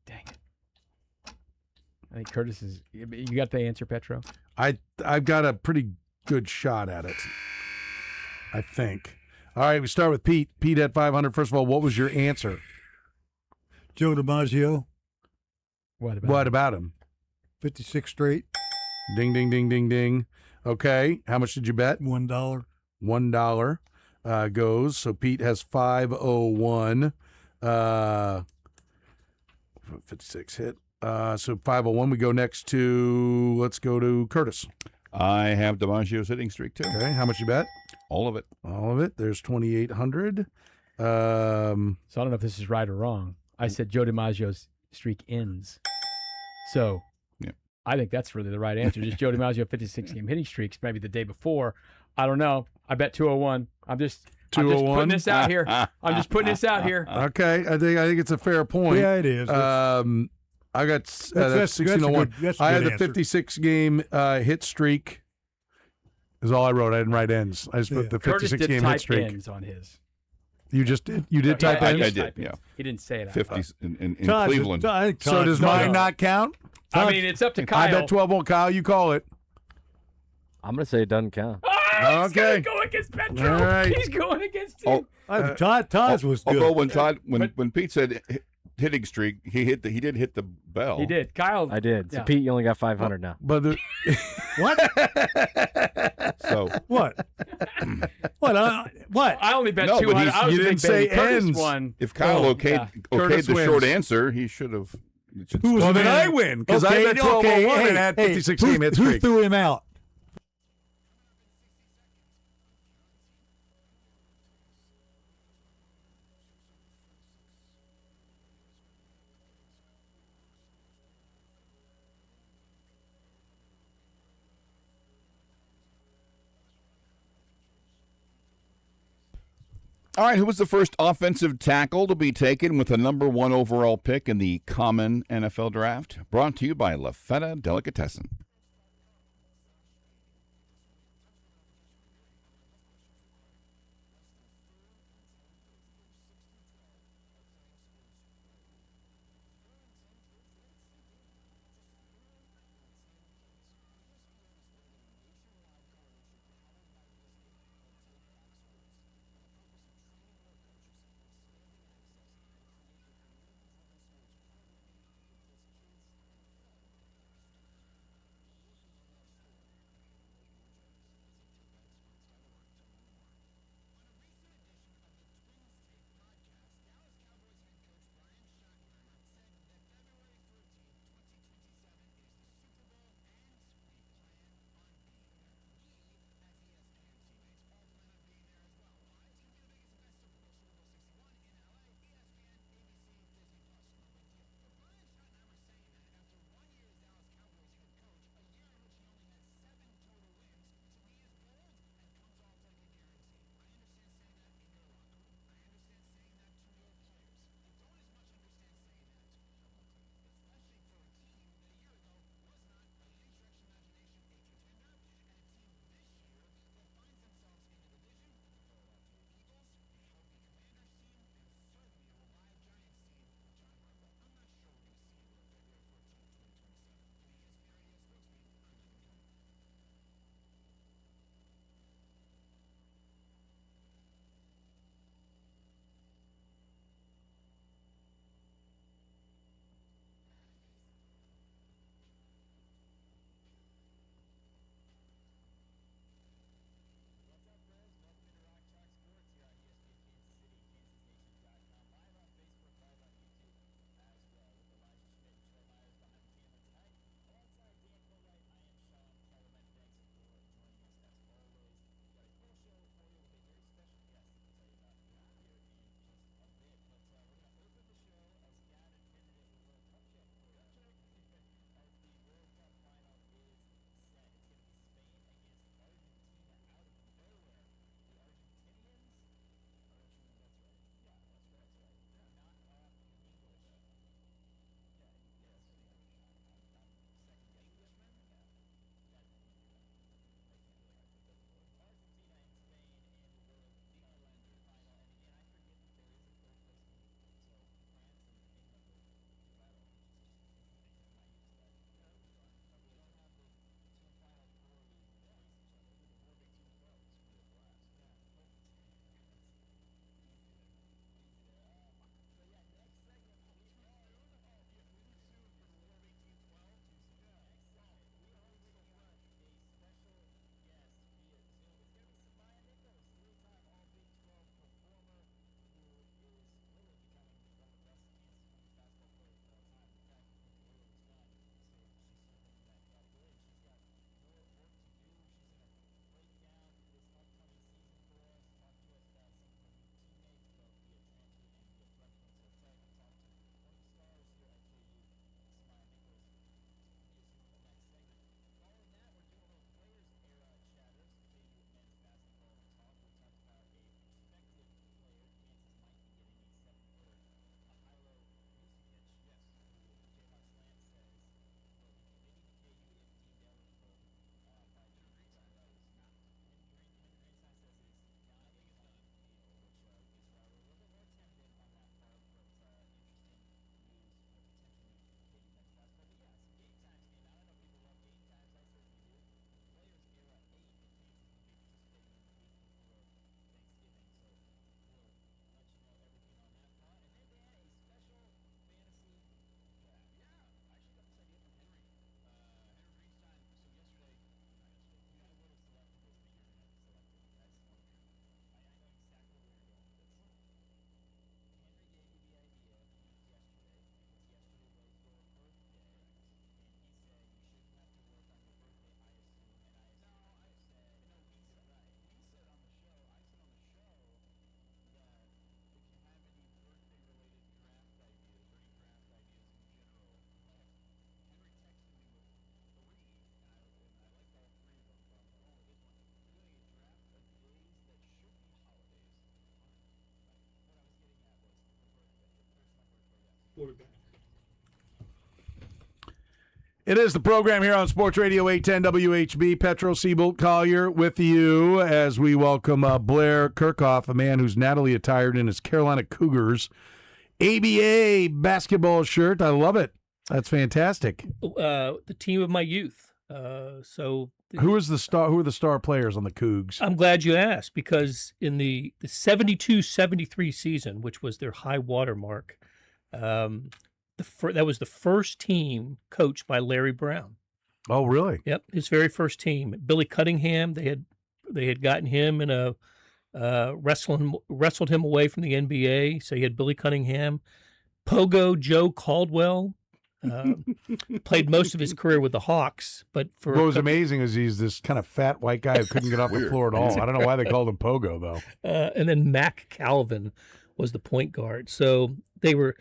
Dang it. I think Curtis is. You got the answer, Petro? I've got a pretty good shot at it, I think. All right, we start with Pete. Pete at 500. First of all, what was your answer? Joe DiMaggio. What about him? 56 straight. Ding, ding, ding, ding, ding. Okay. How much did you bet? $1. $1 goes. So Pete has 501. 56 hit. So 501. We go next to, let's go to Curtis. I have DiMaggio's hitting streak, too. Okay. How much you bet? All of it. All of it. There's 2,800. So I don't know if this is right or wrong. I said Joe DiMaggio's streak ends. So I think that's really the right answer. Just Joe DiMaggio 56-game hitting streaks, maybe the day before. I don't know. I bet 201. I'm just putting this out here. I'm just putting this out here. Okay. I think it's a fair point. Yeah, it is. I got that's 1601. I had the 56-game hit streak. Is all I wrote. I didn't write ends. I just put the 56-game hit streak. Ends on his. You just did. You did type ends. I did. Yeah. He didn't say it. 50s in Cleveland. So does mine not count? I mean, it's up to Kyle. I bet 12 on Kyle. You call it. I'm going to say it doesn't count. Oh, he's going to go against Petro. All right. He's going against him. Todd's was good. Although when Pete said hitting streak, he did hit the bell. He did. Kyle. I did. So Yeah. Pete, you only got 500 now. But What? So What? What? I only bet No, but 200. he's- I was you a didn't big baby. say Curtis ends. won. if Kyle Oh, okayed yeah. Curtis the short wins. answer, he should have. Who was well, the then man? I win because I bet 12 on one and had 56-game hit Who streak. threw him out? All right, who was the first offensive tackle to be taken with the number 1 overall pick in the common NFL draft? Brought to you by La Feta Delicatessen. It is the program here on Sports Radio 810 WHB. Petro Siebold Collier with you as we welcome Blair Kirchhoff, a man who's Natalie attired in his Carolina Cougars ABA basketball shirt. I love it. That's fantastic. The team of my youth. Who are the star players on the Cougs? I'm glad you asked, because in the 72-73 season, which was their high water mark, that was the first team coached by Larry Brown. Oh, really? Yep, his very first team. Billy Cunningham, they had gotten him in a wrestled him away from the NBA. So he had Billy Cunningham, Pogo Joe Caldwell. Played most of his career with the Hawks, but what was amazing is he's this kind of fat white guy who couldn't get off the floor at all. I don't know why they called him Pogo though. And then Mac Calvin was the point guard. So they were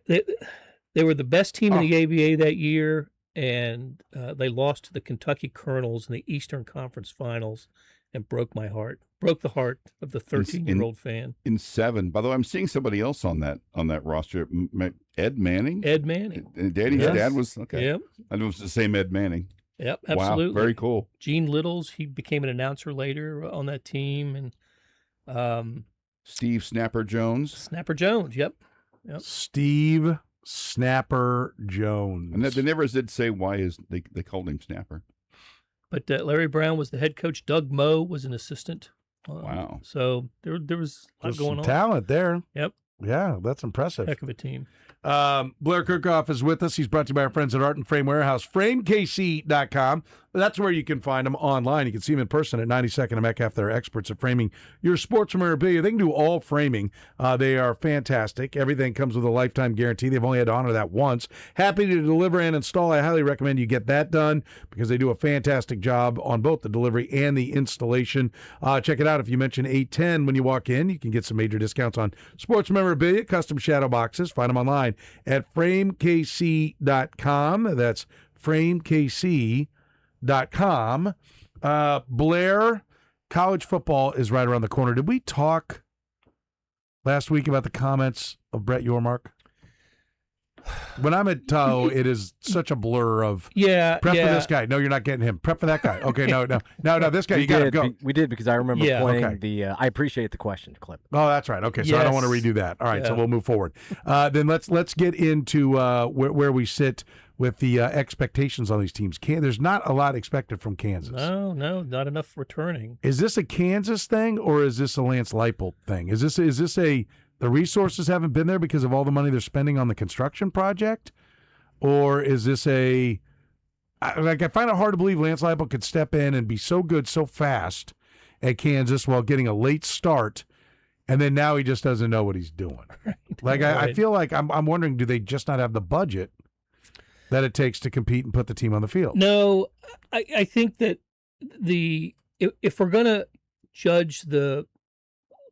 the best team in the ABA that year, and they lost to the Kentucky Colonels in the Eastern Conference Finals, and broke my heart. Broke the heart of the 13-year-old fan. In 7. By the way, I'm seeing somebody else on that roster. Ed Manning. Ed Manning. Daddy's dad was okay. Yep. I know it was the same Ed Manning. Yep, absolutely. Wow, very cool. Gene Littles, he became an announcer later on that team, and Steve Snapper Jones. Snapper Jones. Yep. Steve Snapper Jones. And they never did say why they called him Snapper. But Larry Brown was the head coach. Doug Moe was an assistant. Wow. So there was a lot going on. Talent there. Yep. Yeah, that's impressive. Heck of a team. Blair Kirchhoff is with us. He's brought to you by our friends at Art and Frame Warehouse, framekc.com. That's where you can find them online. You can see them in person at 92nd and Metcalf. They're experts at framing your sports memorabilia. They can do all framing. They are fantastic. Everything comes with a lifetime guarantee. They've only had to honor that once. Happy to deliver and install. I highly recommend you get that done because they do a fantastic job on both the delivery and the installation. Check it out. If you mention 810 when you walk in, you can get some major discounts on sports memorabilia, custom shadow boxes. Find them online at framekc.com. That's framekc.com. Blair, college football is right around the corner. Did we talk last week about the comments of Brett Yormark? When I'm at Tahoe, it is such a blur of prep for this guy. No, you're not getting him. Prep for that guy. Okay, no, this guy, you got to go. We did because I remember playing the I appreciate the question clip. Oh, that's right. Okay, so I don't want to redo that. All right, so we'll move forward. Then let's get into where we sit with the expectations on these teams. There's not a lot expected from Kansas. No, not enough returning. Is this a Kansas thing or is this a Lance Leipold thing? Is this the resources haven't been there because of all the money they're spending on the construction project? Or is this I find it hard to believe Lance Leipold could step in and be so good so fast at Kansas while getting a late start, and then now he just doesn't know what he's doing. Right. I feel like I'm wondering, do they just not have the budget that it takes to compete and put the team on the field? No, I think that if we're going to judge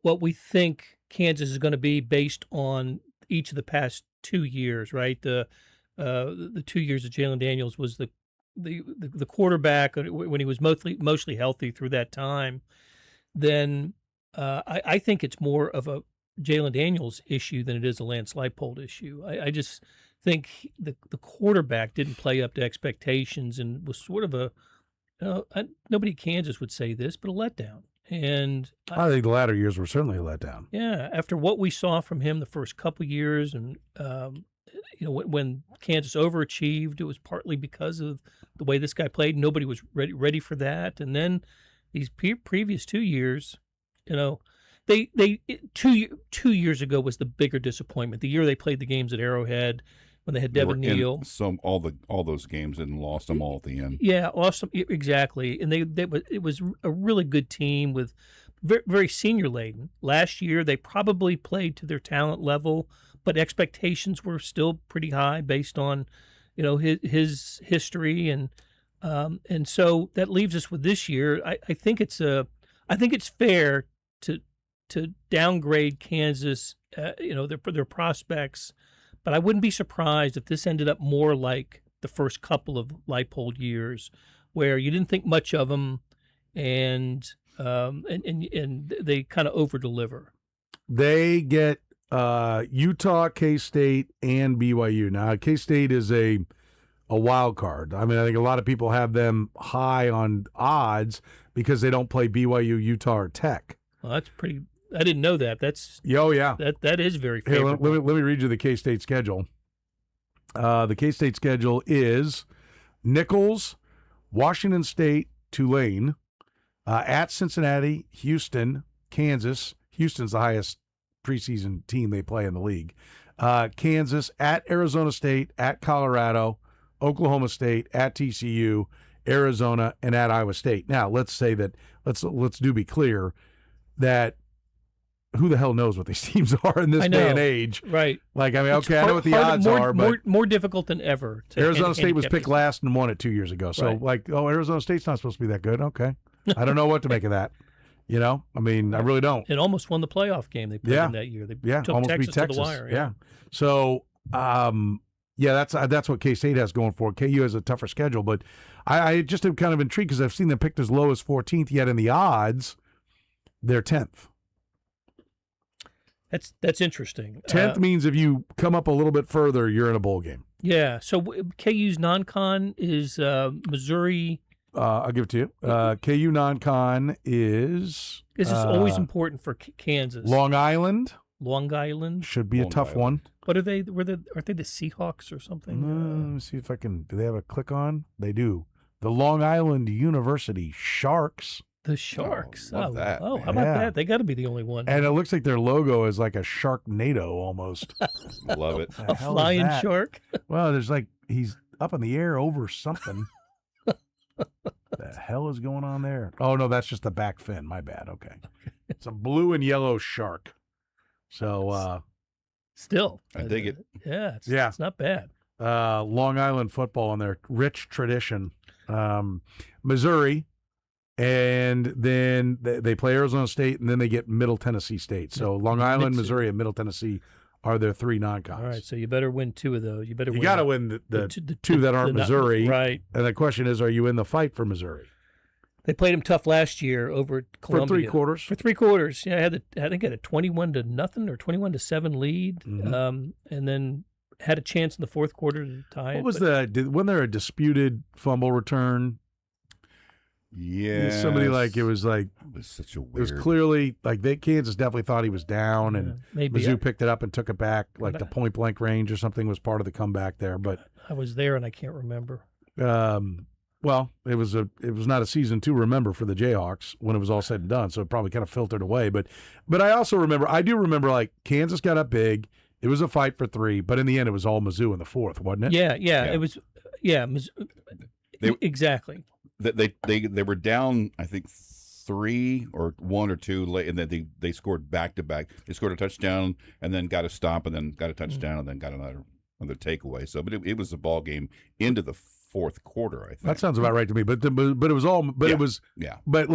what we think Kansas is going to be based on each of the past 2 years, right? The 2 years of Jalen Daniels was the quarterback when he was mostly healthy through that time. Then I think it's more of a Jalen Daniels issue than it is a Lance Leipold issue. I just think the quarterback didn't play up to expectations and was sort of nobody in Kansas would say this, but a letdown. And I think the latter years were certainly a letdown. Yeah, after what we saw from him the first couple years, and when Kansas overachieved, it was partly because of the way this guy played. Nobody was ready for that. And then these previous 2 years, they 2 years ago was the bigger disappointment. The year they played the games at Arrowhead when they had Devin Neal. All those games and lost them all at the end. Yeah, awesome, exactly. And it was a really good team with very, very senior laden. Last year they probably played to their talent level, but expectations were still pretty high based on his history, and so that leaves us with this year. I think it's fair to downgrade Kansas, their prospects. But I wouldn't be surprised if this ended up more like the first couple of Leipold years, where you didn't think much of them, and they kind of over-deliver. They get Utah, K-State, and BYU. Now, K-State is a wild card. I mean, I think a lot of people have them high on odds because they don't play BYU, Utah, or Tech. Well, that's pretty. I didn't know that. That's yeah. That is very Here, favorable. let me read you the K-State schedule. The K-State schedule is Nichols, Washington State, Tulane, at Cincinnati, Houston, Kansas. Houston's the highest preseason team they play in the league. Kansas, at Arizona State, at Colorado, Oklahoma State, at TCU, Arizona, and at Iowa State. Now, let's say that let's be clear that who the hell knows what these teams are in this day and age? Right. Like, I mean, okay, I know what the odds are, but more difficult than ever. Arizona State was picked last and won it 2 years ago. So, Arizona State's not supposed to be that good. Okay. I don't know what to make of that. You know, I mean, I really don't. It almost won the playoff game they played in that year. They took almost Texas beat Texas to the wire. Yeah. So, that's what K-State has going for it. KU has a tougher schedule, but I just am kind of intrigued because I've seen them picked as low as 14th, yet in the odds, they're 10th. That's interesting. 10th means if you come up a little bit further, you're in a bowl game. Yeah. So KU's non-con is Missouri. I'll give it to you. KU non-con is. This is always important for Kansas. Long Island. Long Island should be a tough one. What are they? Aren't they the Seahawks or something? Let me see if I can. Do they have a click on? They do. The Long Island University Sharks. The Sharks. Love that. Oh, how about that? They got to be the only one. And it looks like their logo is like a Sharknado almost. Love it. A flying shark. Well, there's like he's up in the air over something. The hell is going on there? Oh no, that's just the back fin. My bad. Okay, it's a blue and yellow shark. So still, I dig it. Yeah, it's not bad. Long Island football and their rich tradition. Missouri. And then they play Arizona State, and then they get Middle Tennessee State. So Long Island, Missouri, and Middle Tennessee are their three non-cons. All right, so you better win two of those. You got to win the two that aren't Missouri. Right. And the question is, are you in the fight for Missouri? They played them tough last year over at Columbia. For 3 quarters? For 3 quarters. Yeah, I think had a 21-0 or 21-7 lead, and then had a chance in the fourth quarter to tie it. Wasn't there a disputed fumble return? Yeah, somebody it was such a weird. It was clearly Kansas definitely thought he was down, and maybe Mizzou picked it up and took it back, the point blank range or something was part of the comeback there. But I was there and I can't remember. Well, it was not a season to remember for the Jayhawks when it was all said and done, so it probably kind of filtered away. But I also remember, Kansas got up big. It was a fight for 3, but in the end, it was all Mizzou in the fourth, wasn't it? Yeah. It was. Yeah, exactly. They were down, I think 3 or 1 or 2 late, and then they scored back to back. They scored a touchdown and then got a stop and then got a touchdown and then got another takeaway. So, but it was a ball game into the fourth quarter. I think that sounds about right to me. But it was all. But it was. Yeah. But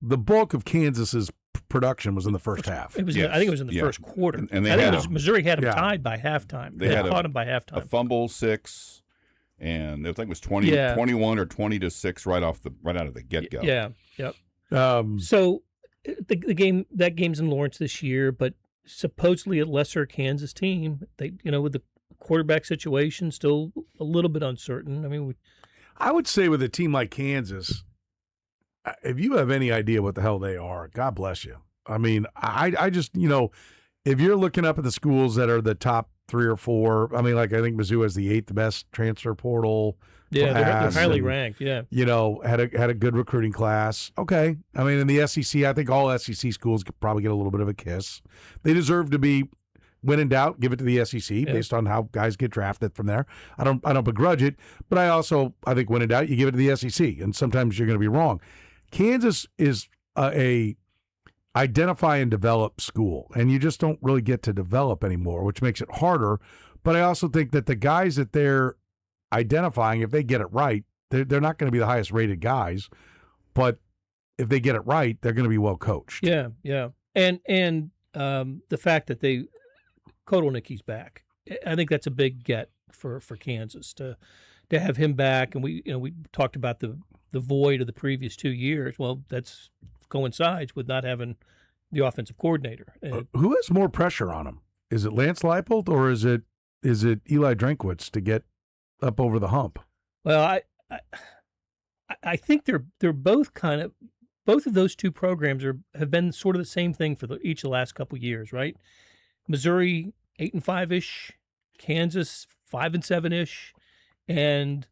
the bulk of Kansas's production was in the first half. It was. I think it was in the first quarter. And I think Missouri had them tied by halftime. They had caught them by halftime. A fumble 6. And I think it was 21 or 20-6 right out of the get-go. Yeah, yep. So that game's in Lawrence this year, but supposedly a lesser Kansas team. They, with the quarterback situation still a little bit uncertain. I mean, I would say with a team like Kansas, if you have any idea what the hell they are, God bless you. I mean, I just, if you're looking up at the schools that are the top 3 or 4, I mean, I think Mizzou has the 8th best transfer portal. Yeah, they're highly ranked. Yeah, had a good recruiting class. Okay, I mean, in the SEC, I think all SEC schools could probably get a little bit of a kiss. They deserve to be. When in doubt, give it to the SEC based on how guys get drafted from there. I don't begrudge it, but I think when in doubt, you give it to the SEC, and sometimes you're going to be wrong. Kansas is a identify and develop school, and you just don't really get to develop anymore, which makes it harder. But I also think that the guys that they're identifying, if they get it right, they're not going to be the highest rated guys, but if they get it right, they're going to be well coached. Yeah, and the fact that Kotelnicki's back, I think that's a big get for Kansas to have him back. And we talked about the void of the previous 2 years. Well, that's coincides with not having the offensive coordinator. Who has more pressure on him? is it Lance Leipold or is it Eli Drinkwitz to get up over the hump? Well, I think they're both kind of, both of those two programs have been sort of the same thing for each of the last couple of years, right? Missouri 8-5-ish, Kansas 5-7-ish, and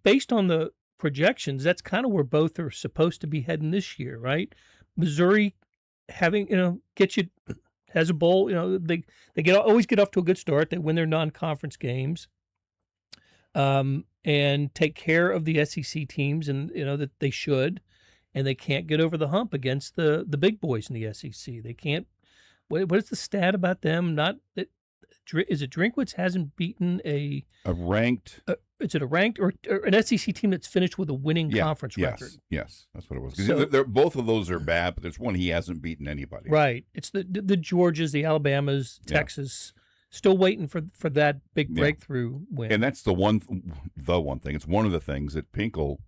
based on the projections, that's kind of where both are supposed to be heading this year, right? Missouri having, has a bowl, they always get off to a good start. They win their non-conference games, and take care of the SEC teams, and that they should, and they can't get over the hump against the big boys in the SEC. They can't. What is the stat about them? Not that. Is it Drinkwitz hasn't beaten a ranked? Is it a ranked or an SEC team that's finished with a winning conference record? Yes, that's what it was. So, both of those are bad, but there's one he hasn't beaten anybody. Right. It's the Georgias, the Alabamas, Texas, still waiting for that big breakthrough win. And that's the one thing. It's one of the things that Pinkel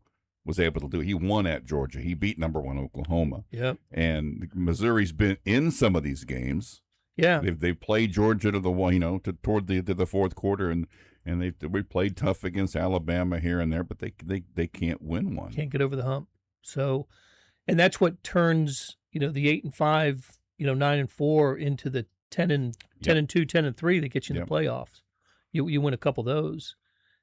was able to do. He won at Georgia. He beat number 1 Oklahoma. Yep. And Missouri's been in some of these games. Yeah, they've played Georgia to the toward the fourth quarter, and we played tough against Alabama here and there, but they can't win one. Can't get over the hump. So, and that's what turns the 8-5, 9-4 into the 10-2, 10-3 that gets you in the playoffs. You win a couple of those.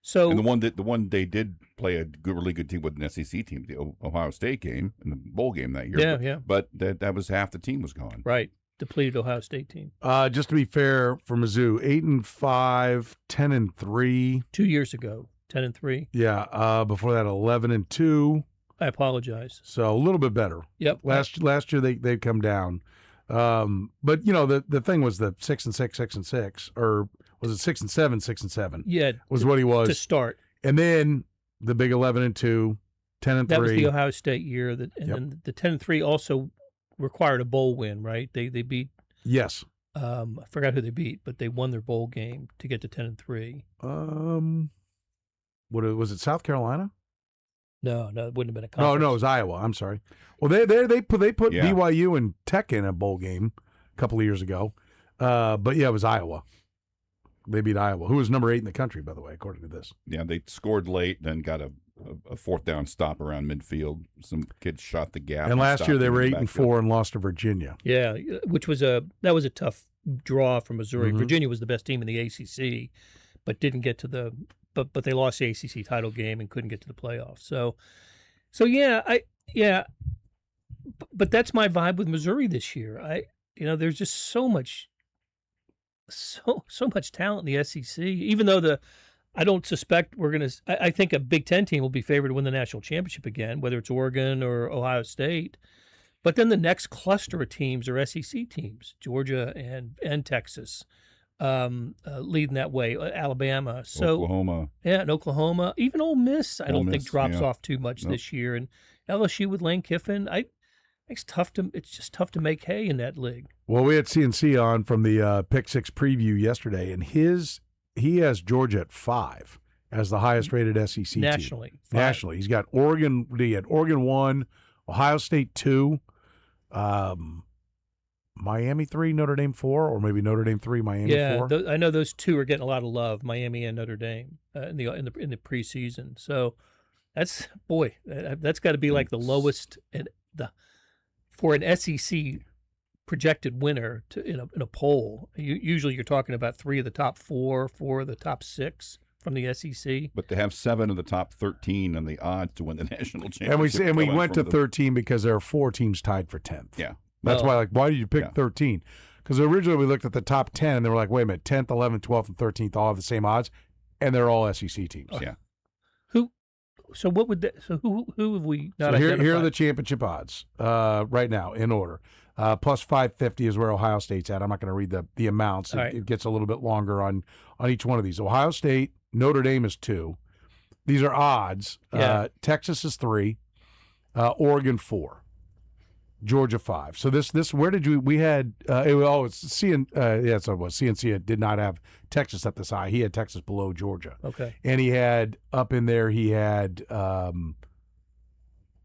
So and the one they did play a really good team with an SEC team, the Ohio State game in the bowl game that year. But that was half the team was gone. Right. Depleted Ohio State team. Just to be fair for Mizzou, 8-5, 10-3. 2 years ago, 10-3. Yeah. Before that, 11-2. I apologize. So a little bit better. Yep. Last year they've come down, but the thing was the 6-6, 6-6, or was it 6-7, 6-7? Yeah, was what he was to start, and then the big 11-2, 10-3. That was the Ohio State year. Then the 10-3 also required a bowl win, right? They beat. Yes. I forgot who they beat, but they won their bowl game to get to 10-3. What was it? South Carolina? No, it wouldn't have been a conference. No, it was Iowa. I'm sorry. Well, they put BYU and Tech in a bowl game a couple of years ago, but it was Iowa. They beat Iowa, who was number 8 in the country, by the way, according to this. Yeah, they scored late, then got a fourth down stop around midfield. Some kids shot the gap. And last year they were 8-4 and lost to Virginia. Yeah, which was a tough draw for Missouri. Mm-hmm. Virginia was the best team in the ACC, but didn't get to the. But they lost the ACC title game and couldn't get to the playoffs. So But that's my vibe with Missouri this year. There's just so much talent in the SEC. Even though I don't suspect we're going to. I think a Big Ten team will be favored to win the national championship again, whether it's Oregon or Ohio State. But then the next cluster of teams are SEC teams, Georgia and Texas, leading that way. Alabama, Oklahoma, and Oklahoma, even Ole Miss. I don't think drops off too much this year, and LSU with Lane Kiffin. It's just tough to make hay in that league. Well, we had CNC on from the Pick 6 preview yesterday, and he has Georgia at 5 as the highest rated SEC team. Nationally. He's got Oregon. He had Oregon 1, Ohio State 2, Miami 3, Notre Dame 4, or maybe Notre Dame 3, Miami 4. I know those two are getting a lot of love, Miami and Notre Dame, in the preseason. So that's got to be like the lowest for an SEC projected winner in a poll. Usually you're talking about 3 of the top 4 of the top 6 from the SEC. But to have 7 of the top 13 and the odds to win the national championship. And we went to 13 because there are 4 teams tied for 10th. Yeah. That's why did you pick 13? Because originally we looked at the top 10 and they were like, wait a minute, 10th, 11th, 12th, and 13th all have the same odds, and they're all SEC teams. Yeah. So what would that? So who have we not? So here are the championship odds right now in order. Plus 550 is where Ohio State's at. I'm not going to read the amounts. It gets a little bit longer on each one of these. Ohio State, Notre Dame is 2. These are odds. Yeah. Texas is 3. Oregon 4. Georgia 5. So this where did we had it's CNC did not have Texas at this high. He had Texas below Georgia. Okay. And he had up in there he had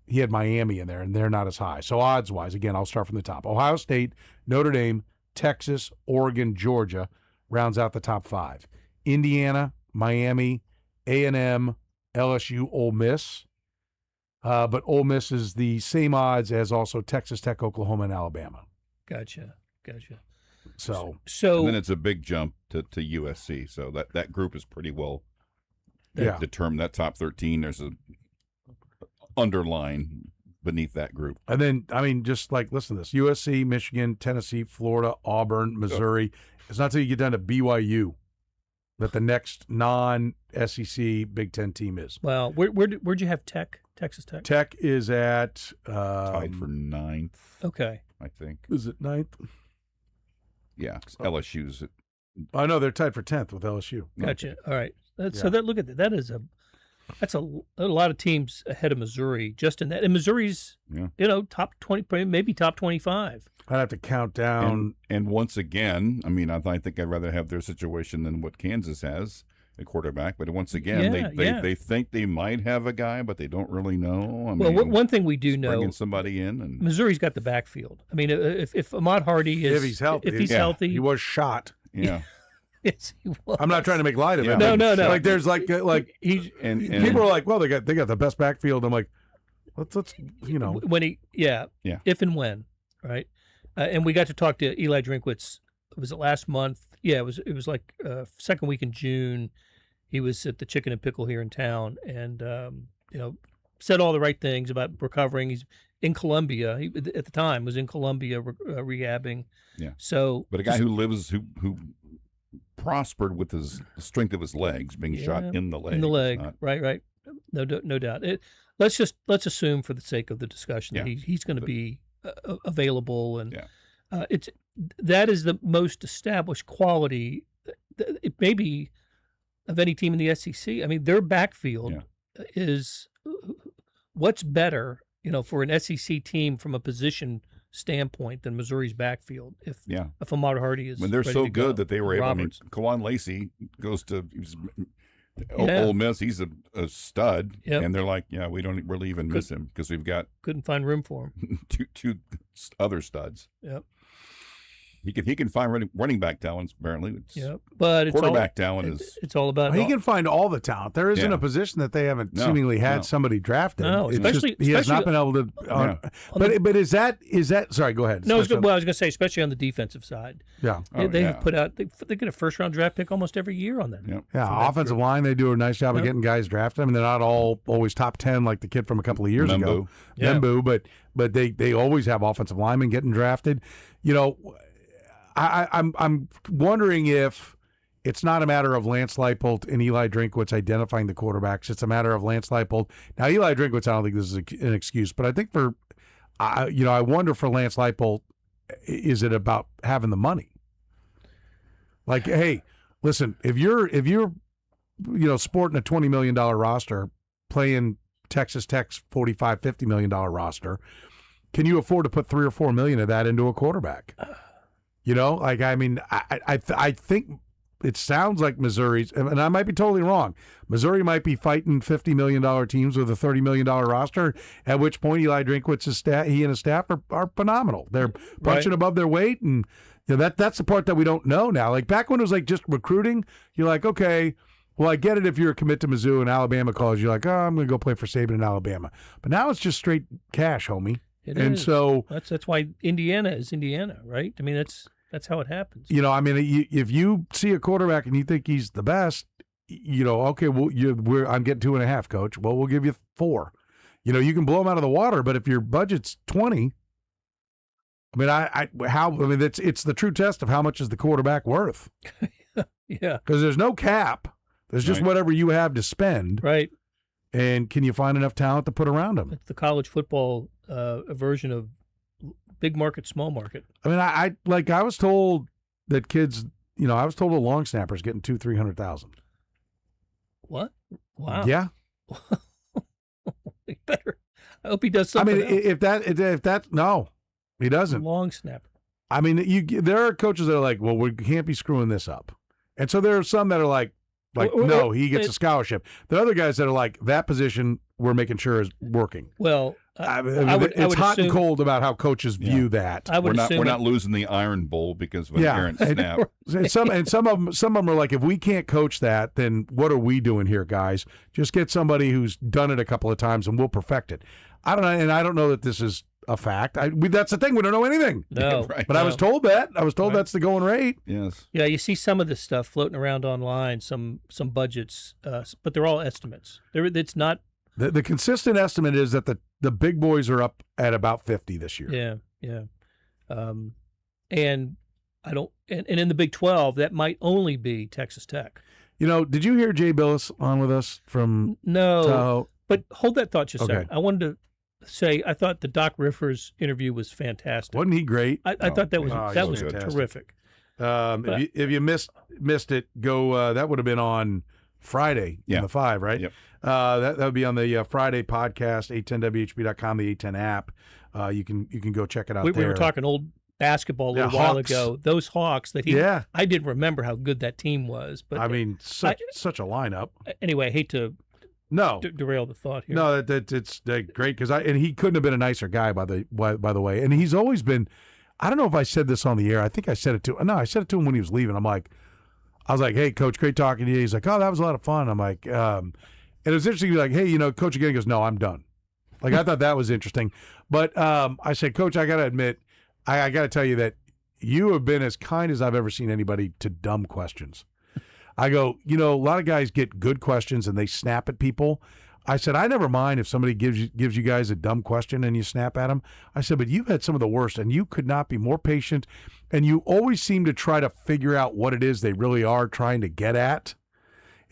Miami in there, and they're not as high. So odds wise, again, I'll start from the top. Ohio State, Notre Dame, Texas, Oregon, Georgia rounds out the top 5. Indiana, Miami, A&M, LSU, Ole Miss. But Ole Miss is the same odds as also Texas Tech, Oklahoma, and Alabama. Gotcha. So and then it's a big jump to USC. So that group is pretty well determined. That top 13, there's a underline beneath that group. And then, I mean, just like, listen to this. USC, Michigan, Tennessee, Florida, Auburn, Missouri. It's not until you get down to BYU that the next non-SEC Big Ten team is. Well, where'd you have Tech? Texas Tech? Tech is at... tied for 9th. Okay. I think. Is it 9th? Yeah, LSU's at... I know they're tied for 10th with LSU. Gotcha. All right. So look at that. That's a lot of teams ahead of Missouri just in that. And Missouri's, top 20, maybe top 25. I'd have to count down. And once again, I mean, I think I'd rather have their situation than what Kansas has at quarterback. But once again, they think they might have a guy, but they don't really know. One thing we do know, bringing somebody in, and Missouri's got the backfield. I mean, if Ahmad Hardy is, if he's healthy, he was shot. Yeah. Yes, he was. I'm not trying to make light of it. No. Like there's like he's and people are like, well, they got the best backfield. I'm like, let's when if and when, right? And we got to talk to Eli Drinkwitz. Was it last month? Yeah, it was like second week in June. He was at the Chicken and Pickle here in town, and said all the right things about recovering. He's in Columbia. He at the time was in Columbia rehabbing. Yeah. So, but a guy who prospered with the strength of his legs, being shot in the leg. In the leg, right. No doubt. Let's assume for the sake of the discussion that he's going to be available, and that is the most established quality, it may be, of any team in the SEC. I mean, their backfield is what's better, for an SEC team from a position standpoint than Missouri's backfield. If Ahmad Hardy is, they're so good that they were able. Roberts. I mean, Kawan Lacey goes to Ole Miss. He's a stud, and they're like, we don't really even miss him because we've got couldn't find room for him. two other studs. Yep. He can find running back talents, apparently. But quarterback talent is. It's all about. He can find all the talent. There isn't a position that they haven't seemingly had somebody drafted. No, especially he has not been able to. But is that? Sorry, go ahead. No, I was going to say, especially on the defensive side. Yeah, they have put out. They get a first round draft pick almost every year on them. Yeah, offensive line, they do a nice job of getting guys drafted. I mean, they're not all always top 10 like the kid from a couple of years ago, Membu, but they always have offensive linemen getting drafted. I'm wondering if it's not a matter of Lance Leipold and Eli Drinkwitz identifying the quarterbacks. It's a matter of Lance Leipold. Now, Eli Drinkwitz, I don't think this is an excuse, but I think I wonder for Lance Leipold, is it about having the money? Like, hey, listen, if you're sporting a $20 million roster, playing Texas Tech's $45-50 million roster, can you afford to put $3 or $4 million of that into a quarterback? I think it sounds like Missouri's, and I might be totally wrong. Missouri might be fighting $50 million teams with a $30 million roster, at which point Eli Drinkwitz's he and his staff are phenomenal. They're punching above their weight, and that's the part that we don't know now. Like back when it was like just recruiting, you're like, okay, well, I get it if you're a commit to Mizzou and Alabama calls you, like, oh, I'm going to go play for Saban in Alabama. But now it's just straight cash, homie. It is. So that's why Indiana is Indiana, right? I mean, that's how it happens. If you see a quarterback and you think he's the best, okay, well, I'm getting 2.5, coach. Well, we'll give you 4. You can blow them out of the water, but if your budget's 20, it's the true test of how much is the quarterback worth. Yeah, because there's no cap. There's just whatever you have to spend. Right. And can you find enough talent to put around them? It's the college football version of big market, small market. I mean, I was told that kids, I was told a long snapper's getting $200,000-300,000. What? Wow. Yeah. He better. I hope he does something. I mean, if that no, he doesn't. Long snapper. I mean, there are coaches that are like, well, we can't be screwing this up, and so there are some that are like, no, he gets a scholarship. There are other guys that are like, that position we're making sure is working. Well, it's hot and cold about how coaches view that. We're not losing the Iron Bowl because of an errant snap. And some of them are like, if we can't coach that, then what are we doing here, guys? Just get somebody who's done it a couple of times and we'll perfect it. I don't know, and I don't know that this is a fact. That's the thing. We don't know anything. No, but I was told that. I was told that's the going rate. Yes. Yeah, you see some of this stuff floating around online, some budgets, but they're all estimates. It's not. The consistent estimate is that the big boys are up at about 50 this year. Yeah. And I don't. And in the Big 12, that might only be Texas Tech. Did you hear Jay Billis on with us from No, but hold that thought just a second. I wanted to say I thought the Doc Rivers interview was fantastic. Wasn't he great? I thought that was terrific. If you missed it, go. That would have been on Friday in the 5, right? Yep. That would be on the Friday podcast, 810WHB.com, the 810 app. You can go check it out. We were talking old basketball a little while ago. Those Hawks that I didn't remember how good that team was. But I mean, such a lineup. Anyway, I hate to derail the thought here. No, it's great because and he couldn't have been a nicer guy by the way. And he's always been. I don't know if I said this on the air. I think I said it to. No, I said it to him when he was leaving. I was like, "Hey, Coach, great talking to you." He's like, "Oh, that was a lot of fun." I'm like, and it was interesting. Like, "Hey, Coach again." He goes, "No, I'm done." Like I thought that was interesting. But I said, "Coach, I got to admit, I got to tell you that you have been as kind as I've ever seen anybody to dumb questions." I go, a lot of guys get good questions and they snap at people. I said, I never mind if somebody gives you guys a dumb question and you snap at them. I said, but you've had some of the worst, and you could not be more patient, and you always seem to try to figure out what it is they really are trying to get at.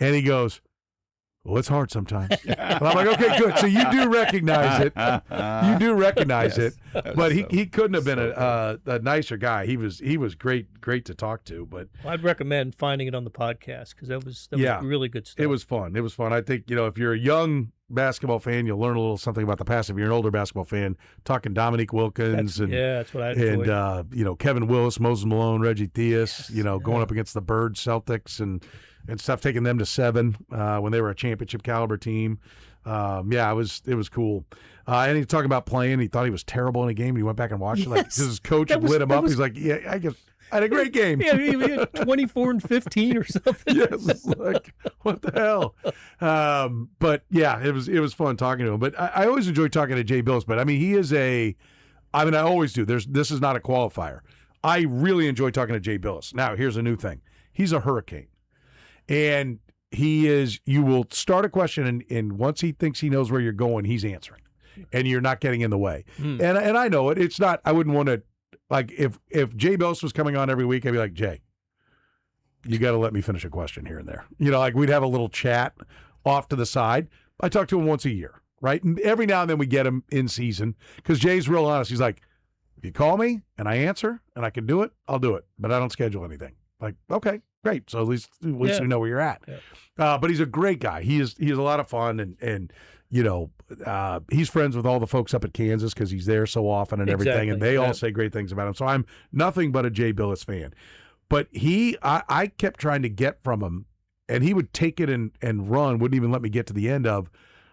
And he goes, well, it's hard sometimes. And I'm like, okay, good. So you do recognize it. You do recognize it. But he couldn't have been a nicer guy. He was great to talk to. But I'd recommend finding it on the podcast because that was really good stuff. It was fun. I think, if you're a young basketball fan, you'll learn a little something about the past. If you're an older basketball fan, talking Dominique Wilkins that's what I enjoyed. And Kevin Willis, Moses Malone, Reggie Theus, going up against the Bird Celtics and stuff, taking them to 7 when they were a championship caliber team. It was cool. And he talking about playing. He thought he was terrible in a game, and he went back and watched it. Like his coach lit him up. He's like, "Yeah, I had a great game." Yeah, he had 24 and 15 or something. Yes, like what the hell? But yeah, it was fun talking to him. But I always enjoy talking to Jay Billis. But I mean, he is I always do. This is not a qualifier. I really enjoy talking to Jay Billis. Now, here's a new thing. He's a hurricane. And you will start a question, and once he thinks he knows where you're going, he's answering. And you're not getting in the way. And I know it. It's not, I wouldn't want to, like, if Jay Billis was coming on every week, I'd be like, Jay, you got to let me finish a question here and there. Like we'd have a little chat off to the side. I talk to him once a year, right? And every now and then we get him in season because Jay's real honest. He's like, if you call me and I answer and I can do it, I'll do it. But I don't schedule anything. Like, okay. Great. So at least we know where you're at. Yeah. But he's a great guy. He's a lot of fun, and he's friends with all the folks up at Kansas because he's there so often and everything, and they all say great things about him. So I'm nothing but a Jay Billis fan. But I kept trying to get from him, and he would take it and run, wouldn't even let me get to the end of,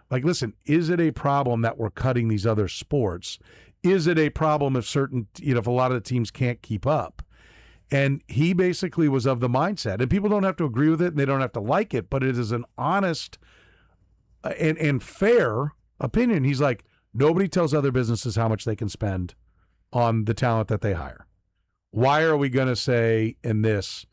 like, listen, is it a problem that we're cutting these other sports? Is it a problem if if a lot of the teams can't keep up? And he basically was of the mindset, and people don't have to agree with it and they don't have to like it, but it is an honest and fair opinion. He's like, nobody tells other businesses how much they can spend on the talent that they hire. Why are we going to say in this?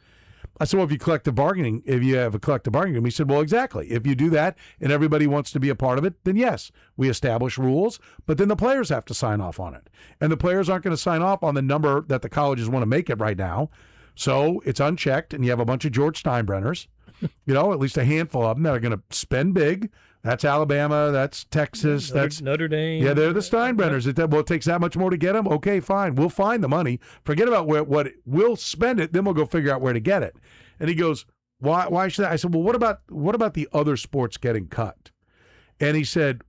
I said, well, if you have a collective bargaining agreement, he said, well, exactly. If you do that and everybody wants to be a part of it, then yes, we establish rules, but then the players have to sign off on it. And the players aren't going to sign off on the number that the colleges want to make it right now. So it's unchecked, and you have a bunch of George Steinbrenners, at least a handful of them that are going to spend big. That's Alabama. That's Texas. That's Notre Dame. Yeah, they're the Steinbrenners. It takes that much more to get them? Okay, fine. We'll find the money. Forget about what we'll spend it. Then we'll go figure out where to get it. And he goes, why should I? I said, well, what about the other sports getting cut? And he said,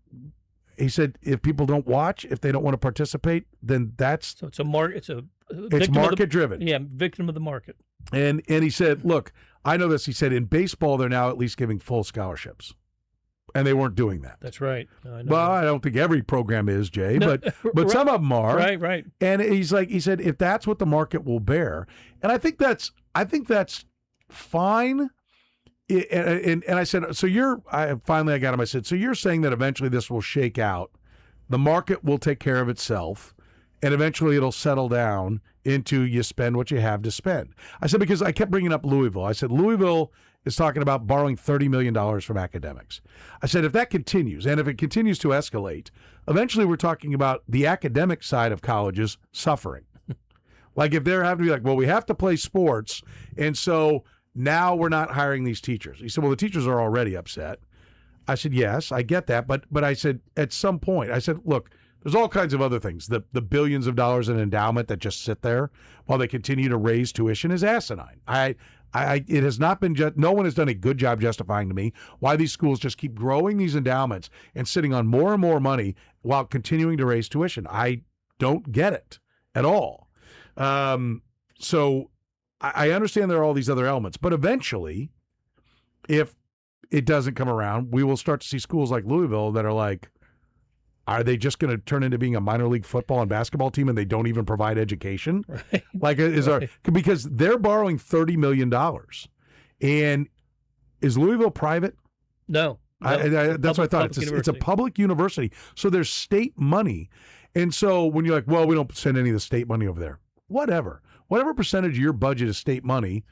if people don't watch, if they don't want to participate, then that's so it's a market. It's market driven. Yeah, victim of the market. And he said, look, I know this. He said in baseball they're now at least giving full scholarships. and they weren't doing that. That's right. No, I know Well, that. I don't think every program is, Jay, No, but right, some of them are. Right. And he said, if that's what the market will bear, and I think that's fine. And I said, so I got him. I said, so you're saying that eventually this will shake out, the market will take care of itself, and eventually it'll settle down into you spend what you have to spend. I said, because I kept bringing up Louisville. I said, Louisville is talking about borrowing $30 million from academics. I said, if that continues, and if it continues to escalate, eventually we're talking about the academic side of colleges suffering. Like if they're having to be like, well, we have to play sports, and so now we're not hiring these teachers. He said, well, the teachers are already upset. I said, yes, I get that. But I said, at some point, I said, look, there's all kinds of other things. The billions of dollars in endowment that just sit there while they continue to raise tuition is asinine. It has not been no one has done a good job justifying to me why these schools just keep growing these endowments and sitting on more and more money while continuing to raise tuition. I don't get it at all. So I understand there are all these other elements, but eventually, if it doesn't come around, we will start to see schools like Louisville that are like, are they just going to turn into being a minor league football and basketball team and they don't even provide education? Right. Like, because they're borrowing $30 million. And is Louisville private? No. That's what I thought. It's a public university. So there's state money. And so when you're like, well, we don't send any of the state money over there. Whatever percentage of your budget is state money,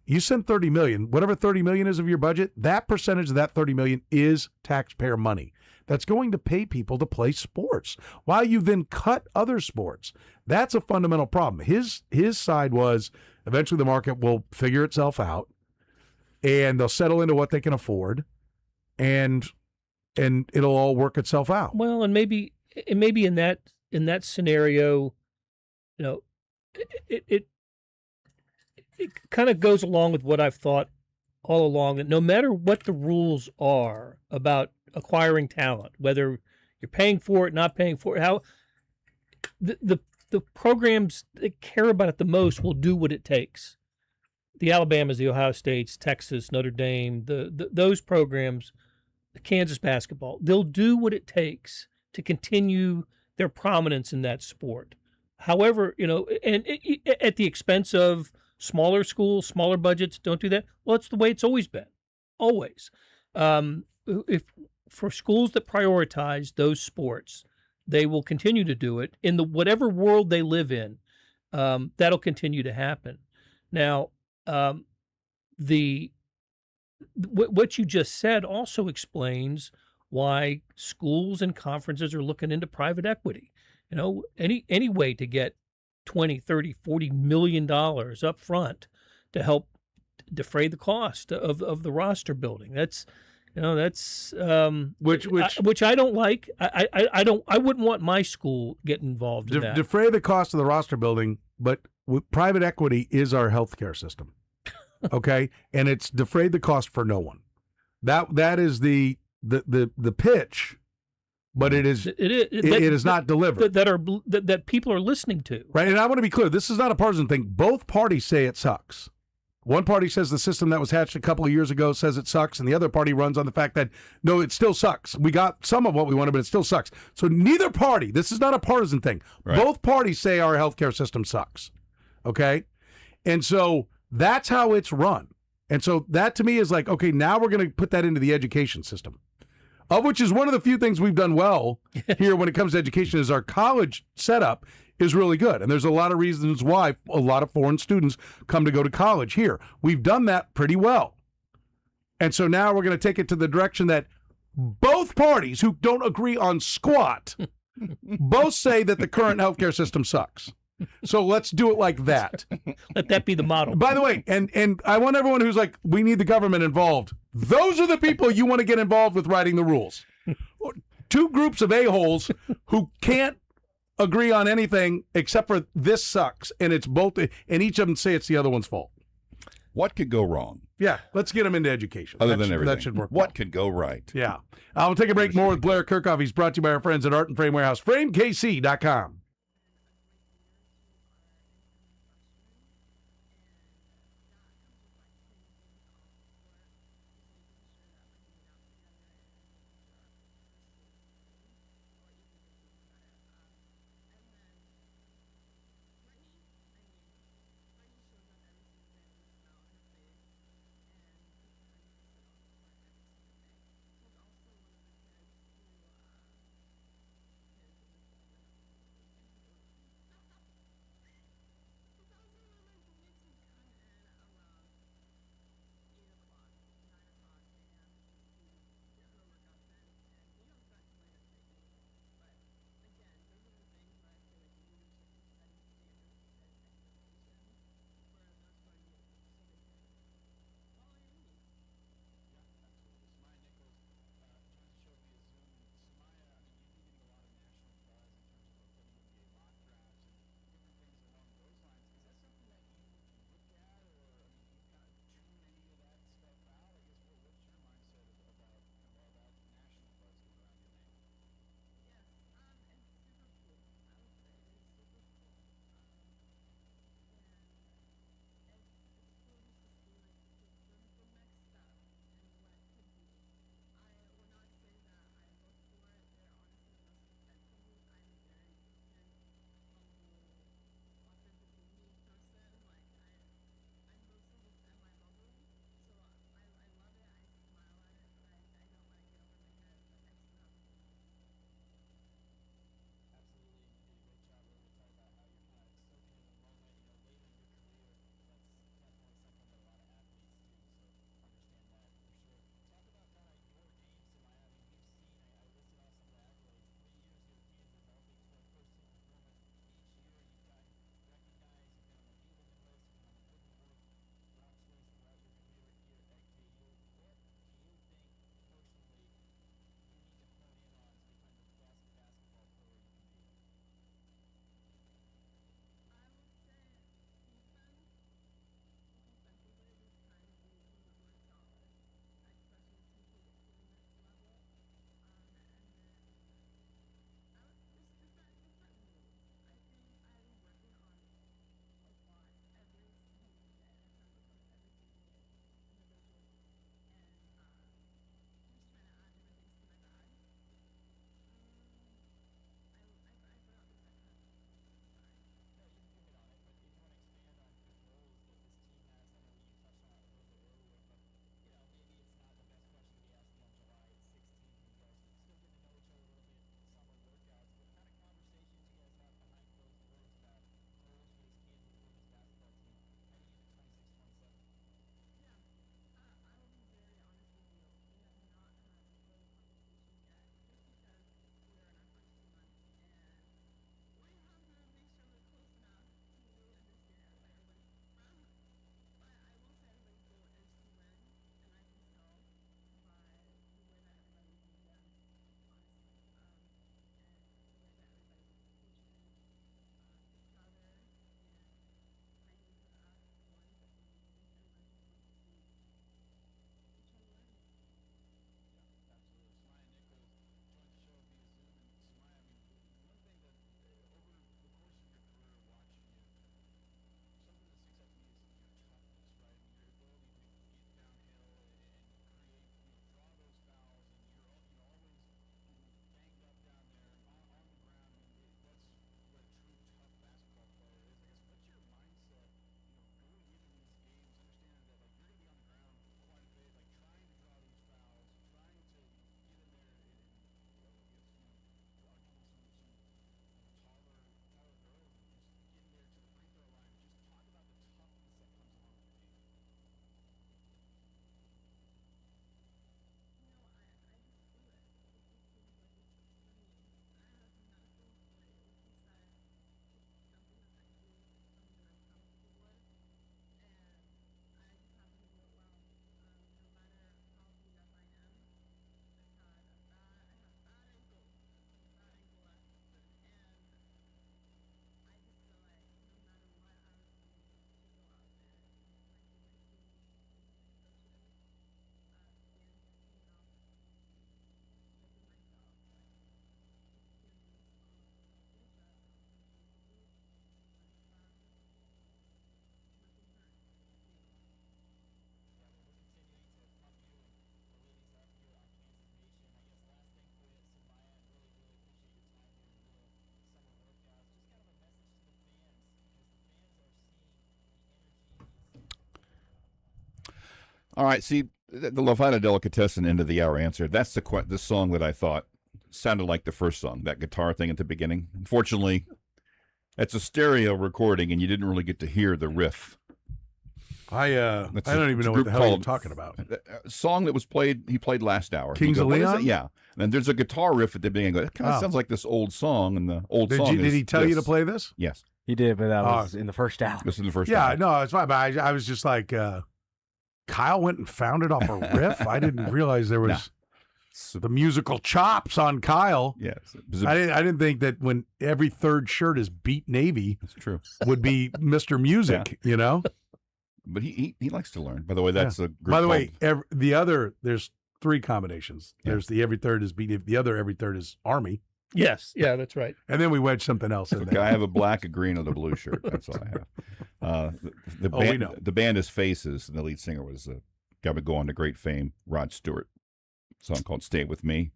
you send $30 million. Whatever $30 million is of your budget, that percentage of that $30 million is taxpayer money. That's going to pay people to play sports while you then cut other sports. That's a fundamental problem. His side was eventually the market will figure itself out and they'll settle into what they can afford and it'll all work itself out. Well, and maybe in that scenario, you know, it kind of goes along with what I've thought all along, that no matter what the rules are about acquiring talent, whether you're paying for it, not paying for it, how the programs that care about it the most will do what it takes. The Alabamas, the Ohio States, Texas, Notre Dame, those programs, the Kansas basketball, they'll do what it takes to continue their prominence in that sport. However, you know, and at the expense of smaller schools, smaller budgets, don't do that. Well, it's the way it's always been, always. If for schools that prioritize those sports, they will continue to do it in whatever world they live in. That'll continue to happen. Now, what you just said also explains why schools and conferences are looking into private equity. You know, any way to get $20, $30, $40 million up front to help defray the cost of the roster building. That's which I don't like. I wouldn't want my school getting involved in that. Defray the cost of the roster building, but private equity is our healthcare system. Okay? And it's defrayed the cost for no one. That is the pitch. But it is not delivered. That people are listening to. Right, and I want to be clear, this is not a partisan thing. Both parties say it sucks. One party says the system that was hatched a couple of years ago says it sucks, and the other party runs on the fact that, no, it still sucks. We got some of what we wanted, but it still sucks. So neither party, this is not a partisan thing. Right. Both parties say our healthcare system sucks, okay? And so that's how it's run. And so that to me is like, okay, now we're going to put that into the education system. Of which is one of the few things we've done well here when it comes to education is our college setup is really good. And there's a lot of reasons why a lot of foreign students come to go to college here. We've done that pretty well. And so now we're going to take it to the direction that both parties who don't agree on squat both say that the current healthcare system sucks. So let's do it like that. Let that be the model. By the way, and I want everyone who's like, we need the government involved. Those are the people you want to get involved with writing the rules. Two groups of a-holes who can't agree on anything except for this sucks, and it's both, and each of them say it's the other one's fault. What could go wrong? Yeah, let's get them into education. Other than everything. That should work. What could go right? Yeah. We'll take a break more with Blair Kirchhoff. He's brought to you by our friends at Art and Frame Warehouse. FrameKC.com. All right, see, the Lafayette Delicatessen end of the hour answer. That's the song that I thought sounded like the first song, that guitar thing at the beginning. Unfortunately, that's a stereo recording, and you didn't really get to hear the riff. I don't even know what the hell you're talking about. A song that was played, he played last hour. Kings of Leon? Yeah. And there's a guitar riff at the beginning. It kind of sounds like this old song, and the old song Did he tell you to play this? Yes. He did, but that was in the first hour. This is the first hour. Yeah, no, it's fine. But I was just like, Kyle went and found it off a riff. I didn't realize there was the musical chops on Kyle. Yes. I didn't think that when every third shirt is beat Navy, that's true, would be Mr. Music, you know? But he likes to learn. By the way, that's a group. By the way, there's 3 combinations. There's the every third is beat. The other every third is Army. Yes, yeah, that's right. And then we wedged something else in there. I have a black, a green, and a blue shirt. That's all I have. We know. The band is Faces, and the lead singer was a guy would go on to great fame, Rod Stewart. A song called "Stay With Me."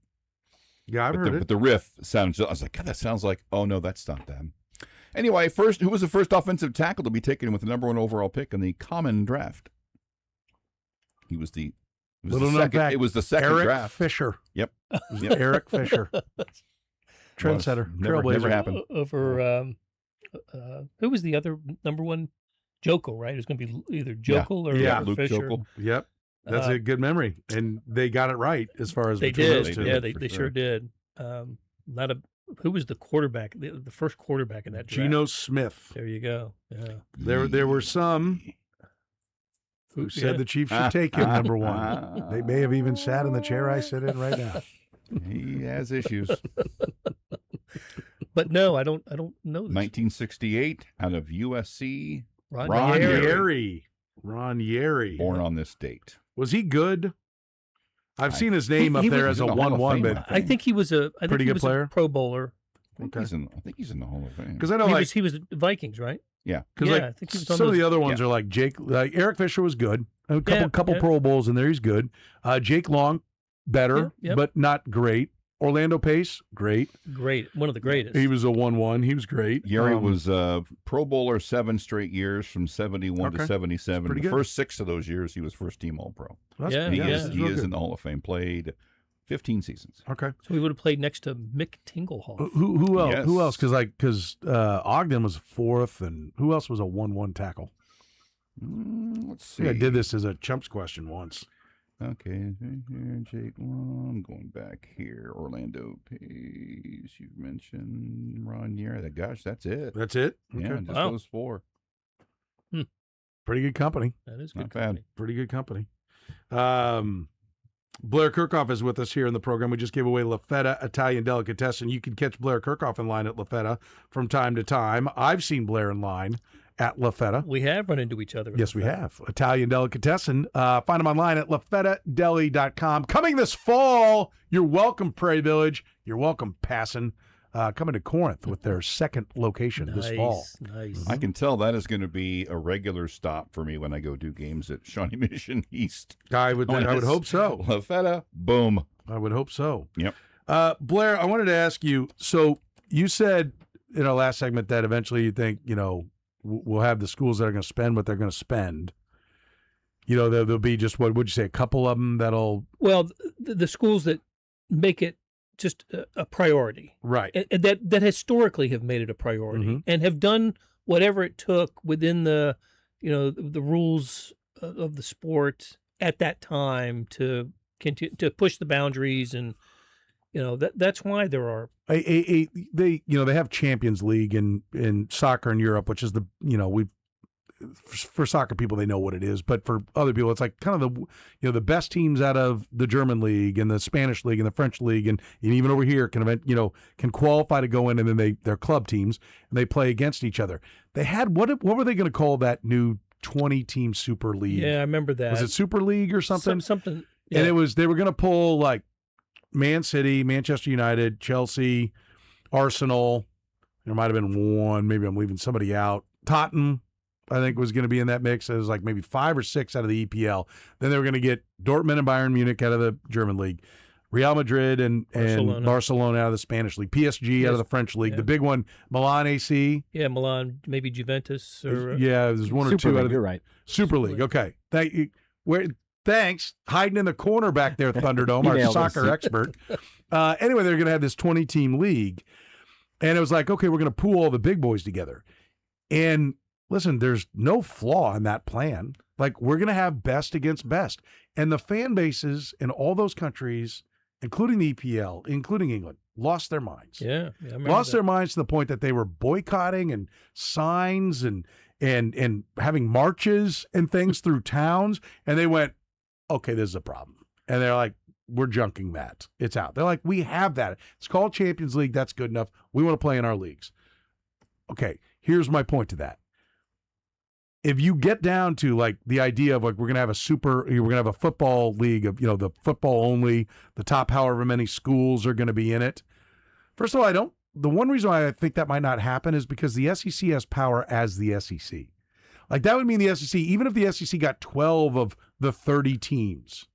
Yeah, I've heard it. But the riff sounds. I was like, God, that sounds like. Oh no, that's not them. Anyway, who was the first offensive tackle to be taken with the number 1 overall pick in the common draft? He was the. It was the second Eric draft. Fisher. Yep. Eric Fisher. Trendsetter. Never happened. Over who was the other number 1? Jokel, right? It was going to be either Jokel or Luke Fisher. Jokel. Yep. That's a good memory, and they got it right as far as they between did. those two. Yeah, they sure did. Who was the quarterback? The first quarterback in that draft? Geno Smith. There you go. Yeah. There were some who said the Chiefs should take him number 1. They may have even sat in the chair I sit in right now. He has issues. But no, I don't know this. 1968 out of USC. Ron Yeri. Born on this date. Was he good? I've seen his name up there as a 1-1, but I think he was a pretty good player, a Pro Bowler. I think he's in the Hall of Fame. Because I know he was the Vikings, right? Yeah. Because I think he was on some of the other ones are like Eric Fisher was good. A couple Pro Bowls in there. He's good. Jake Long, better, but not great. Orlando Pace, great. One of the greatest. He was a 1-1. He was great. Yeri was Pro Bowler 7 straight years from 71 to 77. The first 6 of those years, he was first team All-Pro. He is in the Hall of Fame. Played 15 seasons. Okay. So he would have played next to Mick Tingelhoff. Who else? Yes. Who else? Because Ogden was 4th, and who else was a 1-1 tackle? Let's see. I think I did this as a chumps question once. Okay, Jake Long, going back here. Orlando Pace, you've mentioned Ron Yeri. Gosh, that's it. That's it? Yeah, just those 4. Pretty good company. That is good company. Bad. Pretty good company. Blair Kirchhoff is with us here in the program. We just gave away La Feta Italian Delicatessen. You can catch Blair Kirchhoff in line at La Feta from time to time. I've seen Blair in line at La Feta. We have run into each other. Yes, we have. Italian Delicatessen. Find them online at lafetadeli.com. Coming this fall, you're welcome, Prairie Village. You're welcome, Passon. Coming to Corinth with their second location this fall. Nice. I can tell that is going to be a regular stop for me when I go do games at Shawnee Mission East. I would hope so. La Feta, boom. I would hope so. Yep. Blair, I wanted to ask you, so you said in our last segment that eventually you think, we'll have the schools that are going to spend what they're going to spend. There'll be just, what would you say, a couple of them that'll... Well, the schools that make it just a priority. Right. And that historically have made it a priority and have done whatever it took within the, the rules of the sport at that time to continue to push the boundaries. And, that's why there are. They have Champions League in soccer in Europe, which is for soccer people, they know what it is, but for other people, it's like kind of the best teams out of the German league and the Spanish league and the French league, and even over here can qualify to go in, and then they're club teams and they play against each other. They had what were they going to call that new 20-team Super League? Yeah, I remember that. Was it Super League or something? Something. Yeah. And they were going to pull like Man City, Manchester United, Chelsea, Arsenal. There might have been one. Maybe I'm leaving somebody out. Tottenham, I think, was going to be in that mix. It was like maybe 5 or 6 out of the EPL. Then they were going to get Dortmund and Bayern Munich out of the German league, Real Madrid and Barcelona out of the Spanish league, PSG out of the French league. Yeah. The big one, Milan AC. Yeah, Milan, maybe Juventus. Or there's one or two out of You're right. Super League. Okay, thank you. Thanks. Hiding in the corner back there, Thunderdome, our soccer expert. Anyway, they're going to have this 20-team league. And it was like, okay, we're going to pool all the big boys together. And listen, there's no flaw in that plan. Like, we're going to have best against best. And the fan bases in all those countries, including the EPL, including England, lost their minds. Yeah, lost their minds to the point that they were boycotting and signs and having marches and things through towns. And they went, okay, this is a problem. And they're like, we're junking that. It's out. They're like, we have that. It's called Champions League. That's good enough. We want to play in our leagues. Okay, here's my point to that. If you get down to like the idea of like we're going to have a football league of, the football only, the top however many schools are going to be in it. First of all, the one reason why I think that might not happen is because the SEC has power as the SEC. Like that would mean the SEC, even if the SEC got 12 of the 30 teams,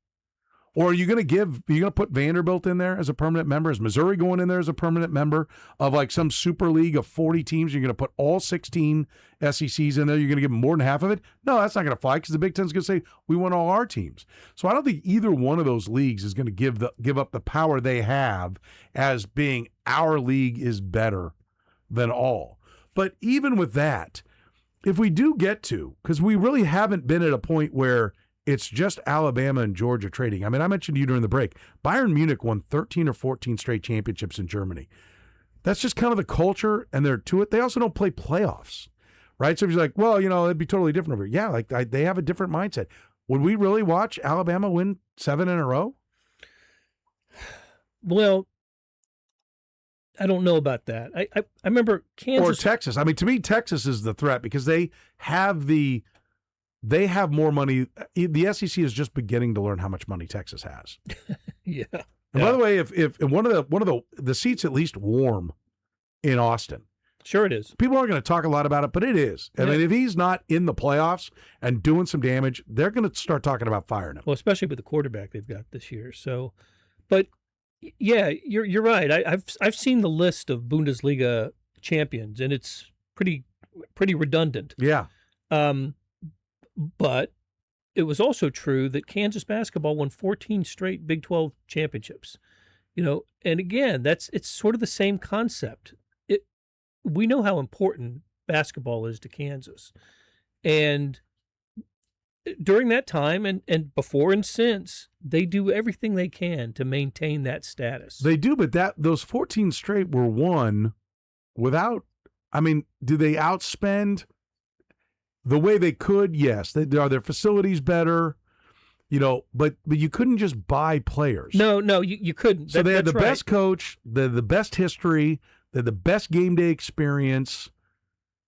or are you going to put Vanderbilt in there as a permanent member? Is Missouri going in there as a permanent member of like some super league of 40 teams? You're going to put all 16 SECs in there. You're going to give them more than half of it? No, that's not going to fly because the Big Ten's going to say, we want all our teams. So I don't think either one of those leagues is going to give up the power they have as being our league is better than all. But even with that, if we do get to, because we really haven't been at a point where it's just Alabama and Georgia trading. I mean, I mentioned to you during the break, Bayern Munich won 13 or 14 straight championships in Germany. That's just kind of the culture, and they're to it. They also don't play playoffs, right? So if you're like, well, it'd be totally different over here. Yeah, like they have a different mindset. Would we really watch Alabama win 7 in a row? Well, I don't know about that. I remember Kansas. Or Texas. I mean, to me, Texas is the threat because they have more money. The SEC is just beginning to learn how much money Texas has. Yeah. And by the way, if one of the seats at least warm in Austin. Sure it is. People aren't going to talk a lot about it, but it is. I mean, if he's not in the playoffs and doing some damage, they're going to start talking about firing him. Well, especially with the quarterback they've got this year. So, but yeah, you're right. I've seen the list of Bundesliga champions, and it's pretty redundant. Yeah. But it was also true that Kansas basketball won 14 straight Big 12 championships. And again, it's sort of the same concept. We know how important basketball is to Kansas. And during that time and before and since, they do everything they can to maintain that status. They do, but those 14 straight were won without, I mean, do they outspend the way they could? Yes. Are their facilities better? But you couldn't just buy players. No, you couldn't. So they had the best coach, the best history, they had the best game day experience.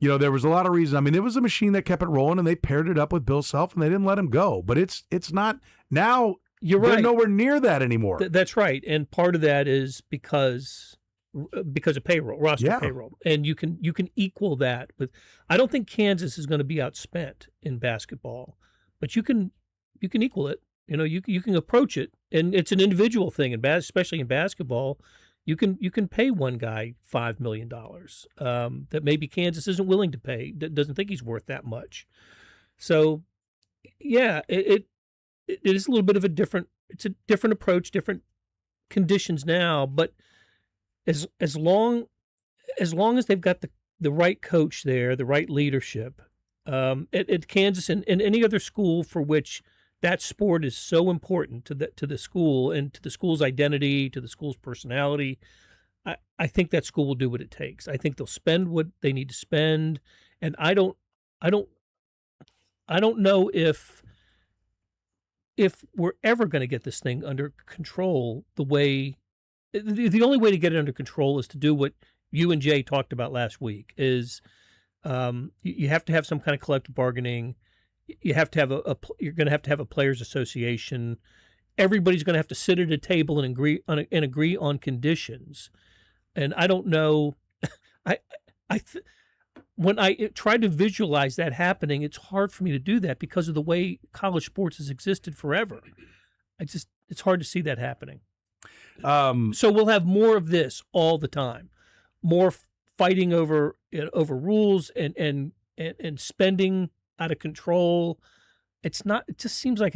There was a lot of reasons. I mean, it was a machine that kept it rolling, and they paired it up with Bill Self, and they didn't let him go. But it's not now. You're right. They're nowhere near that anymore. That's right, and part of that is because of payroll, roster payroll, and you can equal that with. I don't think Kansas is going to be outspent in basketball, but you can equal it. You can approach it, and it's an individual thing, especially in basketball. You can pay one guy $5 million that maybe Kansas isn't willing to pay, that doesn't think he's worth that much. So, yeah, it is a little bit of a different approach, different conditions now. But as long as they've got the right coach there, the right leadership at Kansas and any other school for which that sport is so important to the school and to the school's identity, to the school's personality. I think that school will do what it takes. I think they'll spend what they need to spend, and I don't know if we're ever going to get this thing under control. The only way to get it under control is to do what you and Jay talked about last week. Is you have to have some kind of collective bargaining. You have to have you're going to have a players' association. Everybody's going to have to sit at a table and agree on conditions. And I don't know. When I try to visualize that happening, it's hard for me to do that because of the way college sports has existed forever. It's hard to see that happening. So we'll have more of this all the time, more fighting over rules and spending out of control. It just seems like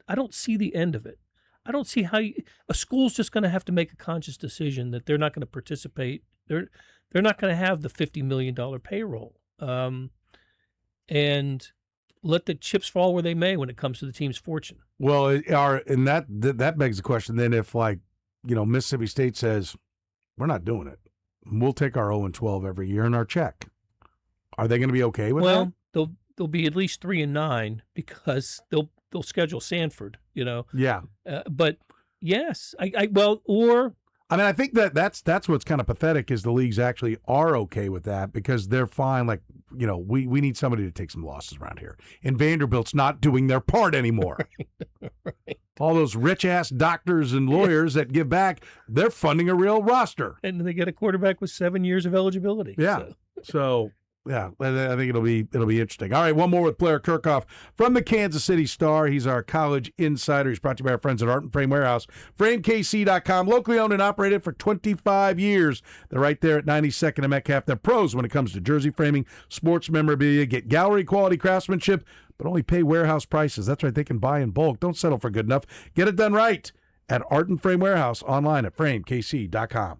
I don't see the end of it. I don't see how a school's just going to have to make a conscious decision that they're not going to participate. They're not going to have the $50 million payroll, and let the chips fall where they may when it comes to the team's fortune. Well, and that begs the question then, if Mississippi State says we're not doing it, we'll take our 0-12 every year in our check. Are they going to be okay with that? Well, they'll be at least 3-9 because they'll schedule Sanford. Yeah. But yes, I think that's what's kind of pathetic is the leagues actually are okay with that because they're fine. Like, we need somebody to take some losses around here. And Vanderbilt's not doing their part anymore. Right. All those rich-ass doctors and lawyers that give back, they're funding a real roster. And they get a quarterback with 7 years of eligibility. Yeah. So yeah, I think it'll be interesting. All right, one more with Blair Kirchhoff from the Kansas City Star. He's our college insider. He's brought to you by our friends at Art and Frame Warehouse. FrameKC.com, locally owned and operated for 25 years. They're right there at 92nd and Metcalf. They're pros when it comes to jersey framing, sports memorabilia. Get gallery quality craftsmanship, but only pay warehouse prices. That's right, they can buy in bulk. Don't settle for good enough. Get it done right at Art and Frame Warehouse, online at FrameKC.com.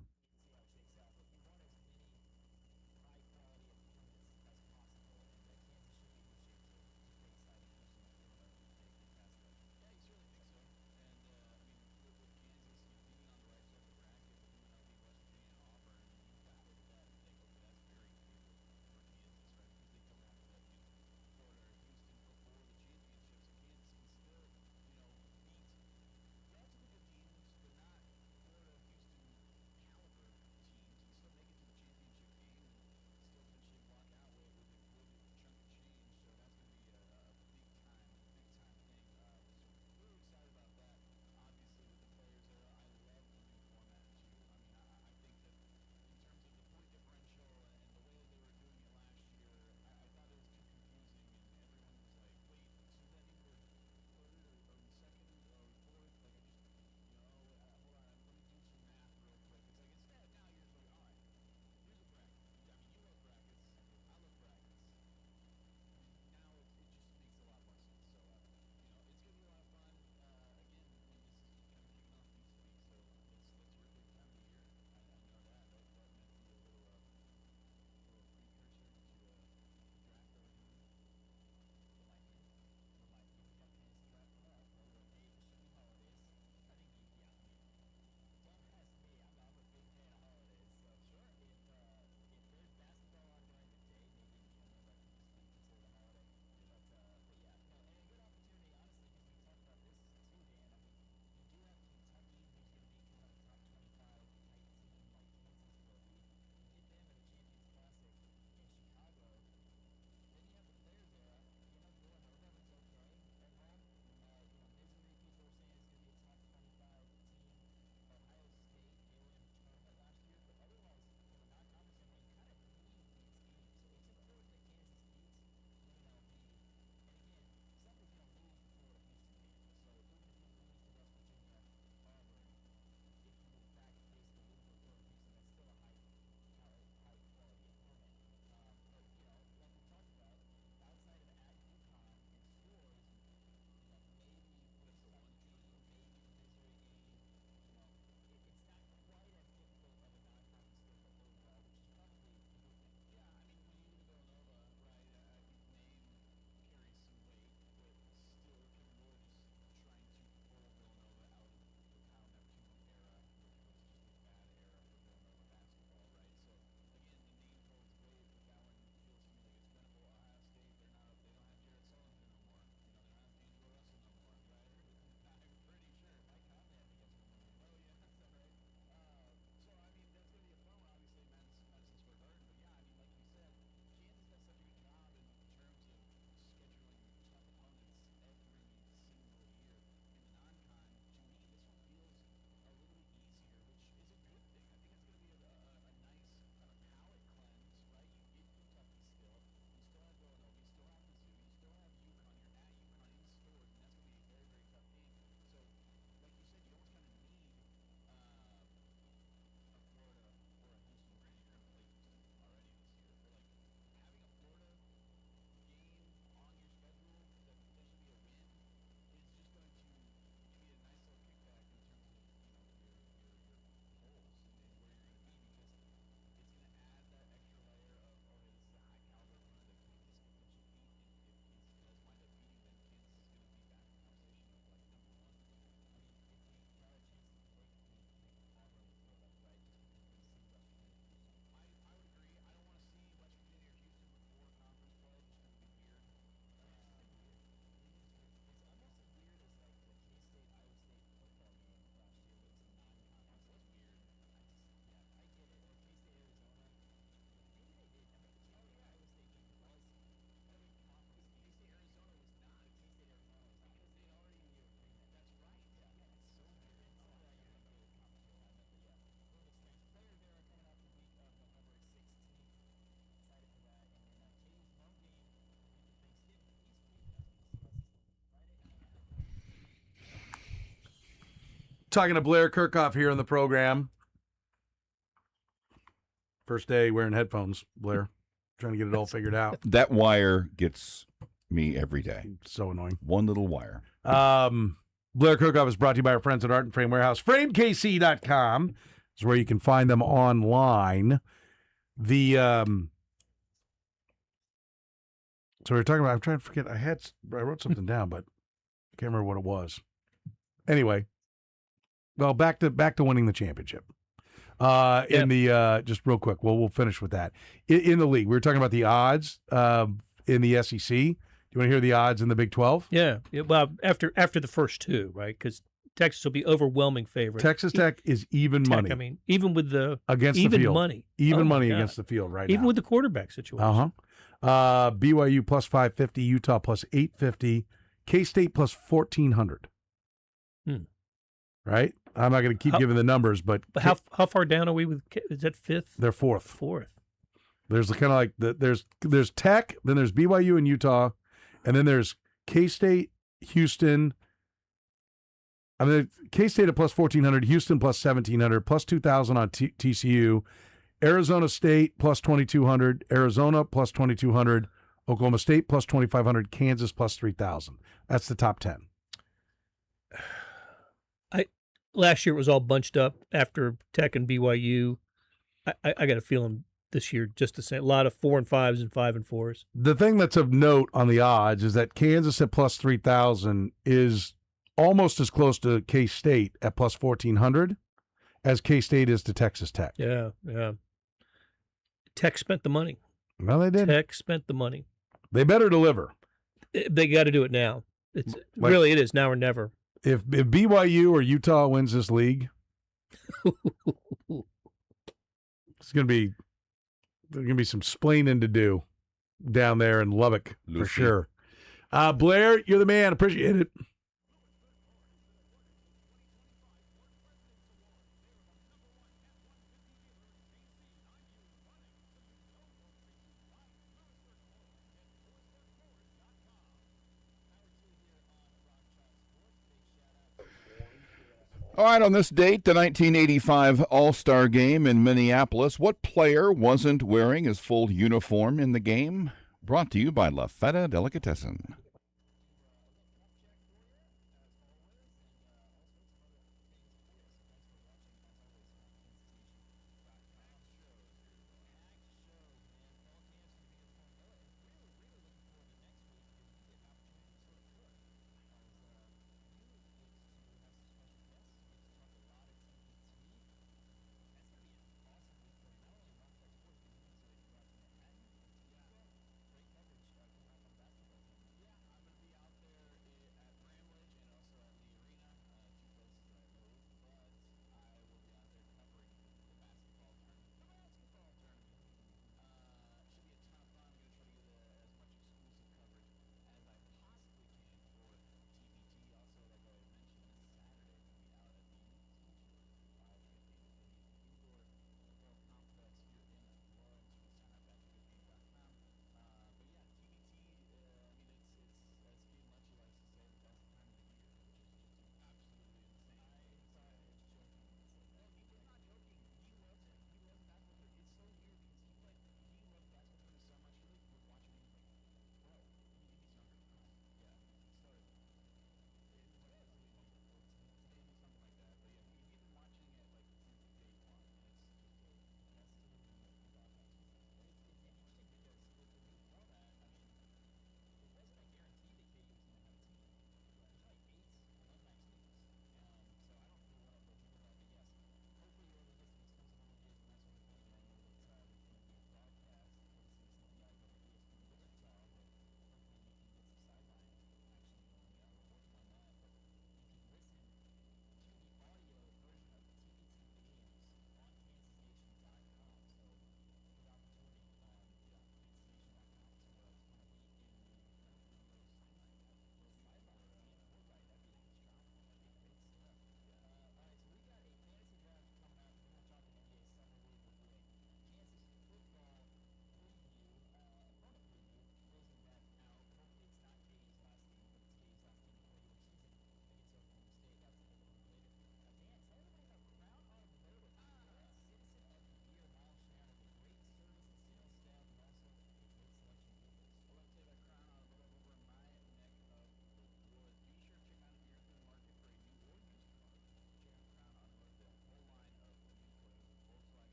Talking to Blair Kirchhoff here on the program. First day wearing headphones, Blair. Trying to get it all figured out. That wire gets me every day. So annoying. One little wire. Blair Kirchhoff is brought to you by our friends at Art and Frame Warehouse. FrameKC.com is where you can find them online. So we were talking about, I'm trying to forget, I wrote something down, but I can't remember what it was. Anyway, well, back to winning the championship. In the just real quick, we'll finish with that. In the league, we were talking about the odds in the SEC. Do you want to hear the odds in the Big 12? Yeah. Well, after the first two, right? Because Texas will be overwhelming favorite. Texas Tech is even money. I mean, even with the against even the field. money, even money against the field right even now. with the quarterback situation. BYU plus 550, Utah plus 850, K-State plus 1,400. Right? I'm not going to keep giving the numbers, but how far down are we with? Is that fifth? They're fourth. Fourth. There's kind of like there's Tech, then there's BYU and Utah, and then there's K-State, Houston. I mean, K-State at plus 1,400, Houston plus 1,700, plus 2,000 on TCU, Arizona State plus 2,200, Arizona plus 2,200, Oklahoma State plus 2,500, Kansas plus 3,000. That's the top 10. Last year it was all bunched up after Tech and BYU. I got a feeling this year just the same. A lot of 4 and 5s and 5 and 4s. The thing that's of note on the odds is that Kansas at plus 3,000 is almost as close to K-State at plus 1,400 as K-State is to Texas Tech. Yeah. Tech spent the money. Well, they did. Tech spent the money. They better deliver. They got to do it now. It is now or never. If BYU or Utah wins this league, there's gonna be some splaining to do down there in Lubbock for sure. Blair, you're the man. Appreciate it. All right, on this date, the 1985 All-Star Game in Minneapolis, what player wasn't wearing his full uniform in the game? Brought to you by La Feta Delicatessen.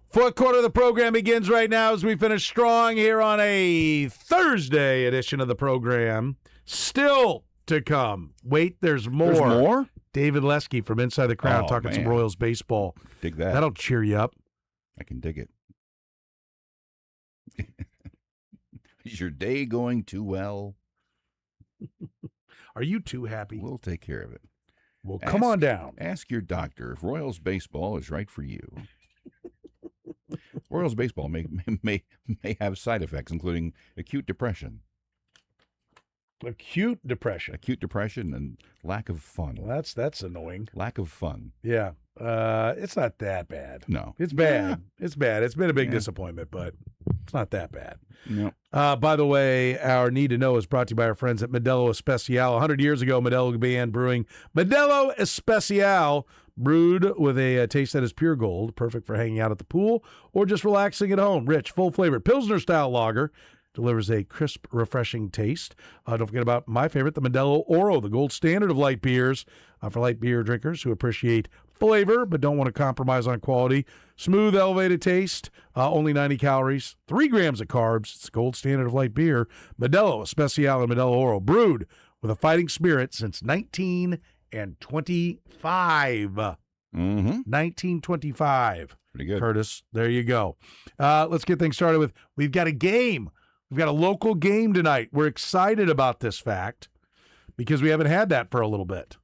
Fourth quarter of the program begins right now as we finish strong here on a Thursday edition of the program. Still to come. Wait, there's more. There's more? David Lesky from Inside the Crown talking some Royals baseball. Dig that. That'll cheer you up. I can dig it. Is your day going too well? Are you too happy? We'll take care of it. Well, come on down. Ask your doctor if Royals baseball is right for you. Royals baseball may have side effects, including acute depression. Acute depression. Acute depression and lack of fun. Well, that's annoying. Lack of fun. Yeah. It's not that bad. No. It's bad. Yeah. It's bad. It's been a big disappointment, but it's not that bad. No. By the way, our Need to Know is brought to you by our friends at Modelo Especial. 100 years ago, Modelo began brewing Modelo Especial, brewed with a taste that is pure gold, perfect for hanging out at the pool or just relaxing at home. Rich, full-flavored Pilsner-style lager. Delivers a crisp, refreshing taste. Don't forget about my favorite, the Modelo Oro, the gold standard of light beers for light beer drinkers who appreciate flavor but don't want to compromise on quality. Smooth, elevated taste, only 90 calories, 3 grams of carbs. It's the gold standard of light beer. Modelo Especial and Modelo Oro, brewed with a fighting spirit since 1925. 1925. Pretty good. Curtis, there you go. Let's get things started with, we've got a game. We've got a local game tonight. We're excited about this fact because we haven't had that for a little bit.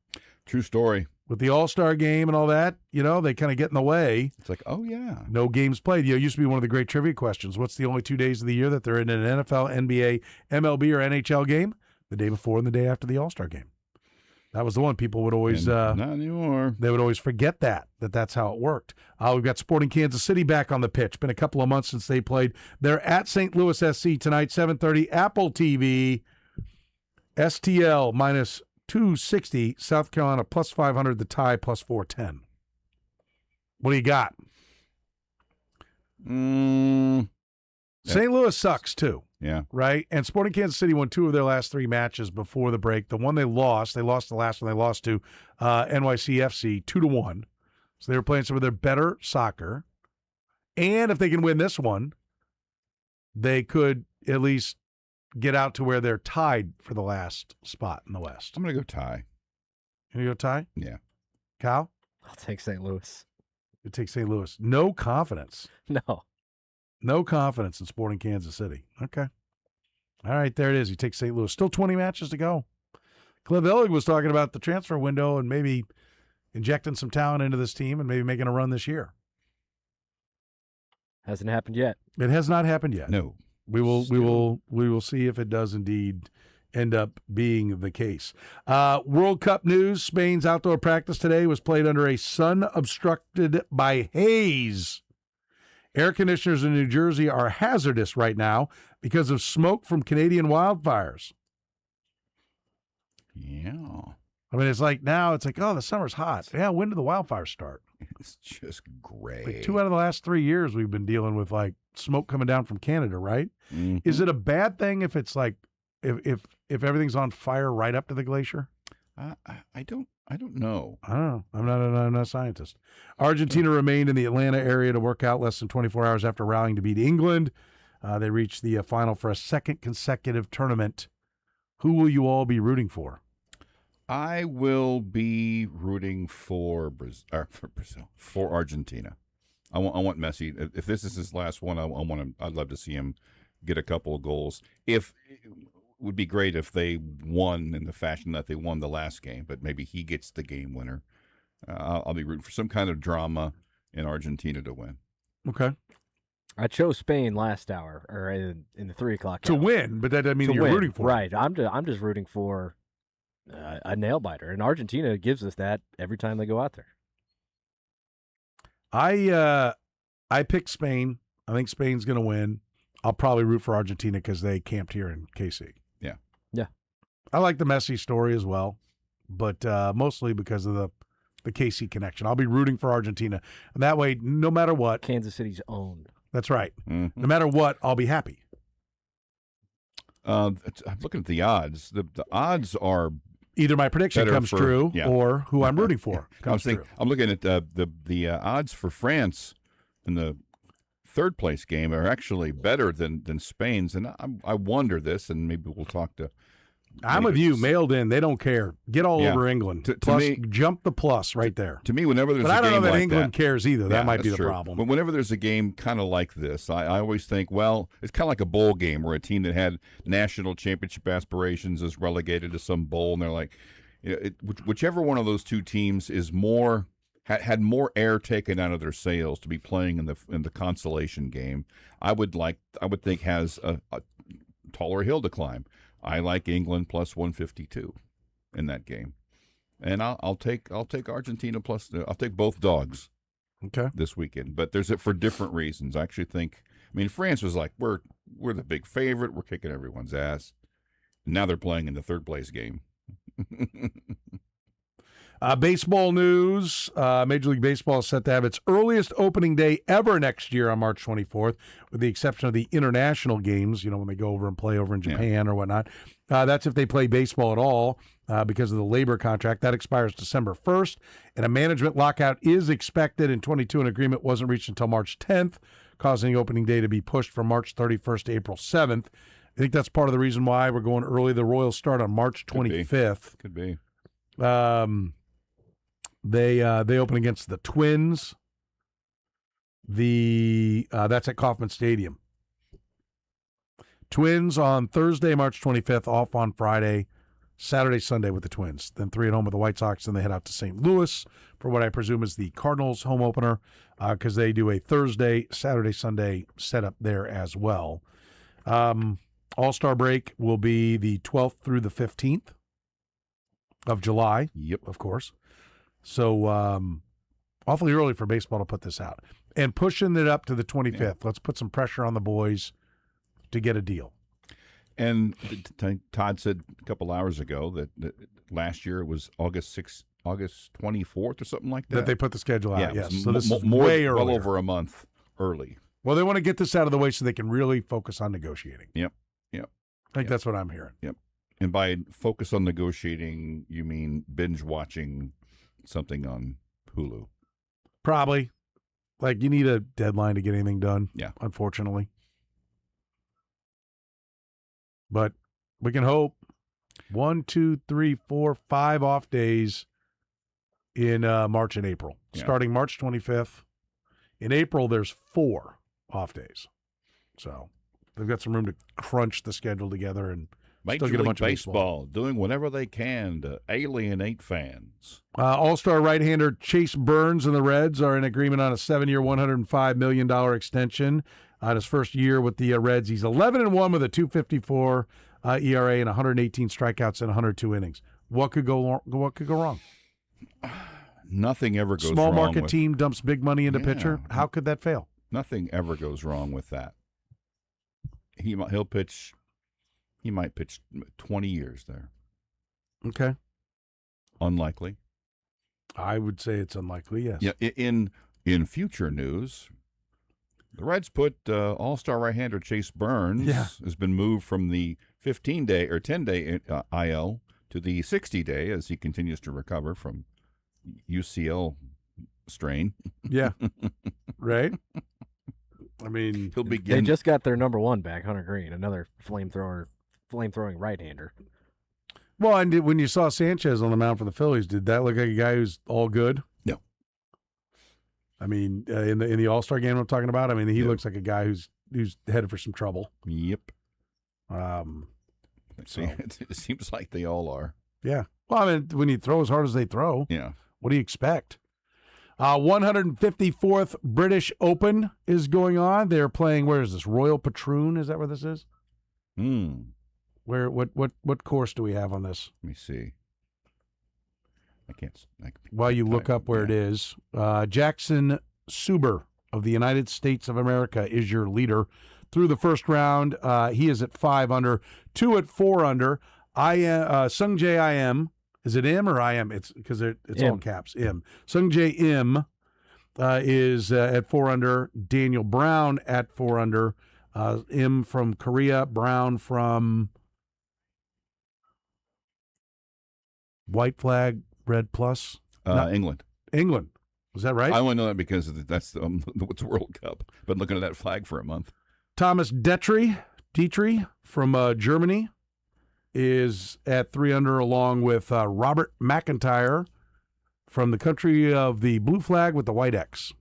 True story. With the All-Star game and all that, they kind of get in the way. It's like, oh, yeah. No games played. It used to be one of the great trivia questions. What's the only 2 days of the year that they're in an NFL, NBA, MLB, or NHL game? The day before and the day after the All-Star game. That was the one people would always not anymore. They would always forget that's how it worked. We've got Sporting Kansas City back on the pitch. Been a couple of months since they played. They're at St. Louis SC tonight, 7:30, Apple TV. STL minus 260, South Carolina plus 500, the tie plus 410. What do you got? St. Louis sucks too. Yeah. Right? And Sporting Kansas City won 2 of their last 3 matches before the break. The one they lost the last one they lost to NYCFC 2-1. So they were playing some of their better soccer. And if they can win this one, they could at least get out to where they're tied for the last spot in the West. I'm going to go tie. You going to go tie? Yeah. Kyle? I'll take St. Louis. You take St. Louis. No confidence. No. No confidence in Sporting Kansas City. Okay. All right, there it is. You take St. Louis. Still 20 matches to go. Cliff Ellig was talking about the transfer window and maybe injecting some talent into this team and maybe making a run this year. Hasn't happened yet. It has not happened yet. No. We will see if it does indeed end up being the case. World Cup news. Spain's outdoor practice today was played under a sun obstructed by haze. Air conditioners in New Jersey are hazardous right now because of smoke from Canadian wildfires. Yeah. I mean, it's like, oh, the summer's hot. Yeah, when do the wildfires start? It's just gray. Like 2 out of the last 3 years we've been dealing with smoke coming down from Canada, right? Mm-hmm. Is it a bad thing if it's if everything's on fire right up to the glacier? I don't know. I don't know. I'm not a scientist. Argentina remained in the Atlanta area to work out less than 24 hours after rallying to beat England. They reached the final for a second consecutive tournament. Who will you all be rooting for? I will be rooting for for Argentina. I want Messi. If this is his last one, I'd love to see him get a couple of goals. It would be great if they won in the fashion that they won the last game, but maybe he gets the game winner. I'll be rooting for some kind of drama in Argentina to win. Okay. I chose Spain last hour, or in the 3 o'clock to hour. win, but that doesn't mean you're rooting for right. I'm just rooting for a nail biter, and Argentina gives us that every time they go out there. I picked Spain. I think Spain's going to win. I'll probably root for Argentina because they camped here in KC. Yeah. Yeah. I like the Messi story as well, but mostly because of the KC connection. I'll be rooting for Argentina. And that way, no matter what. Kansas City's own. That's right. Mm-hmm. No matter what, I'll be happy. I'm looking at the odds. The odds are either my prediction comes true or who I'm rooting for comes true. I'm looking at the odds for France in the third place game are actually better than Spain's, and I wonder this, and maybe we'll talk to. I'm with you. Mailed in. They don't care. Get all over England. To me, jump the plus right there. To me, whenever there's but a I don't game know that like England cares either. That might be the true. problem. But whenever there's a game kind of like this, I always think, well, it's kind of like a bowl game where a team that had national championship aspirations is relegated to some bowl, and they're like, whichever one of those two teams is more had more air taken out of their sails to be playing in the consolation game, I would think has a taller hill to climb. I like England plus 152 in that game, and I'll take Argentina plus. I'll take both dogs. Okay. This weekend, but there's it for different reasons. I actually think. I mean, France was like we're the big favorite. We're kicking everyone's ass. Now they're playing in the third place game. Baseball news. Major League Baseball is set to have its earliest opening day ever next year on March 24th, with the exception of the international games, when they go over and play over in Japan or whatnot. That's if they play baseball at all because of the labor contract. That expires December 1st, and a management lockout is expected in 22. An agreement wasn't reached until March 10th, causing the opening day to be pushed from March 31st to April 7th. I think that's part of the reason why we're going early. The Royals start on March 25th. Could be. They open against the Twins. That's at Kauffman Stadium. Twins on Thursday, March 25th, off on Friday, Saturday, Sunday with the Twins. Then 3 at home with the White Sox, and they head out to St. Louis for what I presume is the Cardinals home opener because they do a Thursday, Saturday, Sunday setup there as well. All-Star break will be the 12th through the 15th of July. Yep. Of course. So awfully early for baseball to put this out. And pushing it up to the 25th. Yeah. Let's put some pressure on the boys to get a deal. And Todd said a couple hours ago that last year it was August 24th or something like that. That they put the schedule out, yeah, yes. So this is more, way earlier. well over a month early. Well, they want to get this out of the way so they can really focus on negotiating. Yep. I think that's what I'm hearing. Yep. And by focus on negotiating, you mean binge watching something on Hulu? Probably. Like, you need a deadline to get anything done. Yeah. Unfortunately. But we can hope. 1, 2, 3, 4, 5 off days in March and April. Yeah. Starting March 25th. In April, there's 4 off days. So they've got some room to crunch the schedule together and Major still get a League bunch of Baseball doing whatever they can to alienate fans. All-Star right-hander Chase Burns and the Reds are in agreement on a 7-year, $105 million extension. On his first year with the Reds, he's 11-1 with a 2.54 ERA and 118 strikeouts in 102 innings. What could go wrong? Nothing ever goes wrong. Small market team dumps big money into pitcher. How could that fail? Nothing ever goes wrong with that. He'll pitch. He might pitch 20 years there. Okay. Unlikely. I would say it's unlikely, yes. Yeah. In future news, the Reds put all-star right-hander Chase Burns has been moved from the 15-day or 10-day IL to the 60-day as he continues to recover from UCL strain. Yeah. Right? I mean, he'll begin. They just got their number 1 back, Hunter Green, another flamethrowing right-hander. Well, and when you saw Sanchez on the mound for the Phillies, did that look like a guy who's all good? No. I mean, in the All-Star game I'm talking about, I mean, he looks like a guy who's headed for some trouble. Yep. So it seems like they all are. Yeah. Well, I mean, when you throw as hard as they throw, what do you expect? 154th British Open is going on. They're playing, where is this? Royal Patroon? Is that where this is? Where? What course do we have on this? Let me see. While you look up where it is, Jackson Suber of the United States of America is your leader through the first round. He is at 5 under, 2 at 4 under. Sung Jae Im. Is it M or I M? It's because it's all caps. M. Sung Jae Im is at 4 under. Daniel Brown at 4 under. Im from Korea. Brown from White Flag, Red Plus. England. England. Was that right? I only know that because that's the World Cup. Been looking at that flag for a month. Thomas Dietrich from Germany is at 3 under, along with Robert McIntyre from the country of the blue flag with the white X.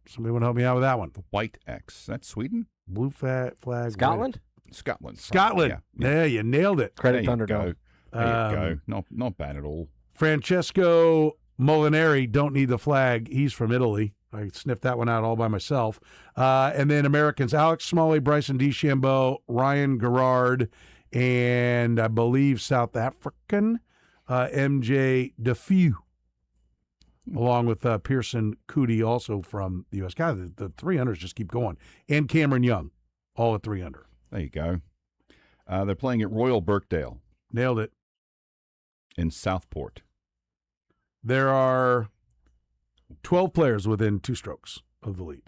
Somebody want to help me out with that one? The white X. That's Sweden? Blue flag. Scotland? Scotland. Scotland. Yeah, you nailed it. Credit to Thunderdome. There you go. Not bad at all. Francesco Molinari, don't need the flag. He's from Italy. I sniffed that one out all by myself. And then Americans, Alex Smalley, Bryson DeChambeau, Ryan Gerard, and I believe South African, MJ Defew, along with Pearson Cootie, also from the U.S. God, the 300s just keep going. And Cameron Young, all at 3 under. There you go. They're playing at Royal Birkdale. Nailed it. In Southport. There are 12 players within 2 strokes of the lead.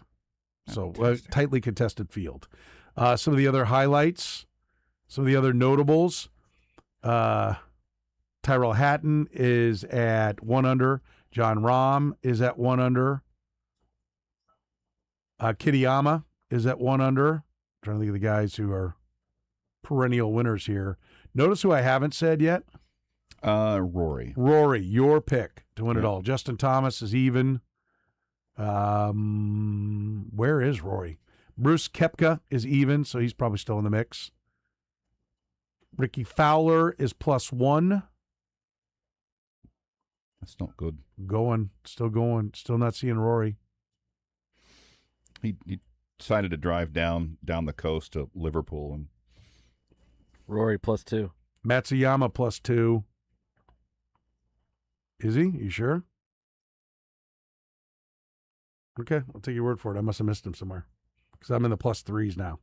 So tightly contested field. Some of the other highlights, some of the other notables. Tyrell Hatton is at 1 under. John Rahm is at 1 under. Kitayama is at 1 under. I'm trying to think of the guys who are perennial winners here. Notice who I haven't said yet. Rory. Rory, your pick to win it all. Justin Thomas is even. Where is Rory? Bruce Koepka is even, so he's probably still in the mix. Ricky Fowler is +1. That's not good. Still going. Still not seeing Rory. He decided to drive down the coast to Liverpool, and Rory +2. Matsuyama +2. Is he? You sure? Okay, I'll take your word for it. I must have missed him somewhere because I'm in the +3s now.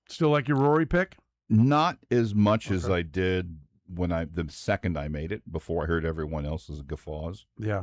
Still like your Rory pick? Not as much as I did when the second I made it, before I heard everyone else's guffaws. Yeah.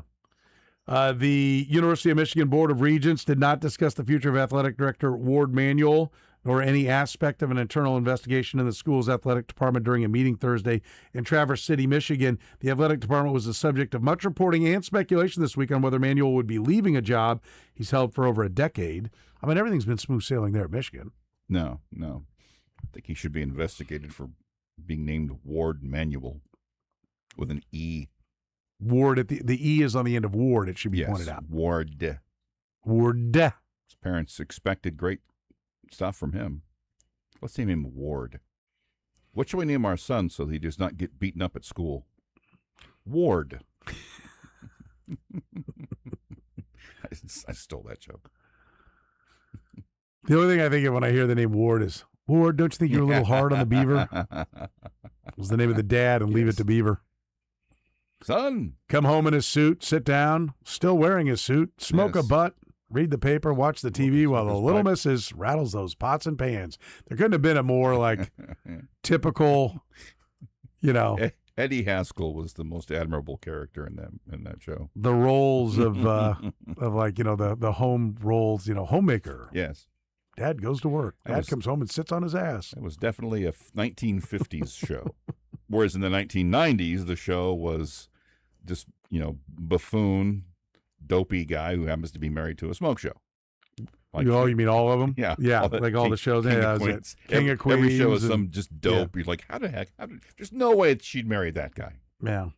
The University of Michigan Board of Regents did not discuss the future of athletic director Ward Manuel nor any aspect of an internal investigation in the school's athletic department during a meeting Thursday in Traverse City, Michigan. The athletic department was the subject of much reporting and speculation this week on whether Manuel would be leaving a job he's held for over a decade. I mean, everything's been smooth sailing there at Michigan. No. I think he should be investigated for being named Ward Manuel with an E. Ward, the E is on the end of Ward, it should be pointed out. Ward. His parents expected great stuff from him. Let's name him Ward. What should we name our son so he does not get beaten up at school? Ward. I stole that joke. The only thing I think of when I hear the name Ward is, Ward, don't you think you're a little hard on the Beaver? Was the name of the dad, and leave it to Beaver. Son. Come home in his suit, sit down, still wearing his suit, smoke a butt, read the paper, watch the TV while the little missus rattles those pots and pans. There couldn't have been a more like typical, Eddie Haskell was the most admirable character in that show. The roles of the home roles, homemaker. Yes. Dad goes to work. Dad comes home and sits on his ass. It was definitely a 1950s show. Whereas in the 1990s, the show was just, buffoon, dopey guy who happens to be married to a smoke show. Like, you mean all of them? Yeah. All the shows. King of Queens. King of Queens. Every show is some just dope. You're like, how did there's no way she'd marry that guy. Yeah.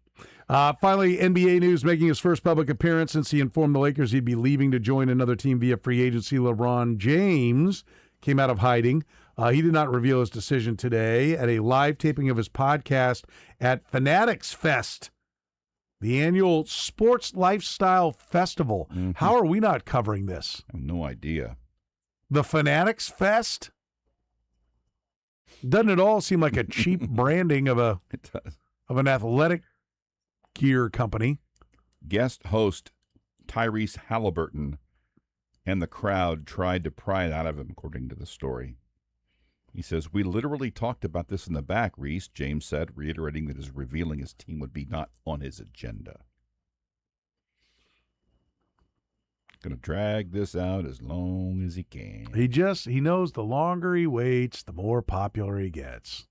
Finally, NBA news, making his first public appearance since he informed the Lakers he'd be leaving to join another team via free agency. LeBron James came out of hiding. He did not reveal his decision today at a live taping of his podcast at Fanatics Fest, the annual sports lifestyle festival. Mm-hmm. How are we not covering this? I have no idea. The Fanatics Fest? Doesn't it all seem like a cheap branding of an athletic gear company? Guest host Tyrese Halliburton and the crowd tried to pry it out of him, according to the story. He says, "We literally talked about this in the back," Reese, James said, reiterating that his revealing his team would be not on his agenda. Going to drag this out as long as he can. He knows the longer he waits, the more popular he gets.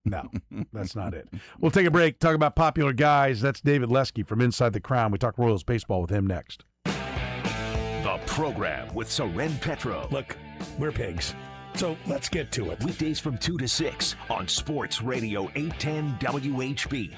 No, that's not it. We'll take a break, talk about popular guys. That's David Lesky from Inside the Crown. We talk Royals baseball with him next. The program with Soren Petro. Look, we're pigs, so let's get to it. Weekdays from 2 to 6 on Sports Radio 810 WHB.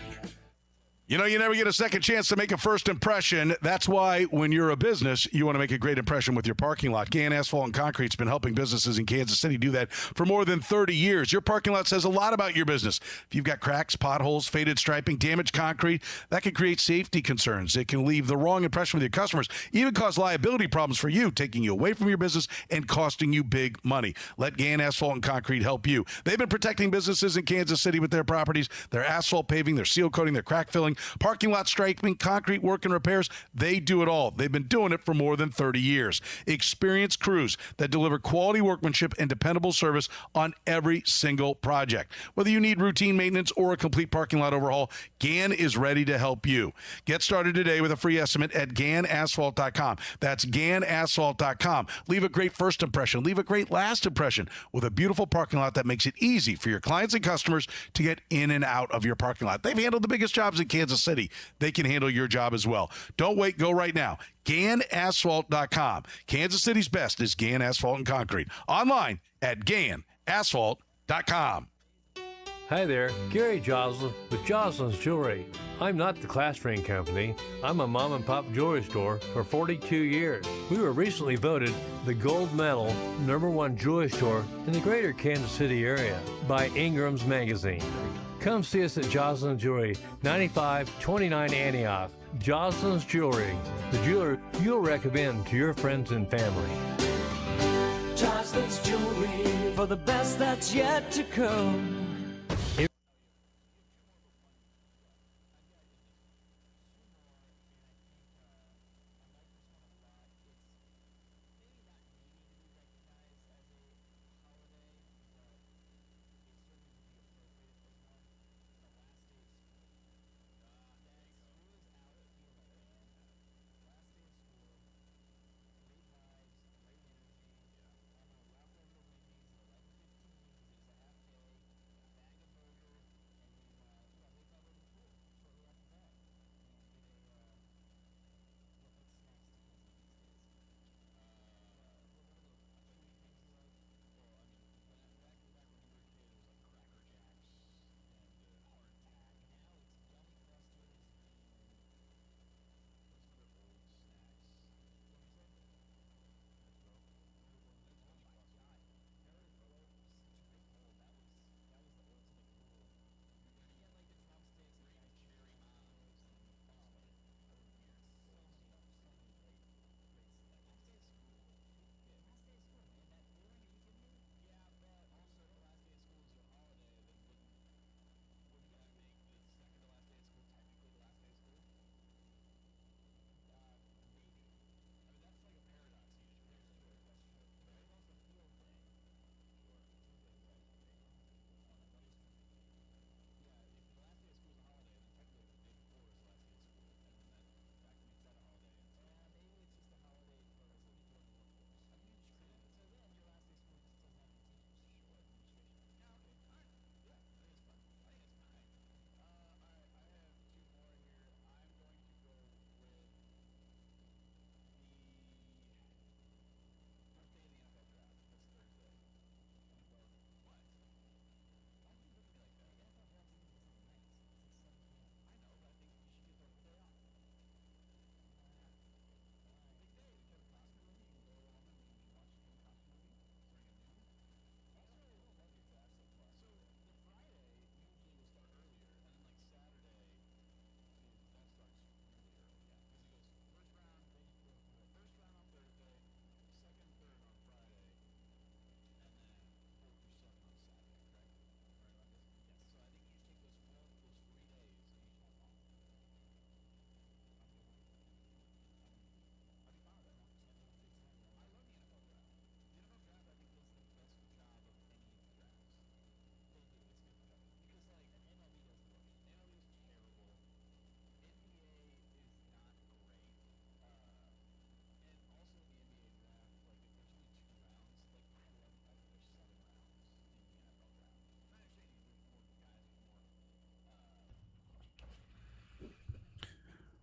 You know, you never get a second chance to make a first impression. That's why when you're a business, you want to make a great impression with your parking lot. Gann Asphalt and Concrete's been helping businesses in Kansas City do that for more than 30 years. Your parking lot says a lot about your business. If you've got cracks, potholes, faded striping, damaged concrete, that can create safety concerns. It can leave the wrong impression with your customers, even cause liability problems for you, taking you away from your business and costing you big money. Let Gann Asphalt and Concrete help you. They've been protecting businesses in Kansas City with their properties, their asphalt paving, their seal coating, their crack filling, parking lot striping, concrete work and repairs. They do it all. They've been doing it for more than 30 years. Experienced crews that deliver quality workmanship and dependable service on every single project. Whether you need routine maintenance or a complete parking lot overhaul, Gann is ready to help you. Get started today with a free estimate at GannAsphalt.com. That's GannAsphalt.com. Leave a great first impression. Leave a great last impression with a beautiful parking lot that makes it easy for your clients and customers to get in and out of your parking lot. They've handled the biggest jobs in Kansas City. They can handle your job as well. Don't wait. Go right now. GannAsphalt.com. Kansas City's best is Gann Asphalt and Concrete. Online at GannAsphalt.com. Hi there, Gary Joslin with Joslin's Jewelry. I'm not the class ring company. I'm a mom and pop jewelry store for 42 years. We were recently voted the gold medal #1 jewelry store in the greater Kansas City area by Ingram's Magazine. Come see us at Joslin's Jewelry, 9529 Antioch. Joslin's Jewelry, the jeweler you'll recommend to your friends and family. Joslin's Jewelry for the best that's yet to come.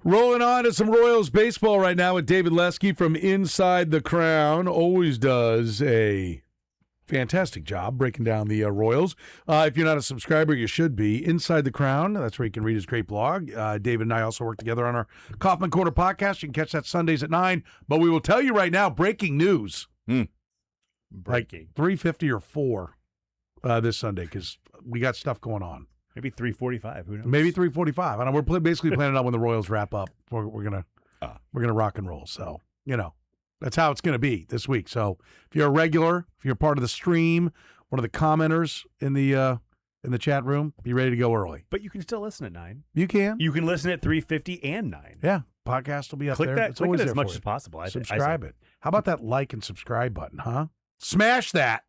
Rolling on to some Royals baseball right now with David Lesky from Inside the Crown. Always does a fantastic job breaking down the Royals. If you're not a subscriber, you should be. Inside the Crown, that's where you can read his great blog. David and I also work together on our Kaufman Corner podcast. You can catch that Sundays at 9. But we will tell you right now, breaking news. Breaking. Like 3:50 or 4 this Sunday because we got stuff going on. Maybe 3:45. Who knows? Maybe 3:45. And we're basically planning on when the Royals wrap up. We're gonna rock and roll. So that's how it's gonna be this week. So if you're a regular, if you're part of the stream, one of the commenters in the chat room, be ready to go early. But you can still listen at 9. You can. You can listen at 3:50 and 9. Yeah, podcast will be up Click there. that. It's Click always it as there much for as you. possible. Subscribe it. How about that like and subscribe button, huh? Smash that.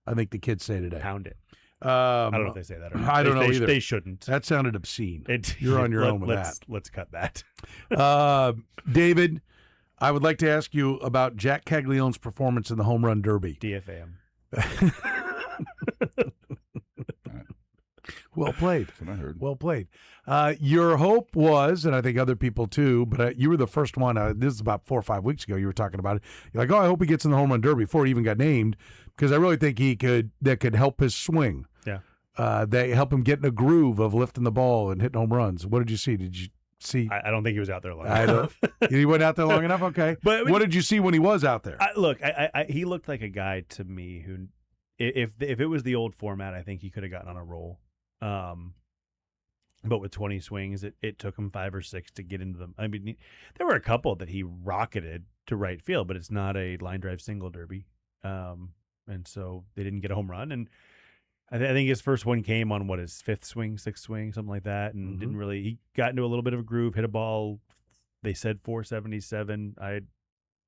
I think the kids say today. Pound it. I don't know if they say that or not. I don't know either. They shouldn't. That sounded obscene. You're on your own with that. Let's cut that. David, I would like to ask you about Jack Caglione's performance in the home run derby. DFAM. Well played. That's what I heard. Well played. Your hope was, and I think other people too, but you were the first one. This is about 4 or 5 weeks ago. You were talking about it. You're like, oh, I hope he gets in the home run derby before he even got named, because I really think that could help his swing. Yeah. They help him get in a groove of lifting the ball and hitting home runs. What did you see? Did you see? I don't think he was out there long enough. He went out there long enough? Okay. But I mean, what did you see when he was out there? He looked like a guy to me who, if it was the old format, I think he could have gotten on a roll. But with 20 swings, it took him 5 or 6 to get into them. I mean, there were a couple that he rocketed to right field, but it's not a line drive single derby. And so they didn't get a home run. And I think his first one came on his 5th swing, 6th swing, something like that. And didn't really, he got into a little bit of a groove, hit a ball. They said 477.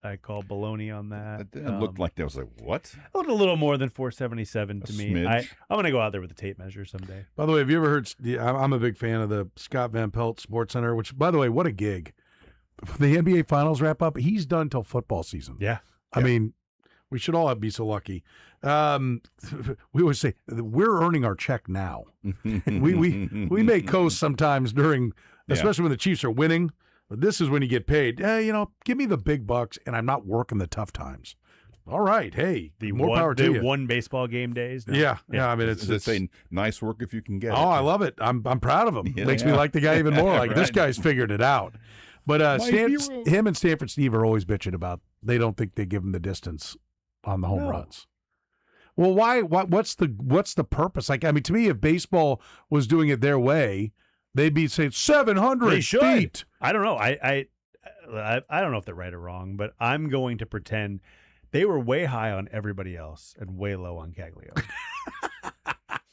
I called baloney on that. It looked like that was like, what? It looked a little more than 477 to me. Smidge. I'm going to go out there with the tape measure someday. By the way, have you ever heard? I'm a big fan of the Scott Van Pelt Sports Center, which, by the way, what a gig. The NBA Finals wrap up. He's done till football season. Yeah. I mean, we should all be so lucky. We always say we're earning our check now. we make coast sometimes during, especially when the Chiefs are winning. But this is when you get paid. Give me the big bucks, and I'm not working the tough times. All right, hey, more power to you. One baseball game days. No. Yeah. I mean, it's a nice work if you can get it. Oh, I love it. I'm proud of him. Makes me like the guy even more. Like this guy's figured it out. But him and Stanford Steve are always bitching about they don't think they give him the distance on the home runs. Well, why? What's the purpose? Like, I mean, to me, if baseball was doing it their way, they'd be saying 700 feet. I don't know. I don't know if they're right or wrong, but I'm going to pretend they were way high on everybody else and way low on Caglione.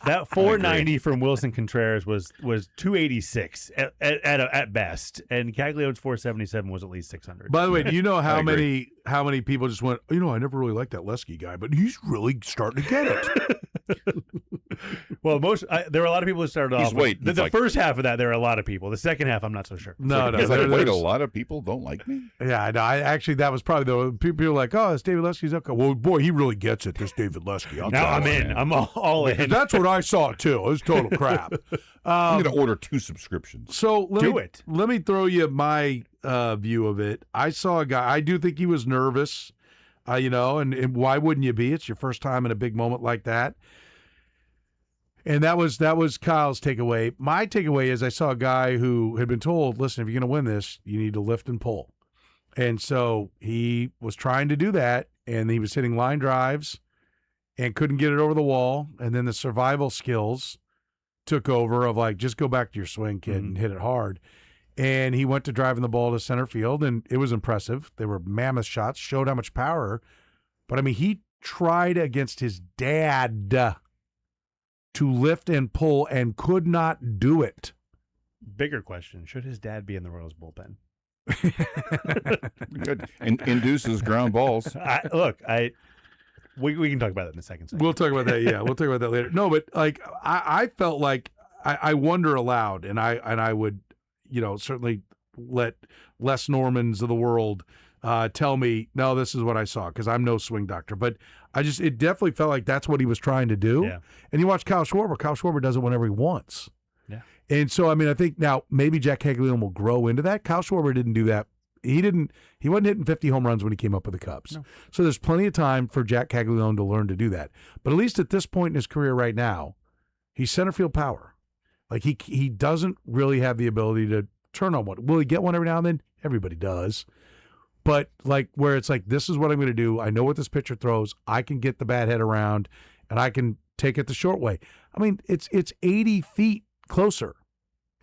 That 490 from Wilson Contreras was 286 at best, and Caglione's 477 was at least 600. By the way, do you know how many people just went, I never really liked that Lesky guy, but he's really starting to get it. Well, there were a lot of people who started off. The like, first half of that, there are a lot of people. The second half, I'm not so sure. No. Wait, a lot of people don't like me? Yeah, no, actually, that was probably the people were like, oh, it's David Lesky's okay. Well, boy, he really gets it, this David Lesky. Now I'm in. I'm all in. That's what I saw, too. It was total crap. I'm going to order 2 subscriptions. So let me throw you my view of it. I saw a guy. I do think he was nervous, and why wouldn't you be? It's your first time in a big moment like that. And that was Kyle's takeaway. My takeaway is I saw a guy who had been told, listen, if you're going to win this, you need to lift and pull. And so he was trying to do that, and he was hitting line drives and couldn't get it over the wall. And then the survival skills took over of like, just go back to your swing, kid, and hit it hard. And he went to driving the ball to center field, and it was impressive. They were mammoth shots, showed how much power. But, I mean, he tried against his dad to lift and pull and could not do it. Bigger question, should his dad be in the Royals bullpen? Good. Induces ground balls. We can talk about that in a second. We'll talk about that, yeah. We'll talk about that later. No, but like I felt like I wonder aloud, and I would, certainly let Les Normans of the world tell me, no, this is what I saw, because I'm no swing doctor. But it definitely felt like that's what he was trying to do. Yeah. And you watch Kyle Schwarber. Kyle Schwarber does it whenever he wants. Yeah. And so, I mean, I think now maybe Jack Caglione will grow into that. Kyle Schwarber didn't do that. He wasn't hitting 50 home runs when he came up with the Cubs. No. So there's plenty of time for Jack Caglione to learn to do that. But at least at this point in his career right now, he's center field power. Like he doesn't really have the ability to turn on one. Will he get one every now and then? Everybody does. But like where it's like, this is what I'm going to do. I know what this pitcher throws. I can get the bat head around, and I can take it the short way. I mean, it's 80 feet closer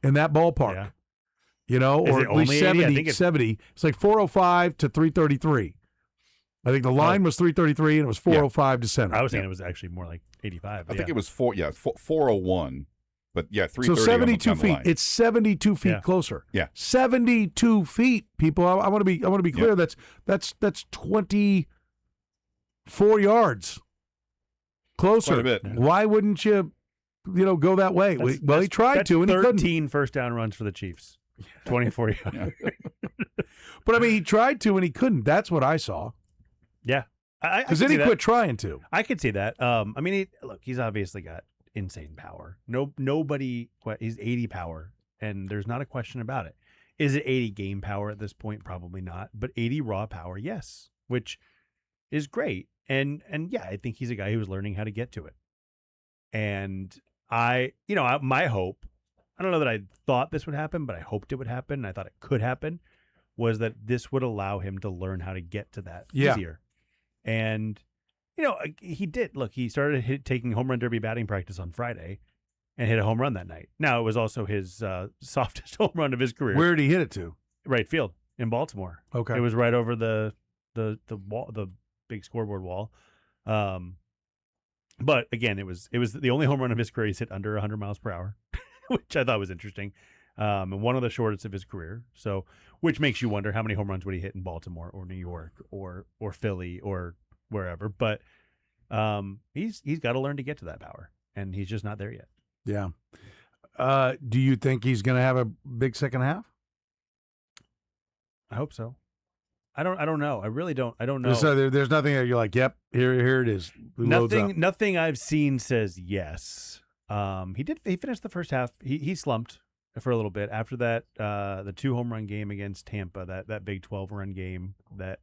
in that ballpark. Yeah. You know, or at least 70. It's like 405 to 333. I think the line was 333 and it was 405 to center. I was thinking it was actually more like 85. I think it was 401. But yeah, 330. So 72 feet. It's 72 feet closer. Yeah. 72 feet, people. I want to be clear. That's 24 yards closer. Quite a bit. Why wouldn't you go that way? He tried to and he couldn't. 13 first down runs for the Chiefs. 24 yards. But I mean, he tried to and he couldn't. That's what I saw. Yeah. Because then he quit trying to. I could see that. I mean, he's obviously got insane power. He's 80 power, and there's not a question about it. Is it 80 game power at this point? Probably not. But 80 raw power, yes, which is great. And yeah, I think he's a guy who's learning how to get to it. And my hope, I don't know that I thought this would happen, but I hoped it would happen. I thought it could happen, was that this would allow him to learn how to get to that easier. And, he did. Look, he started taking home run derby batting practice on Friday and hit a home run that night. Now, it was also his softest home run of his career. Where did he hit it to? Right field in Baltimore. Okay. It was right over the wall, the big scoreboard wall. But again, it was the only home run of his career he's hit under 100 miles per hour. Which I thought was interesting, and one of the shortest of his career. So, which makes you wonder how many home runs would he hit in Baltimore or New York or Philly or wherever. But he's got to learn to get to that power, and he's just not there yet. Yeah. Do you think he's going to have a big second half? I hope so. I don't know. I really don't. I don't know. So there's nothing that you're like, yep, here it is. Nothing I've seen says yes. He finished the first half. He slumped for a little bit after that. The 2 home run game against Tampa, that big 12-run game that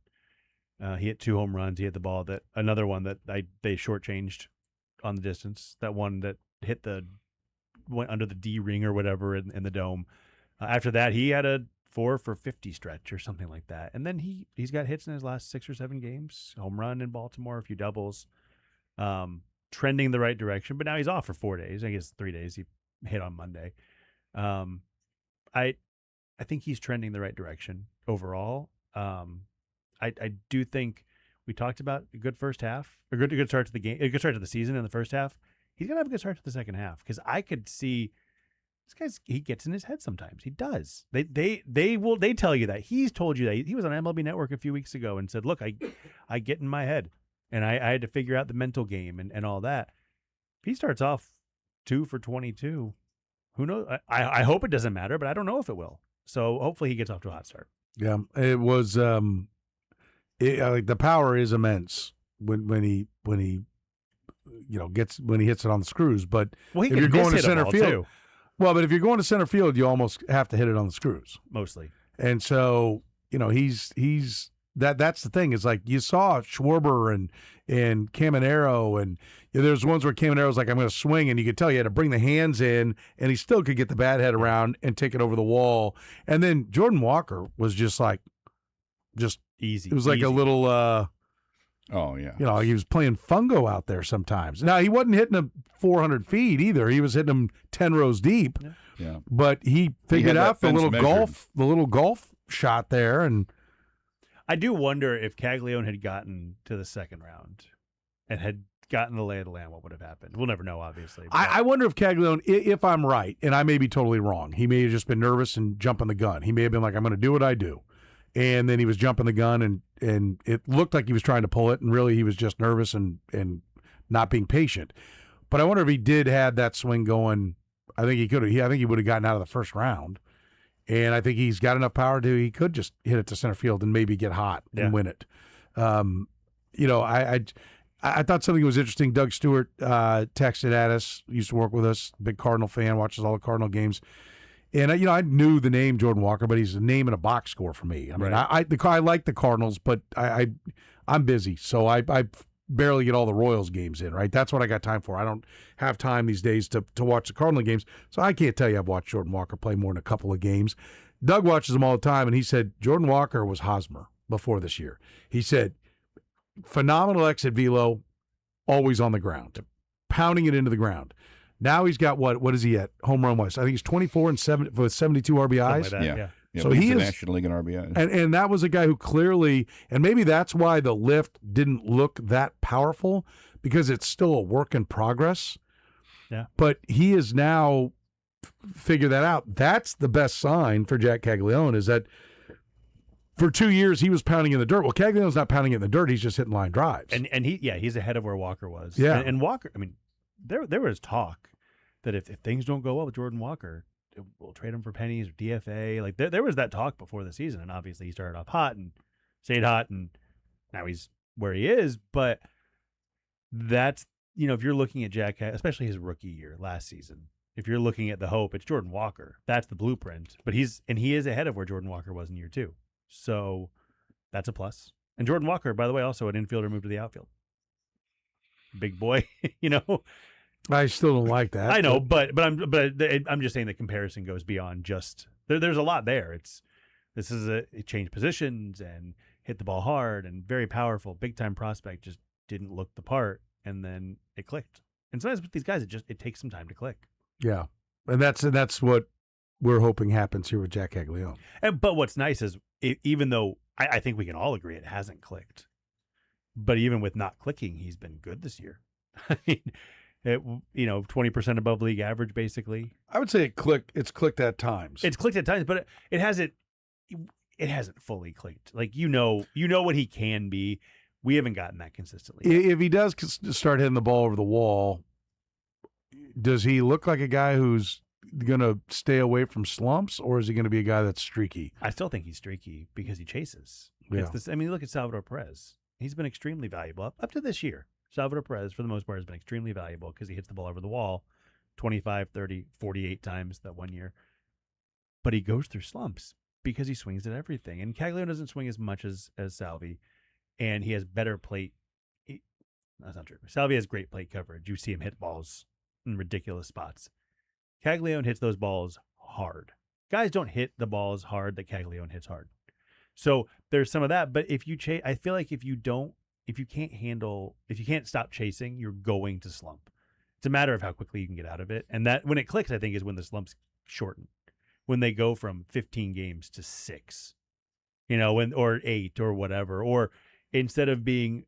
he hit 2 home runs. He hit the ball another one that they shortchanged on the distance. That one that went under the D ring or whatever in the dome. After that, he had a 4 for 50 stretch or something like that. And then he's got hits in his last 6 or 7 games. Home run in Baltimore, a few doubles. Trending the right direction, but now he's off for 4 days. I guess 3 days. He hit on Monday. I think he's trending the right direction overall. I do think we talked about a good first half, a good start to the game, a good start to the season in the first half. He's gonna have a good start to the second half because I could see this he gets in his head sometimes. He does. They tell you that. He's told you that. He was on MLB Network a few weeks ago and said, "Look, I get in my head." And I had to figure out the mental game and all that. If he starts off 2 for 22, who knows? I hope it doesn't matter, but I don't know if it will. So hopefully he gets off to a hot start. Yeah, it was. Like the power is immense when he hits it on the screws. But if you're going to center field, but if you're going to center field, you almost have to hit it on the screws mostly. And so he's. That's the thing. Is like you saw Schwarber and Caminero, and there's ones where Caminero's like, I'm going to swing, and you could tell he had to bring the hands in, and he still could get the bat head around and take it over the wall. And then Jordan Walker was just easy. It was like a little. Oh yeah. He was playing fungo out there sometimes. Now he wasn't hitting them 400 feet either. He was hitting them 10 rows deep. Yeah. But he figured out the little golf shot there, and. I do wonder if Caglione had gotten to the second round and had gotten the lay of the land, what would have happened? We'll never know, obviously. I wonder if Caglione, if I'm right, and I may be totally wrong, he may have just been nervous and jumping the gun. He may have been like, I'm going to do what I do. And then he was jumping the gun, and it looked like he was trying to pull it, and really he was just nervous and not being patient. But I wonder if he did have that swing going. I think he could have. I think he would have gotten out of the first round. And I think he's got enough power he could just hit it to center field and maybe get hot and win it. I thought something was interesting. Doug Stewart texted at us, used to work with us, big Cardinal fan, watches all the Cardinal games. And, I knew the name Jordan Walker, but he's a name and a box score for me. I mean, I like the Cardinals, but I'm busy, so I barely get all the Royals games in, right? That's what I got time for. I don't have time these days to watch the Cardinal games, so I can't tell you I've watched Jordan Walker play more than a couple of games. Doug watches them all the time, and he said Jordan Walker was Hosmer before this year. He said, phenomenal exit velo, always on the ground, pounding it into the ground. Now he's got what is he at home run wise? I think he's 24 and 7 with 72 RBIs. Like yeah. So he is National League in RBIs. And that was a guy who clearly, and maybe that's why the lift didn't look that powerful, because it's still a work in progress. Yeah. But he has now figured that out. That's the best sign for Jack Caglione, is that for 2 years he was pounding in the dirt. Well, Caglione's not pounding in the dirt; he's just hitting line drives. And he's ahead of where Walker was. Yeah. And Walker, I mean, there was talk that if things don't go well with Jordan Walker, we'll trade him for pennies or DFA. Like there was that talk before the season, and obviously he started off hot and stayed hot, and now he's where he is. But that's, if you're looking at Jack, especially his rookie year last season, if you're looking at the hope, it's Jordan Walker. That's the blueprint. But he is ahead of where Jordan Walker was in year 2. So that's a plus. And Jordan Walker, by the way, also an infielder, moved to the outfield. Big boy, I still don't like that. I know, but I'm just saying the comparison goes beyond just there's a lot there. This is it changed positions and hit the ball hard and very powerful, big time prospect, just didn't look the part, and then it clicked. And sometimes with these guys, it takes some time to click. Yeah, and that's what we're hoping happens here with Jack Caglione. But what's nice is even though I think we can all agree it hasn't clicked, but even with not clicking, he's been good this year. I mean, 20% above league average, basically. I would say it's clicked at times. It's clicked at times, but it hasn't fully clicked. Like, what he can be. We haven't gotten that consistently yet. If he does start hitting the ball over the wall, does he look like a guy who's going to stay away from slumps, or is he going to be a guy that's streaky? I still think he's streaky because he chases. Yeah. Look at Salvador Perez. He's been extremely valuable up to this year. Salvador Perez, for the most part, has been extremely valuable because he hits the ball over the wall 25, 30, 48 times that one year. But he goes through slumps because he swings at everything. And Caglione doesn't swing as much as Salvi, and he has better plate. That's not true. Salvi has great plate coverage. You see him hit balls in ridiculous spots. Caglione hits those balls hard. Guys don't hit the balls hard that Caglione hits hard. So there's some of that. But if you chase, I feel like if you can't stop chasing, you're going to slump. It's a matter of how quickly you can get out of it. And that when it clicks, I think, is when the slumps shorten. When they go from 15 games to 6, or 8 or whatever. Or instead of being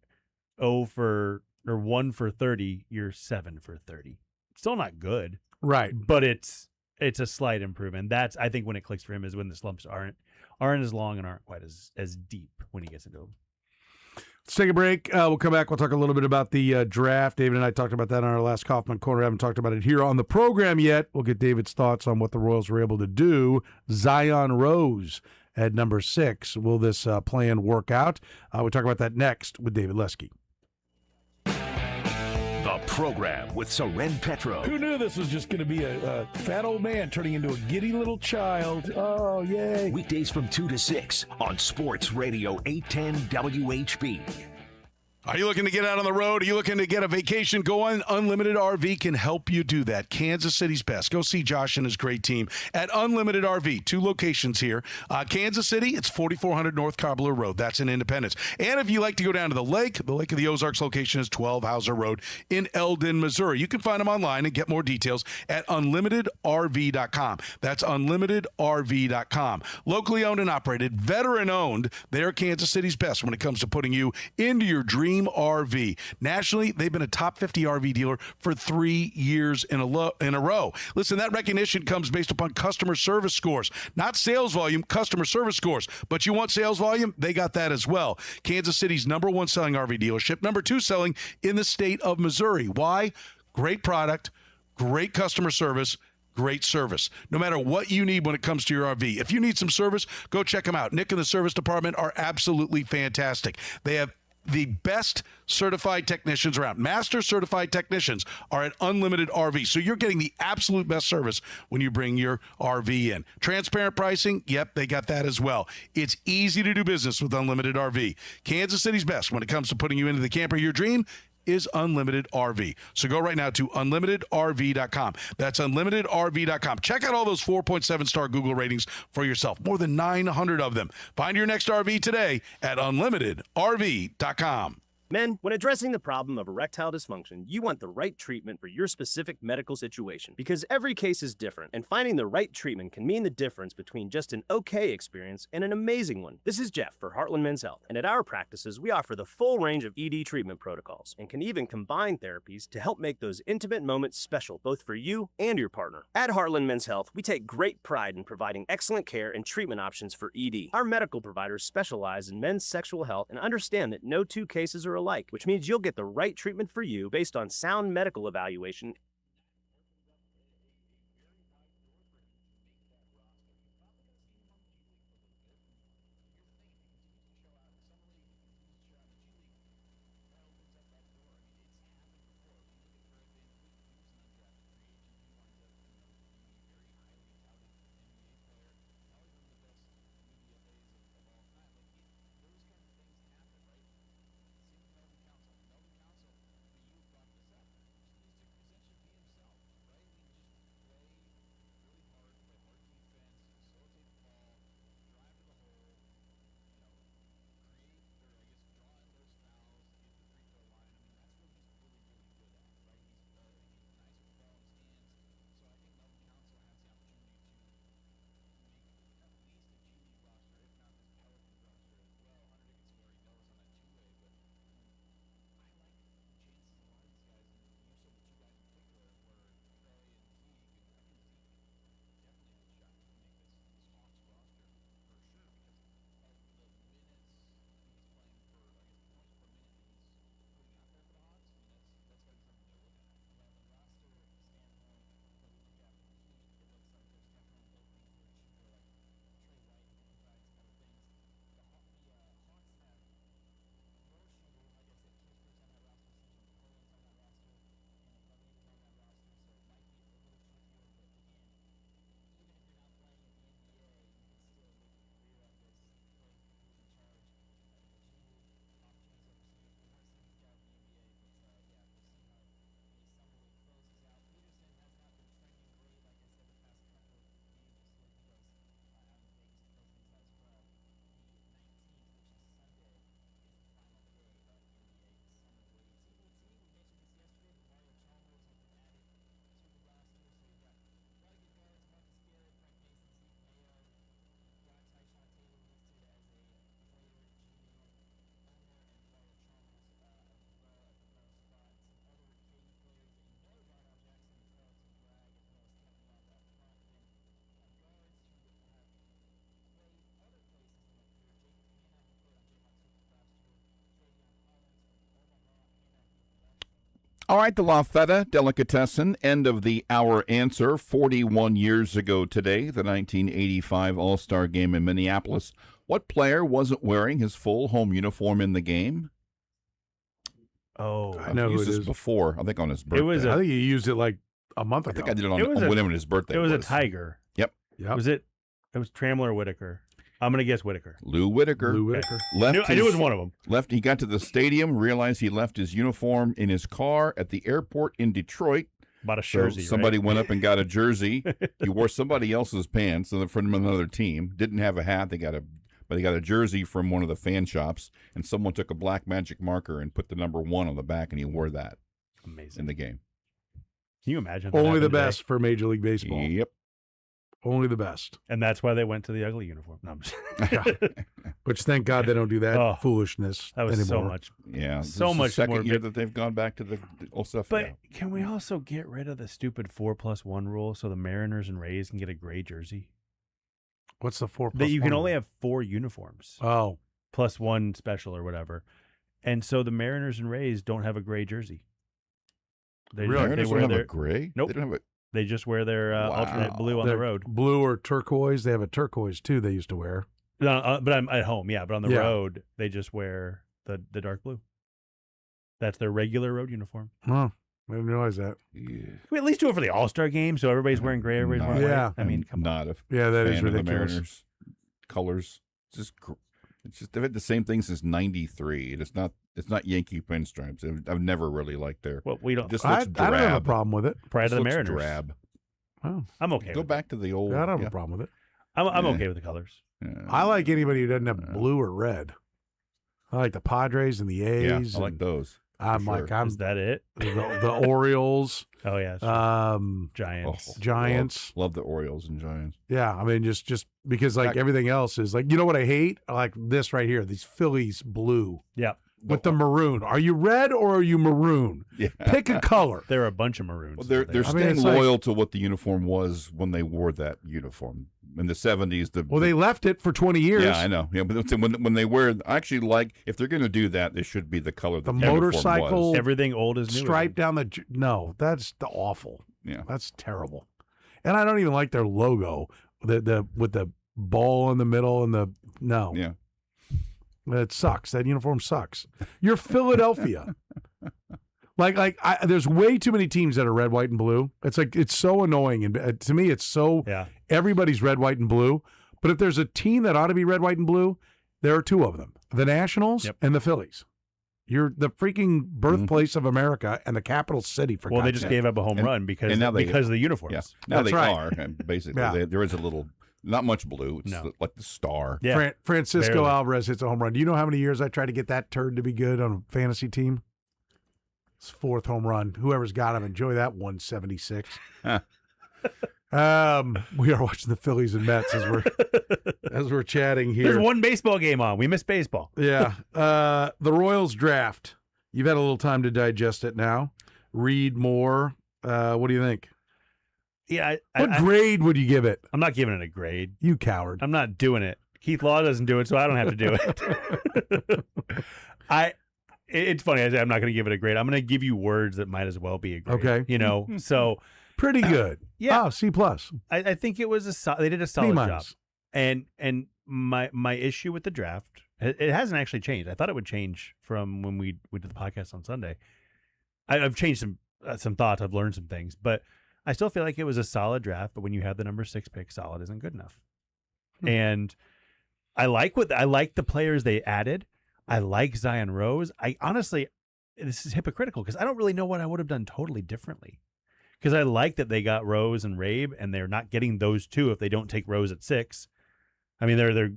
1 for 30, you're 7 for 30. Still not good. Right. But it's a slight improvement. That's, I think, when it clicks for him is when the slumps aren't as long and aren't quite as deep when he gets into them. Let's take a break. We'll come back. We'll talk a little bit about the draft. David and I talked about that on our last Kaufman Corner. I haven't talked about it here on the program yet. We'll get David's thoughts on what the Royals were able to do. Zion Rose at number 6. Will this plan work out? We'll talk about that next with David Lesky. The program with Soren Petro. Who knew this was just going to be a fat old man turning into a giddy little child? Oh, yay. Weekdays from 2 to 6 on Sports Radio 810 WHB. Are you looking to get out on the road? Are you looking to get a vacation going? Unlimited RV can help you do that. Kansas City's best. Go see Josh and his great team at Unlimited RV. 2 locations here. Kansas City, it's 4400 North Cobbler Road. That's in Independence. And if you like to go down to the Lake of the Ozarks location is 12 Hauser Road in Eldon, Missouri. You can find them online and get more details at unlimitedrv.com. That's unlimitedrv.com. Locally owned and operated, veteran owned. They're Kansas City's best when it comes to putting you into your dream RV. Nationally, they've been a top 50 RV dealer for 3 years in a row. Listen, that recognition comes based upon customer service scores, not sales volume, customer service scores. But you want sales volume? They got that as well. Kansas City's #1 selling RV dealership, #2 selling in the state of Missouri. Why? Great product, great customer service, great service. No matter what you need when it comes to your RV. If you need some service, go check them out. Nick and the service department are absolutely fantastic. They have the best certified technicians around. Master certified technicians are at Unlimited RV. So you're getting the absolute best service when you bring your RV in. Transparent pricing, yep, they got that as well. It's easy to do business with Unlimited RV. Kansas City's best when it comes to putting you into the camper of your dream is Unlimited RV. So go right now to unlimitedrv.com. That's unlimitedrv.com. Check out all those 4.7-star Google ratings for yourself. More than 900 of them. Find your next RV today at unlimitedrv.com. Men, when addressing the problem of erectile dysfunction, you want the right treatment for your specific medical situation because every case is different, and finding the right treatment can mean the difference between just an okay experience and an amazing one. This is Jeff for Heartland Men's Health, and at our practices, we offer the full range of ED treatment protocols and can even combine therapies to help make those intimate moments special both for you and your partner. At Heartland Men's Health, we take great pride in providing excellent care and treatment options for ED. Our medical providers specialize in men's sexual health and understand that no two cases are alike, which means you'll get the right treatment for you based on sound medical evaluation. All right, the La Feta Delicatessen, end of the hour answer. 41 years ago today, the 1985 All-Star Game in Minneapolis. What player wasn't wearing his full home uniform in the game? Oh, I know used who it this is. before. I think on his birthday. It was I think you used it like a month ago. I think I did it on whenever his birthday It was a Tiger. Yep. Was it? It was Tramler or Whitaker. I'm gonna guess Whitaker. Lou Whitaker. I knew it was one of them. He got to the stadium, realized he left his uniform in his car at the airport in Detroit. Bought a jersey. Somebody right? went up and got a jersey. He wore somebody else's pants from another team. Didn't have a hat. They got a jersey from one of the fan shops, and someone took a black magic marker and put the number 1 on the back, and he wore that. Amazing. In the game. Can you imagine? Only the best for Major League Baseball. Yep. Only the best. And that's why they went to the ugly uniform. No, I'm just Which, thank God, they don't do that foolishness that was anymore. so much. Yeah, so much second more. year that they've gone back to the old stuff. But can we also get rid of the stupid 4+1 rule so the Mariners and Rays can get a gray jersey? What's the 4+1? That you can only have 4 uniforms. Oh, plus 1 special or whatever, and so the Mariners and Rays don't have a gray jersey. They Mariners wear don't have their a gray. Nope. They don't have a. They just wear their alternate blue on They're the road. Blue or turquoise. They have a turquoise too. They used to wear. But I'm at home, yeah. But on the Yeah. road, they just wear the dark blue. That's their regular road uniform. Oh, I didn't realize that. Yeah. We at least do it for the All-Star game, so everybody's wearing gray, everybody's wearing white. I mean, come on. Yeah, that is fan of the ridiculous. Mariners colors. It's just they've had the same thing since '93. It's not Yankee pinstripes. I've never really liked their. Well, we don't. Just I looks don't have a drab. problem with it. Pride of the Looks Mariners. drab. Oh, I'm okay. Go with back to the old. I don't have a problem with it. I'm okay with the colors. I like anybody who doesn't have blue or red. I like the Padres and the A's. Yeah, I like those. I'm for like, sure. I'm Is that it? the Orioles. Oh yeah. Giants. Oh, Giants. Love the Orioles and Giants. Yeah, I mean, just because like everything else is like, you know what I hate? I like this right here, these Phillies blue. Yeah. With the maroon. Are you red or are you maroon? Yeah. Pick a color. There are a bunch of maroons. Well, they're staying loyal to what the uniform was when they wore that uniform in the '70s. They left it for 20 years. Yeah, I know. Yeah, but when they wear, I actually like if they're going to do that, they should be the color that The uniform motorcycle. was. Everything old is new. Stripe down the. No, that's awful. Yeah, that's terrible. And I don't even like their logo. The with the ball in the middle and the no. Yeah. It sucks. That uniform sucks. You're Philadelphia. There's way too many teams that are red, white, and blue. It's so annoying, and to me, it's so. Yeah. Everybody's red, white, and blue. But if there's a team that ought to be red, white, and blue, there are two of them: the Nationals and the Phillies. You're the freaking birthplace of America and the capital city. For Well, they God's just sake. gave up a home run because of the uniforms. Yeah, now That's they right. are. And basically, Yeah. there is a little, not much blue. It's like the star. Yeah. Francisco barely. Alvarez hits a home run. Do you know how many years I tried to get that turd to be good on a fantasy team? It's fourth home run. Whoever's got him, enjoy that 176. We are watching the Phillies and Mets as we're chatting here. There's one baseball game on. We missed baseball. Yeah. The Royals draft. You've had a little time to digest it now. Read more. What do you think? Yeah. What grade would you give it? I'm not giving it a grade. You coward. I'm not doing it. Keith Law doesn't do it, so I don't have to do it. It's funny. I say I'm not going to give it a grade. I'm going to give you words that might as well be a grade. Okay. You know, so pretty good. Yeah. Oh, C plus. I think it was they did a solid job. minus. And my issue with the draft, it hasn't actually changed. I thought it would change from when we did the podcast on Sunday. I've changed some thoughts. I've learned some things, but I still feel like it was a solid draft. But when you have the number 6 pick, solid isn't good enough. And I like the players they added. I like Zion Rose. I honestly, this is hypocritical because I don't really know what I would have done totally differently. Because I like that they got Rose and Rabe, and they're not getting those two if they don't take Rose at 6. I mean, they're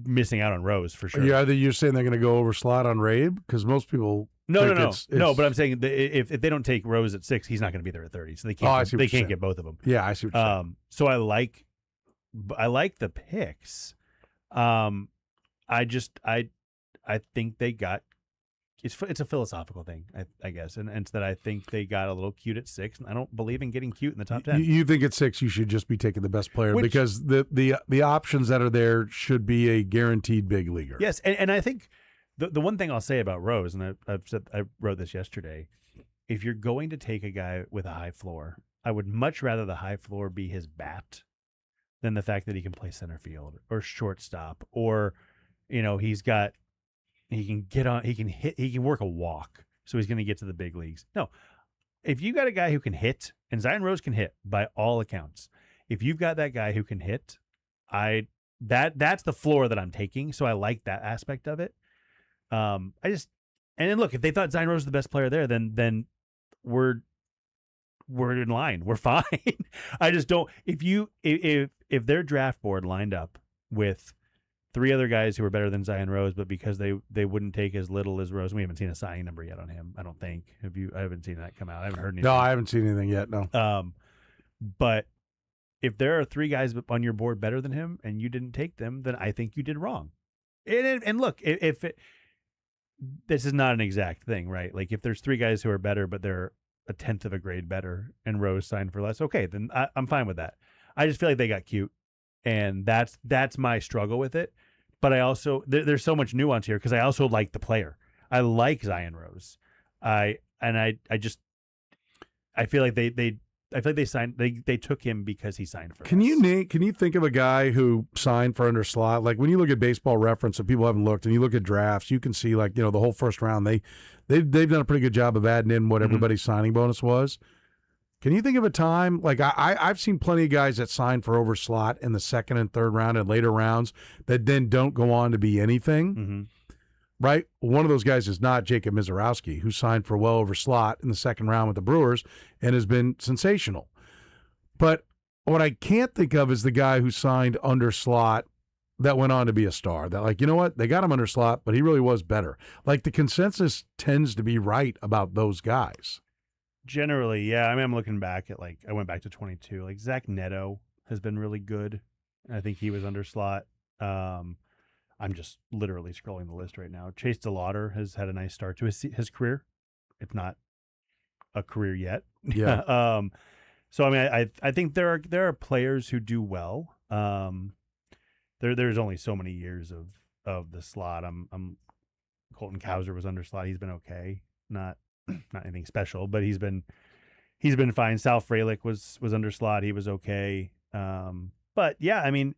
missing out on Rose for sure. Yeah, you're saying they're going to go over slot on Rabe? Because most people think it's No, but I'm saying if they don't take Rose at 6, he's not going to be there at 30. So they can't get both of them. Yeah, I see what you're saying. So I like the picks. I think they got it's a philosophical thing, I guess, and it's that I think they got a little cute at 6. And I don't believe in getting cute in the top 10. You think at 6 you should just be taking the best player because the options that are there should be a guaranteed big leaguer. Yes, and I think the one thing I'll say about Rose, and I wrote this yesterday, if you're going to take a guy with a high floor, I would much rather the high floor be his bat than the fact that he can play center field or shortstop, or he can get on, he can hit, he can work a walk, so he's going to get to the big leagues. No, if you got a guy who can hit, and Zion Rose can hit by all accounts, if you've got that guy who can hit, that's the floor that I'm taking. So I like that aspect of it. And then look, if they thought Zion Rose was the best player there, then we're in line. We're fine. I just don't. If their draft board lined up with 3 other guys who were better than Zion Rose, but because they wouldn't take as little as Rose, we haven't seen a signing number yet on him. I don't think. I haven't seen that come out. I haven't heard anything. No, I haven't seen anything yet. No. But if there are 3 guys on your board better than him and you didn't take them, then I think you did wrong. And look, this is not an exact thing, right? Like if there's 3 guys who are better, but they're a 1/10 of a grade better, and Rose signed for less, okay, then I'm fine with that. I just feel like they got cute, and that's my struggle with it. But I also there's so much nuance here because I also like the player. I like Zion Rose. I feel like they I feel like they took him because he signed for. Can you think of a guy who signed for under slot? Like when you look at Baseball Reference, if people haven't looked, and you look at drafts, you can see like the whole first round they've done a pretty good job of adding in what everybody's signing bonus was. Can you think of a time like I've seen plenty of guys that sign for over slot in the second and third round and later rounds that then don't go on to be anything? Right? One of those guys is not Jacob Mizorowski, who signed for well over slot in the second round with the Brewers and has been sensational. But what I can't think of is the guy who signed under slot that went on to be a star. That like, you know what? They got him under slot, but he really was better. Like the consensus tends to be right about those guys. Generally, yeah. I mean, I'm looking back at I went back to 22. Like Zach Neto has been really good. I think he was under slot. I'm just literally scrolling the list right now. Chase DeLauder has had a nice start to his career. It's not a career yet. Yeah. So I mean, I think there are players who do well. There's only so many years of the slot. Colton Cowser was under slot. He's been okay. Not anything special, but he's been fine. Sal Frelick was under slot. He was okay. But yeah, I mean,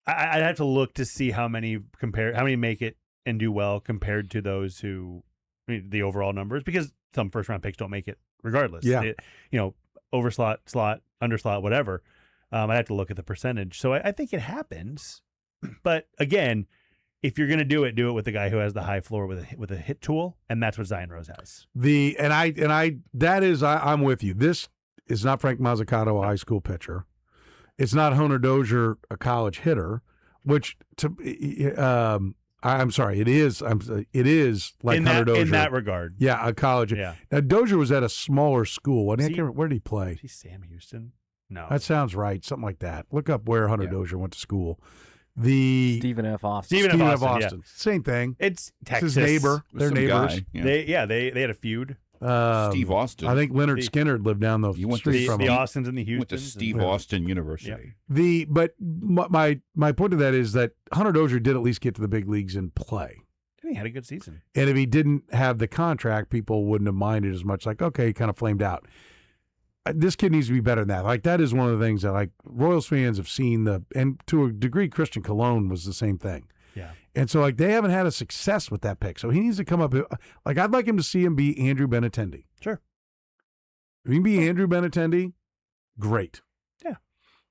I'd have to look to see how many make it and do well compared to those who, the overall numbers, because some first round picks don't make it regardless. Yeah. Over slot, under slot, whatever. I'd have to look at the percentage. So I think it happens. But again, if you're going to do it with the guy who has the high floor with a hit tool, and that's what Zion Rose has. I'm with you. This is not Frank Mazzucato, a high school pitcher. It's not Hunter Dozier, a college hitter, which I'm sorry, it is like Hunter Dozier in that regard. Yeah, a college. Yeah. Now Dozier was at a smaller school. Where did he play? Is he Sam Houston? No, that sounds right. Something like that. Look up where Hunter Dozier went to school. Stephen F. Austin. Stephen F. Austin. Same thing. It's Texas. His neighbor. They're neighbors. Guy, they had a feud. Steve Austin. I think Leonard Skinner lived down the street from him. The Austins and the Houstons. Went to Steve Austin University. Yeah. But my point to that is that Hunter Dozier did at least get to the big leagues and play. He had a good season. And if he didn't have the contract, people wouldn't have minded as much. Like, okay, he kind of flamed out. This kid needs to be better than that. Like, that is one of the things that, like, Royals fans have seen and to a degree, Christian Colon was the same thing. Yeah. And so, like, they haven't had a success with that pick. So he needs to come up. Like, I'd like him to see him be Andrew Benintendi. Sure. If he can be Andrew Benintendi, great. Yeah.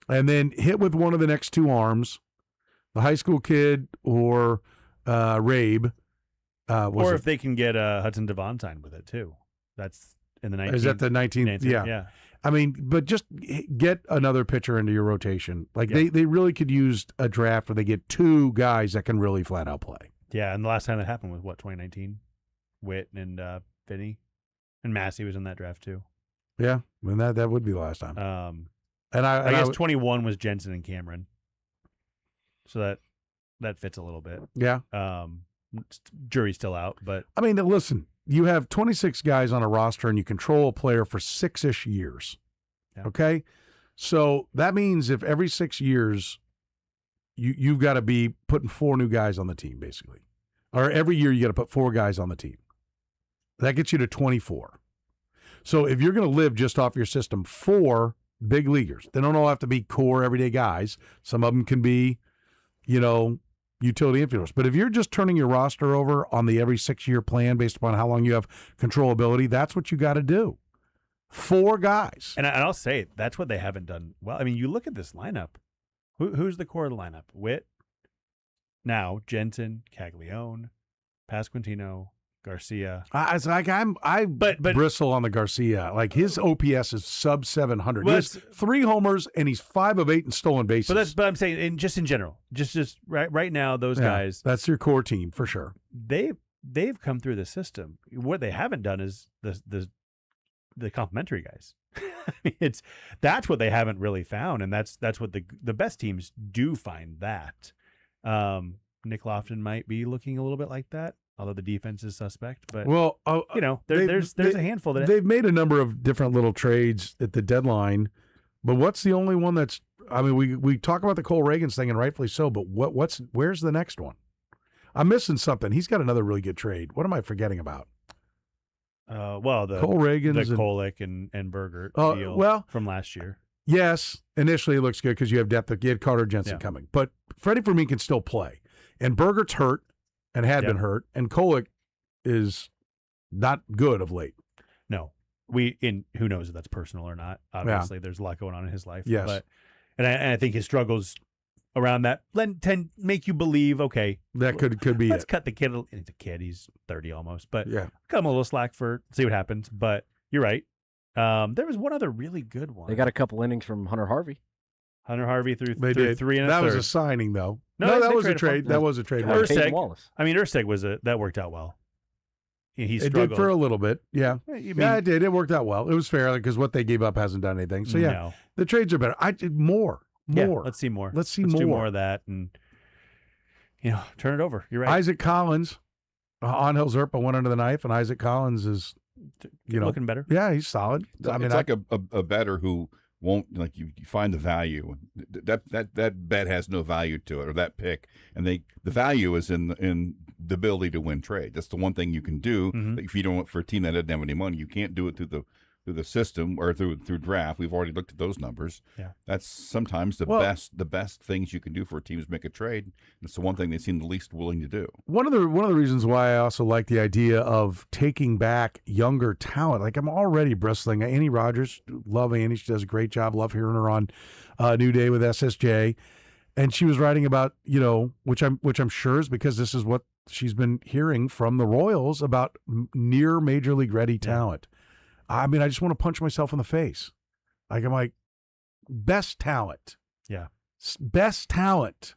And then hit with one of the next two arms, the high school kid or Rabe. Or if they can get Hudson Devon with it, too. That's in the 19th. Is that the 19th? Yeah. I mean, but just get another pitcher into your rotation. Like, they really could use a draft where they get two guys that can really flat out play. Yeah, and the last time that happened was, 2019? Witt and Finney. And Massey was in that draft, too. Yeah, I mean, that would be the last time. And I guess 21 was Jensen and Cameron. So that fits a little bit. Yeah. Jury's still out, but... I mean, listen, you have 26 guys on a roster and you control a player for 6-ish years. Yeah. Okay? So that means if every 6 years you've got to be putting 4 new guys on the team, basically. Or every year you got to put 4 guys on the team. That gets you to 24. So if you're going to live just off your system, 4 big leaguers, they don't all have to be core everyday guys. Some of them can be, utility infielders. But if you're just turning your roster over on the every 6-year plan based upon how long you have controllability, that's what you got to do. 4 guys. And I'll say that's what they haven't done well. I mean, you look at this lineup. Who's the core of the lineup? Witt, now Jensen, Caglione, Pasquantino, Garcia. I bristle on the Garcia. Like, his OPS is sub 700. He has 3 homers and he's 5 of 8 in stolen bases. But I'm saying just in general, just right now, those guys. That's your core team for sure. They've come through the system. What they haven't done is the complimentary guys. I mean, that's what they haven't really found, and that's what the best teams do find that. Nick Lofton might be looking a little bit like that. Although the defense is suspect, but there's a handful that they've made a number of different little trades at the deadline. But what's the only one that's? I mean, we talk about the Cole Reagans thing, and rightfully so. But where's the next one? I'm missing something. He's got another really good trade. What am I forgetting about? Well, the Cole Reagans the and- Kolek and Berger deal well, from last year. Yes, initially it looks good because you have depth. You had Carter Jensen Yeah. coming. But Freddie Fermin can still play. And Berger's hurt and had been hurt. And Kolek is not good of late. No. Who knows if that's personal or not. Obviously, there's a lot going on in his life. Yes. But and I think his struggles around that tend make you believe, okay, that could be let's it. cut the kid. He's a kid. He's 30 almost. But Yeah. cut him a little slack see what happens. But you're right. There was one other really good one. They got a couple innings from Hunter Harvey. Hunter Harvey through They did. 3 and a that third. was a signing, though. No, that was a traded for him. trade. That was a trade. Urseg, Wallace. I mean, Urseg that worked out well. He It struggled. did for a little bit. Yeah. You Yeah, mean- it did. It worked out well. It was fair because what they gave up hasn't done anything. So, yeah, No. the trades are better. I did more. Yeah, More. let's see more. Let's see do more. more of that and turn it over. You're right. Isaac Collins, Angel Zerpa went under the knife, and Isaac Collins is, looking better. Yeah, he's solid. I mean, it's like a bettor who won't, like, you find the value. That bet has no value to it, or that pick, and the value is in the ability to win trade. That's the one thing you can do. If you don't, for a team that doesn't have any money, you can't do it through the system or through draft. We've already looked at those numbers. Yeah. That's sometimes the best things you can do for a team is make a trade. It's the one thing they seem the least willing to do. One of the reasons why I also like the idea of taking back younger talent. Like, I'm already bristling. Annie Rogers, love Annie. She does a great job. Love hearing her on New Day with SSJ. And she was writing about, which I'm sure is because this is what she's been hearing from the Royals about near major league ready talent. I mean, I just want to punch myself in the face. Like, I'm like, best talent. Yeah. Best talent.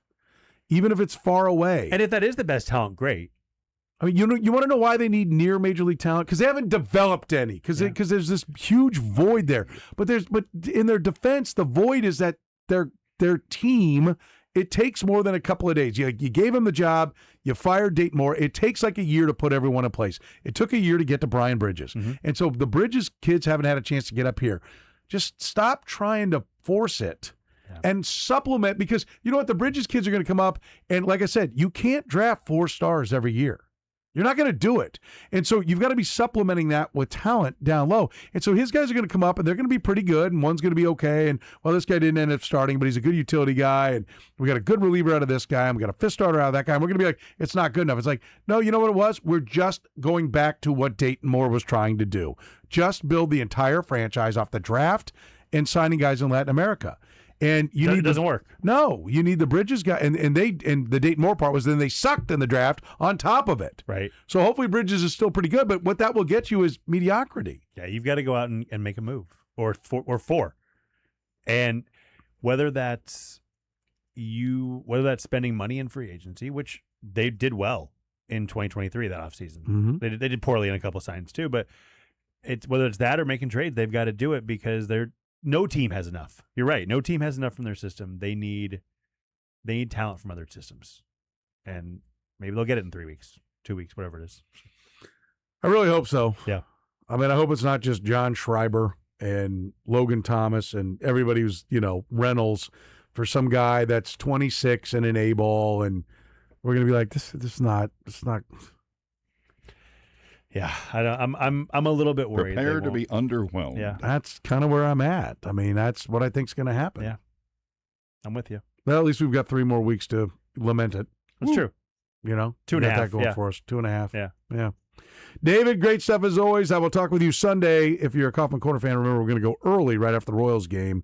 Even if it's far away. And if that is the best talent, great. I mean, you want to know why they need near major league talent? Because they haven't developed any. Because there's this huge void there. But in their defense, the void is that their team, it takes more than a couple of days. You gave him the job. You fired Dayton Moore. It takes like a year to put everyone in place. It took a year to get to Brian Bridges. And so the Bridges kids haven't had a chance to get up here. Just stop trying to force it and supplement, because you know what? The Bridges kids are going to come up. And like I said, you can't draft 4 stars every year. You're not going to do it. And so you've got to be supplementing that with talent down low. And so his guys are going to come up, and they're going to be pretty good, and one's going to be okay. And, well, this guy didn't end up starting, but he's a good utility guy, and we got a good reliever out of this guy, and we got a fifth starter out of that guy, and we're going to be like, it's not good enough. It's like, no, you know what it was? We're just going back to what Dayton Moore was trying to do. Just build the entire franchise off the draft and signing guys in Latin America. And it doesn't work. No, you need the Bridges guy, and the Dayton Moore part was then they sucked in the draft on top of it. Right. So hopefully Bridges is still pretty good, but what that will get you is mediocrity. Yeah, you've got to go out and make a move or four, and whether that's spending money in free agency, which they did well in 2023 that offseason. They did poorly in a couple of signs too, but whether it's that or making trades, they've got to do it because no team has enough. You're right. No team has enough from their system. They need talent from other systems. And maybe they'll get it in 3 weeks, 2 weeks, whatever it is. I really hope so. Yeah. I mean, I hope it's not just John Schreiber and Logan Thomas and everybody who's, Reynolds for some guy that's 26 and an A-ball, and we're going to be like, this is not. Yeah, I'm a little bit worried. Prepare to be underwhelmed. Yeah, that's kind of where I'm at. I mean, that's what I think is going to happen. Yeah, I'm with you. Well, at least we've got 3 more weeks to lament it. That's true. 2.5 that going for us. 2.5. Yeah. David, great stuff as always. I will talk with you Sunday. If you're a Kaufman Corner fan, remember we're going to go early right after the Royals game